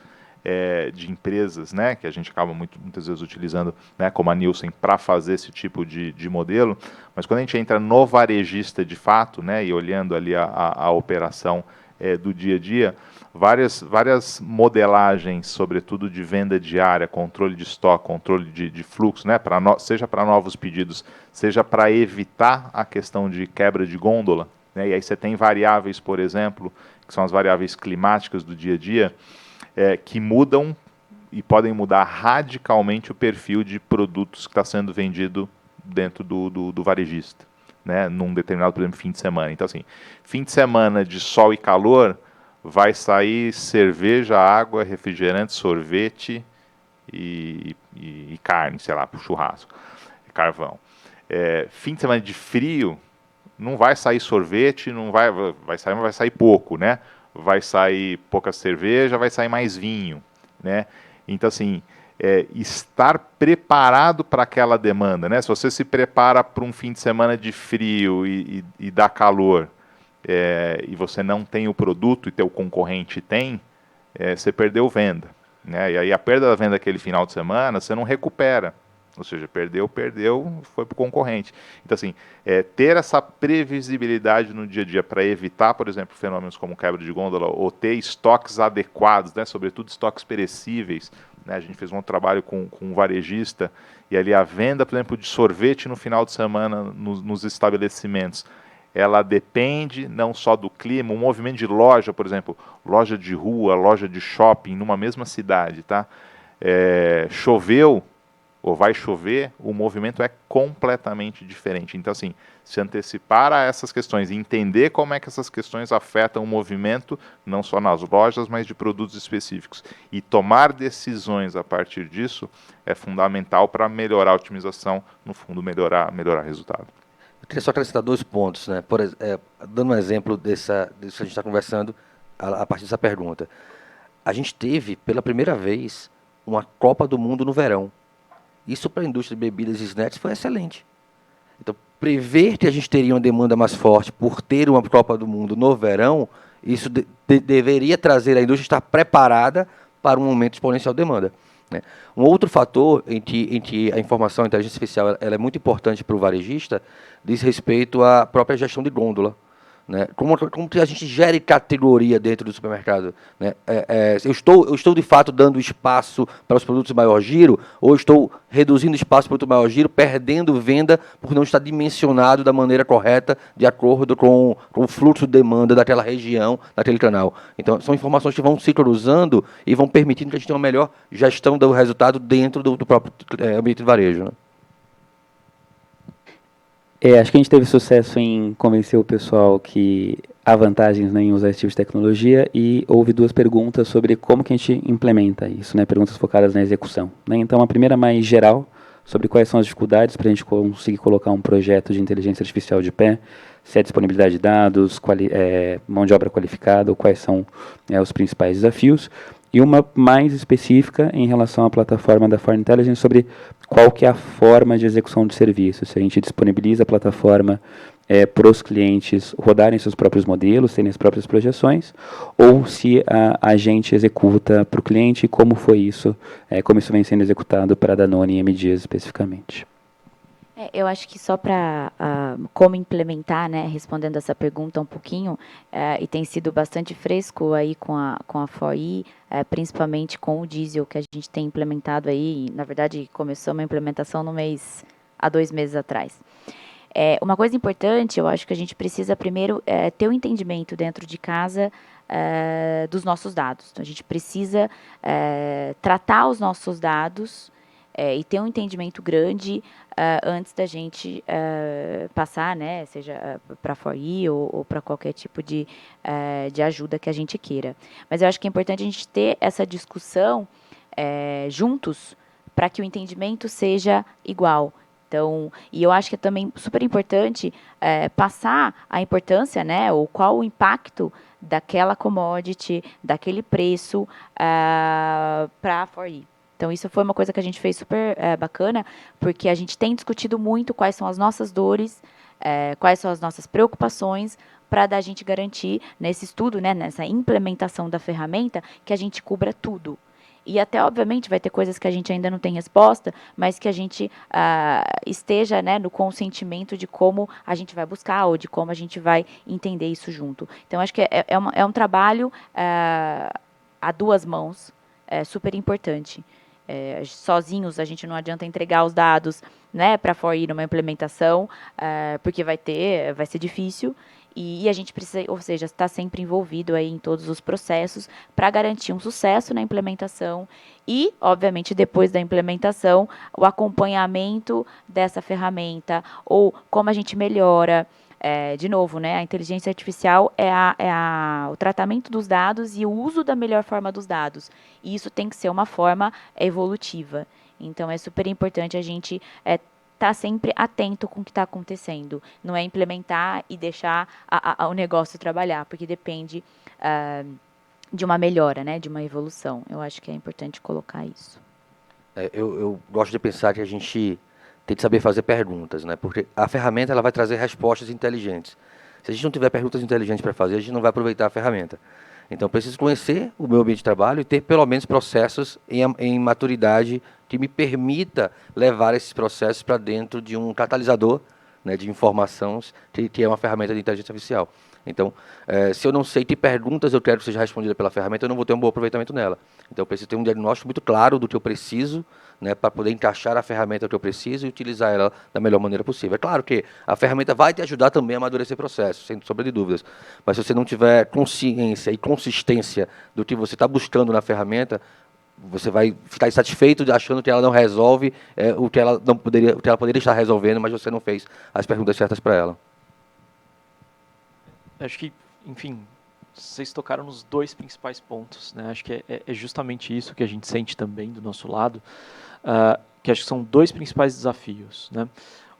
Speaker 1: de empresas, né, que a gente acaba muitas vezes utilizando, né, como a Nielsen, para fazer esse tipo de modelo, mas quando a gente entra no varejista de fato, né, e olhando ali a operação do dia a dia, várias modelagens, sobretudo de venda diária, controle de estoque, controle de fluxo, né, seja para novos pedidos, seja para evitar a questão de quebra de gôndola, né, e aí você tem variáveis, por exemplo, que são as variáveis climáticas do dia a dia, que mudam e podem mudar radicalmente o perfil de produtos que está sendo vendido dentro do varejista, né, num determinado, por exemplo, fim de semana. Então, assim, fim de semana de sol e calor, vai sair cerveja, água, refrigerante, sorvete e carne, sei lá, para o churrasco, carvão. Fim de semana de frio, não vai sair sorvete, vai sair, mas vai sair pouco, né? Vai sair pouca cerveja, vai sair mais vinho, né? Então, assim, estar preparado para aquela demanda, né? Se você se prepara para um fim de semana de frio e dá calor, e você não tem o produto e teu concorrente tem, você perdeu venda, né? E aí a perda da venda daquele final de semana, você não recupera. Ou seja, perdeu, foi para o concorrente. Então, assim, ter essa previsibilidade no dia a dia para evitar, por exemplo, fenômenos como quebra de gôndola, ou ter estoques adequados, né, sobretudo estoques perecíveis. Né, a gente fez um trabalho com um varejista, e ali a venda, por exemplo, de sorvete no final de semana nos estabelecimentos, ela depende não só do clima, um movimento de loja, por exemplo, loja de rua, loja de shopping, numa mesma cidade, tá? Choveu, ou vai chover, o movimento é completamente diferente. Então, assim, se antecipar a essas questões e entender como é que essas questões afetam o movimento, não só nas lojas, mas de produtos específicos, e tomar decisões a partir disso, é fundamental para melhorar a otimização, no fundo, melhorar resultado.
Speaker 3: Eu queria só acrescentar 2 pontos, né? Dando um exemplo disso que a gente está conversando, a partir dessa pergunta. A gente teve, pela primeira vez, uma Copa do Mundo no verão. Isso para a indústria de bebidas e snacks foi excelente. Então, prever que a gente teria uma demanda mais forte por ter uma Copa do Mundo no verão, isso deveria trazer a indústria estar preparada para um momento exponencial de demanda. Né? Um outro fator em que a informação, a inteligência artificial, ela é muito importante para o varejista, diz respeito à própria gestão de gôndola. Né? Como que a gente gere categoria dentro do supermercado? Né? Eu estou de fato dando espaço para os produtos de maior giro, ou estou reduzindo espaço para o produto de maior giro, perdendo venda por não estar dimensionado da maneira correta, de acordo com o fluxo de demanda daquela região, daquele canal. Então, são informações que vão se cruzando e vão permitindo que a gente tenha uma melhor gestão do resultado dentro do próprio ambiente de varejo. Né?
Speaker 7: Acho que a gente teve sucesso em convencer o pessoal que há vantagens, né, em usar esse tipo de tecnologia, e houve 2 perguntas sobre como que a gente implementa isso, né, perguntas focadas na execução. Né? Então, a primeira mais geral, sobre quais são as dificuldades para a gente conseguir colocar um projeto de inteligência artificial de pé, se é disponibilidade de dados, mão de obra qualificada, ou quais são os principais desafios. E uma mais específica em relação à plataforma da For Intelligence sobre qual que é a forma de execução de serviço. Se a gente disponibiliza a plataforma para os clientes rodarem seus próprios modelos, terem as próprias projeções, ou se a gente executa para o cliente, como foi isso, como isso vem sendo executado para a Danone e M. Dias especificamente.
Speaker 4: Eu acho que só para como implementar, né, respondendo essa pergunta um pouquinho, e tem sido bastante fresco aí com a FOI, principalmente com o diesel que a gente tem implementado aí. Na verdade, começamos a implementação há 2 meses atrás. Uma coisa importante, eu acho que a gente precisa primeiro ter um entendimento dentro de casa dos nossos dados. Então, a gente precisa tratar os nossos dados e ter um entendimento grande antes da gente passar, né, seja para a FOI ou para qualquer tipo de ajuda que a gente queira. Mas eu acho que é importante a gente ter essa discussão juntos para que o entendimento seja igual. Então, e eu acho que é também super importante passar a importância, né, ou qual o impacto daquela commodity, daquele preço para a FOI. Então, isso foi uma coisa que a gente fez super bacana, porque a gente tem discutido muito quais são as nossas dores, quais são as nossas preocupações, para a gente garantir, nesse estudo, né, nessa implementação da ferramenta, que a gente cubra tudo. E até, obviamente, vai ter coisas que a gente ainda não tem resposta, mas que a gente esteja, né, no consentimento de como a gente vai buscar ou de como a gente vai entender isso junto. Então, acho que é um trabalho a duas mãos, super importante. Sozinhos, a gente não adianta entregar os dados, né, para ir numa implementação, porque vai ser difícil. E a gente precisa, ou seja, estar sempre envolvido aí em todos os processos para garantir um sucesso na implementação e, obviamente, depois da implementação, o acompanhamento dessa ferramenta ou como a gente melhora. De novo, né, a inteligência artificial o tratamento dos dados e o uso da melhor forma dos dados. E isso tem que ser uma forma evolutiva. Então, é super importante a gente estar sempre atento com o que está acontecendo. Não é implementar e deixar o negócio trabalhar, porque depende de uma melhora, né, de uma evolução. Eu acho que é importante colocar isso.
Speaker 3: Eu gosto de pensar que a gente tem que saber fazer perguntas, né? Porque a ferramenta ela vai trazer respostas inteligentes. Se a gente não tiver perguntas inteligentes para fazer, a gente não vai aproveitar a ferramenta. Então, eu preciso conhecer o meu ambiente de trabalho e ter pelo menos processos em maturidade que me permita levar esses processos para dentro de um catalisador, né, de informações, que é uma ferramenta de inteligência artificial. Então, se eu não sei que perguntas eu quero que seja respondida pela ferramenta, eu não vou ter um bom aproveitamento nela. Então, eu preciso ter um diagnóstico muito claro do que eu preciso, né, para poder encaixar a ferramenta que eu preciso e utilizar ela da melhor maneira possível. É claro que a ferramenta vai te ajudar também a amadurecer o processo, sem sombra de dúvidas. Mas se você não tiver consciência e consistência do que você está buscando na ferramenta, você vai ficar insatisfeito achando que ela não resolve o que ela poderia estar resolvendo, mas você não fez as perguntas certas para ela.
Speaker 2: Acho que, enfim, vocês tocaram nos dois principais pontos, né? Acho que é justamente isso que a gente sente também do nosso lado, que acho que são dois principais desafios, né?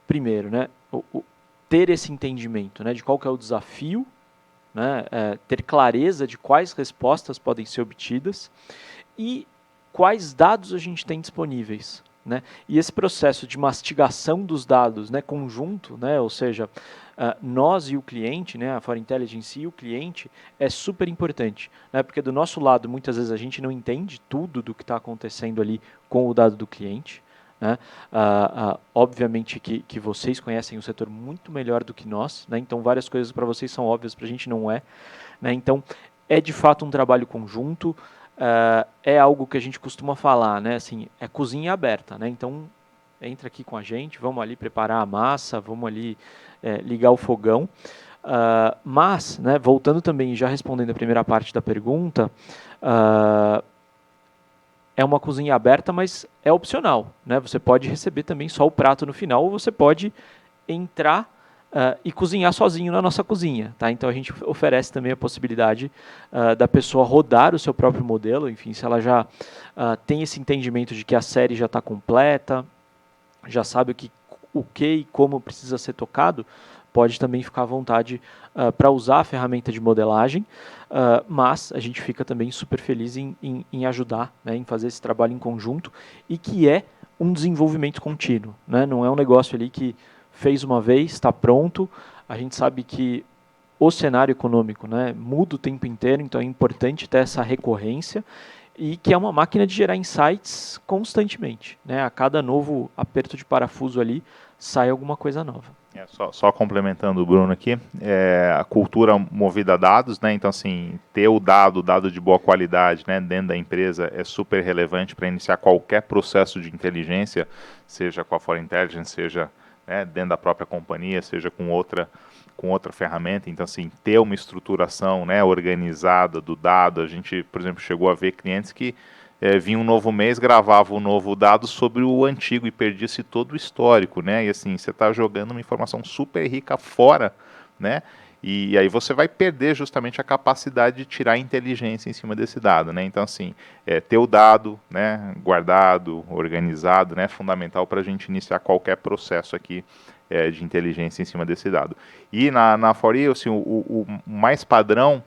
Speaker 2: Primeiro, né, ter esse entendimento, né, de qual que é o desafio, né, ter clareza de quais respostas podem ser obtidas e quais dados a gente tem disponíveis, né? E esse processo de mastigação dos dados, né, conjunto, né, ou seja, nós e o cliente, né, a For Intelligence e o cliente, é super importante, né, porque do nosso lado, muitas vezes a gente não entende tudo do que está acontecendo ali com o dado do cliente, né? Obviamente que vocês conhecem o setor muito melhor do que nós, né? Então várias coisas para vocês são óbvias, para a gente não é, né? Então é de fato um trabalho conjunto, é algo que a gente costuma falar, né? Assim, é cozinha aberta, né? Então entra aqui com a gente, vamos ali preparar a massa, vamos ali ligar o fogão. Mas, né, voltando também, já respondendo a primeira parte da pergunta, é uma cozinha aberta, mas é opcional, né? Você pode receber também só o prato no final, ou você pode entrar e cozinhar sozinho na nossa cozinha, tá? Então a gente oferece também a possibilidade da pessoa rodar o seu próprio modelo, enfim, se ela já tem esse entendimento de que a série já está completa, já sabe o que e como precisa ser tocado, pode também ficar à vontade para usar a ferramenta de modelagem, mas a gente fica também super feliz em ajudar, né, em fazer esse trabalho em conjunto e que é um desenvolvimento contínuo, né? Não é um negócio ali que fez uma vez, está pronto. A gente sabe que o cenário econômico, né, muda o tempo inteiro, então é importante ter essa recorrência e que é uma máquina de gerar insights constantemente, né? A cada novo aperto de parafuso ali sai alguma coisa nova.
Speaker 1: Só complementando o Bruno aqui, a cultura movida a dados, né? Então, assim, ter o dado de boa qualidade, né, dentro da empresa é super relevante para iniciar qualquer processo de inteligência, seja com a For Intelligence, seja, né, dentro da própria companhia, seja com outra ferramenta. Então, assim, ter uma estruturação, né, organizada do dado. A gente, por exemplo, chegou a ver clientes que vinha um novo mês, gravava um novo dado sobre o antigo e perdia-se todo o histórico, né? E assim, você está jogando uma informação super rica fora, né? E aí você vai perder justamente a capacidade de tirar inteligência em cima desse dado, né? Então, assim, ter o dado, né, guardado, organizado, né, é fundamental para a gente iniciar qualquer processo aqui de inteligência em cima desse dado. E na For, assim, o mais padrão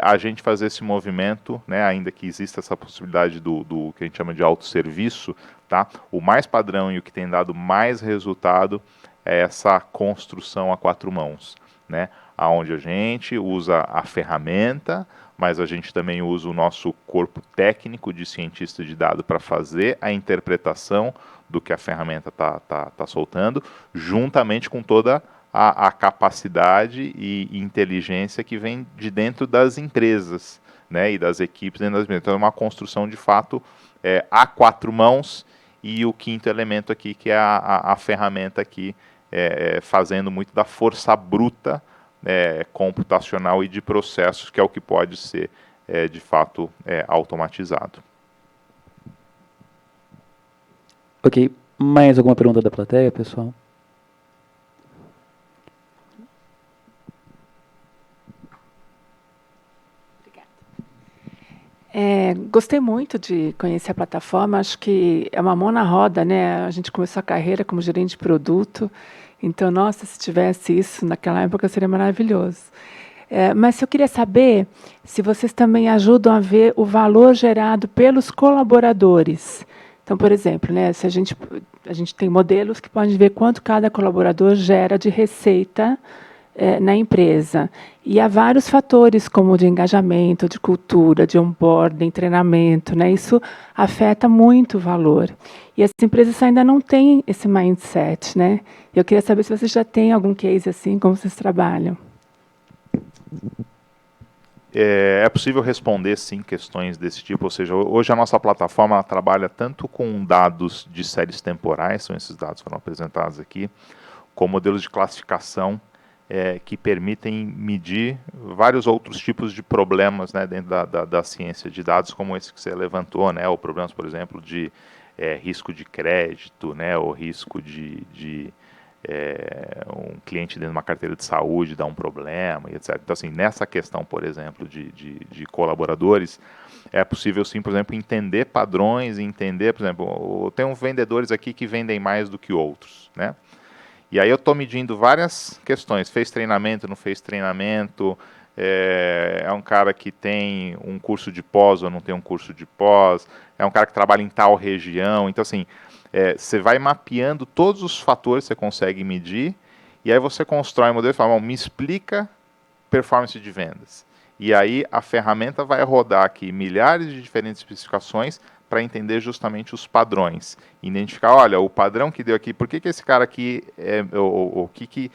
Speaker 1: a gente fazer esse movimento, né, ainda que exista essa possibilidade do que a gente chama de autosserviço, tá? O mais padrão e o que tem dado mais resultado é essa construção a quatro mãos, né? Onde a gente usa a ferramenta, mas a gente também usa o nosso corpo técnico de cientista de dado para fazer a interpretação do que a ferramenta está soltando, juntamente com toda a capacidade e inteligência que vem de dentro das empresas, né, e das equipes dentro das empresas. Então é uma construção de fato a quatro mãos, e o quinto elemento aqui, que é a ferramenta aqui, fazendo muito da força bruta computacional e de processos, que é o que pode ser de fato automatizado.
Speaker 7: Ok, mais alguma pergunta da plateia, pessoal?
Speaker 8: Gostei muito de conhecer a plataforma, acho que é uma mão na roda, né? A gente começou a carreira como gerente de produto, então, nossa, se tivesse isso naquela época seria maravilhoso. Mas eu queria saber se vocês também ajudam a ver o valor gerado pelos colaboradores. Então, por exemplo, né, se a gente tem modelos que podem ver quanto cada colaborador gera de receita na empresa. E há vários fatores, como de engajamento, de cultura, de onboarding, treinamento, né? Isso afeta muito o valor. E as empresas ainda não têm esse mindset, né? Eu queria saber se vocês já têm algum case assim, como vocês trabalham.
Speaker 1: É possível responder, sim, questões desse tipo, ou seja, hoje a nossa plataforma ela trabalha tanto com dados de séries temporais, são esses dados que foram apresentados aqui, com modelos de classificação que permitem medir vários outros tipos de problemas, né, dentro da ciência de dados, como esse que você levantou, né, ou problemas, por exemplo, de risco de crédito, né, ou risco de um cliente dentro de uma carteira de saúde dar um problema, e etc. Então, assim, nessa questão, por exemplo, de colaboradores, é possível, sim, por exemplo, entender padrões, entender, por exemplo, tem uns vendedores aqui que vendem mais do que outros, né? E aí eu estou medindo várias questões, fez treinamento, não fez treinamento, é um cara que tem um curso de pós ou não tem um curso de pós, é um cara que trabalha em tal região. Então, assim, você vai mapeando todos os fatores que você consegue medir, e aí você constrói um modelo e fala, me explica performance de vendas. E aí a ferramenta vai rodar aqui milhares de diferentes especificações para entender justamente os padrões. Identificar, olha, o padrão que deu aqui, por que esse cara aqui, o que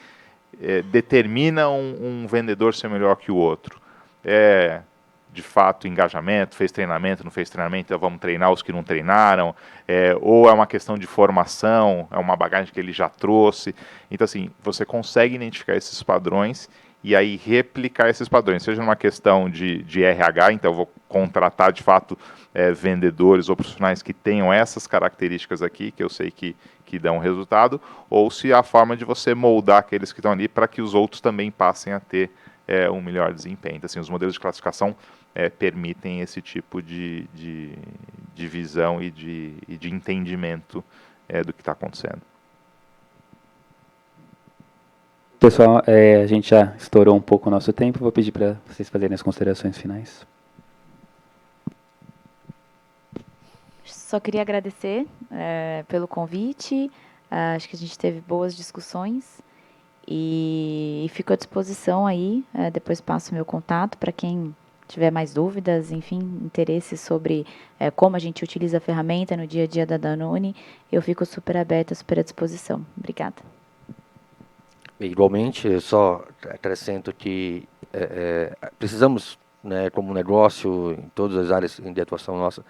Speaker 1: determina um vendedor ser melhor que o outro? De fato, engajamento, fez treinamento, não fez treinamento, então vamos treinar os que não treinaram, ou é uma questão de formação, é uma bagagem que ele já trouxe. Então, assim, você consegue identificar esses padrões e aí replicar esses padrões, seja numa questão de RH, então eu vou contratar de fato vendedores ou profissionais que tenham essas características aqui, que eu sei que dão resultado, ou se há a forma de você moldar aqueles que estão ali para que os outros também passem a ter um melhor desempenho. Então, assim, os modelos de classificação permitem esse tipo de visão e de entendimento do que está acontecendo.
Speaker 7: Pessoal, a gente já estourou um pouco o nosso tempo, vou pedir para vocês fazerem as considerações finais.
Speaker 4: Só queria agradecer pelo convite, acho que a gente teve boas discussões e fico à disposição aí, depois passo o meu contato para quem tiver mais dúvidas, enfim, interesse sobre como a gente utiliza a ferramenta no dia a dia da Danone, eu fico super aberta, super à disposição. Obrigada.
Speaker 3: Igualmente, eu só acrescento que precisamos, né, como negócio, em todas as áreas de atuação nossa,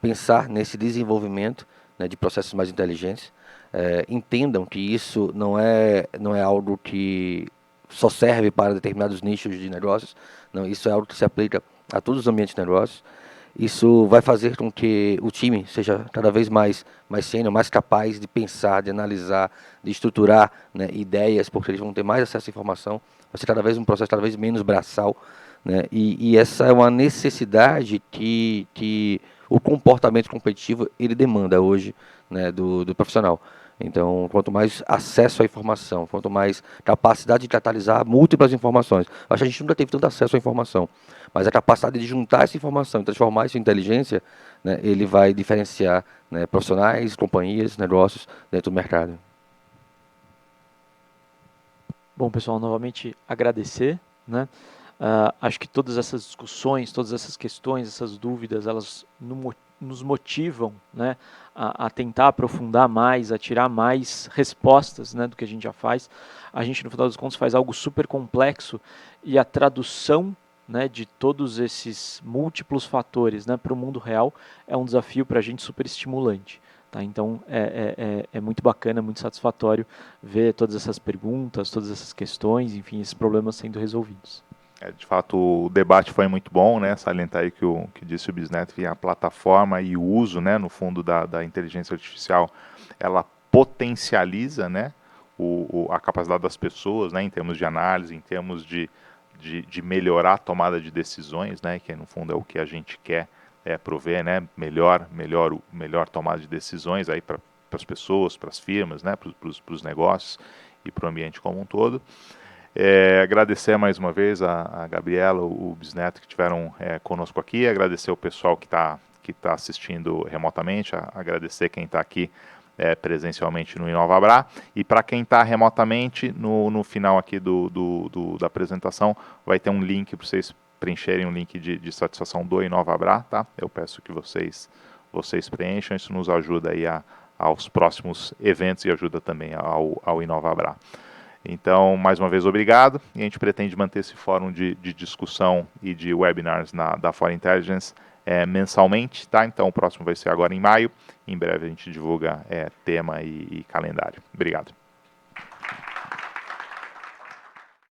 Speaker 3: pensar nesse desenvolvimento, né, de processos mais inteligentes. Entendam que isso não é algo que só serve para determinados nichos de negócios, não, isso é algo que se aplica a todos os ambientes de negócios. Isso vai fazer com que o time seja cada vez mais sênior, mais capaz de pensar, de analisar, de estruturar, né, ideias, porque eles vão ter mais acesso à informação, vai ser cada vez um processo cada vez menos braçal, né, e essa é uma necessidade que o comportamento competitivo ele demanda hoje, né, do profissional. Então, quanto mais acesso à informação, quanto mais capacidade de catalisar múltiplas informações. Acho que a gente nunca teve tanto acesso à informação, mas a capacidade de juntar essa informação e transformar isso em inteligência, né, ele vai diferenciar, né, profissionais, companhias, negócios dentro do mercado.
Speaker 2: Bom, pessoal, novamente agradecer, né? Acho que todas essas discussões, todas essas questões, essas dúvidas, elas nos motivam, né, a tentar aprofundar mais, a tirar mais respostas, né, do que a gente já faz. A gente, no final dos contos, faz algo super complexo e a tradução, né, de todos esses múltiplos fatores, né, para o mundo real é um desafio para a gente super estimulante. Tá? Então é muito bacana, muito satisfatório ver todas essas perguntas, todas essas questões, enfim, esses problemas sendo resolvidos.
Speaker 1: De fato, o debate foi muito bom, né? Salientar aí que disse o Bisneto, que a plataforma e o uso, né, no fundo, da inteligência artificial, ela potencializa, né, a capacidade das pessoas, né, em termos de análise, em termos de melhorar a tomada de decisões, né, que no fundo é o que a gente quer prover, né, melhor tomada de decisões aí para as pessoas, para as firmas, né, para os negócios e para o ambiente como um todo. Agradecer mais uma vez a Gabriela, o Bisneto que estiveram conosco aqui, agradecer o pessoal que tá assistindo remotamente, agradecer quem está aqui presencialmente no InovaBrá, e para quem está remotamente, no final aqui da apresentação, vai ter um link para vocês preencherem um link de satisfação do InovaBrá, tá? Eu peço que vocês preencham, isso nos ajuda aí aos próximos eventos e ajuda também ao InovaBrá. Então, mais uma vez, obrigado. E a gente pretende manter esse fórum de discussão e de webinars da For Intelligence mensalmente, tá? Então, o próximo vai ser agora em maio. Em breve a gente divulga tema e calendário. Obrigado.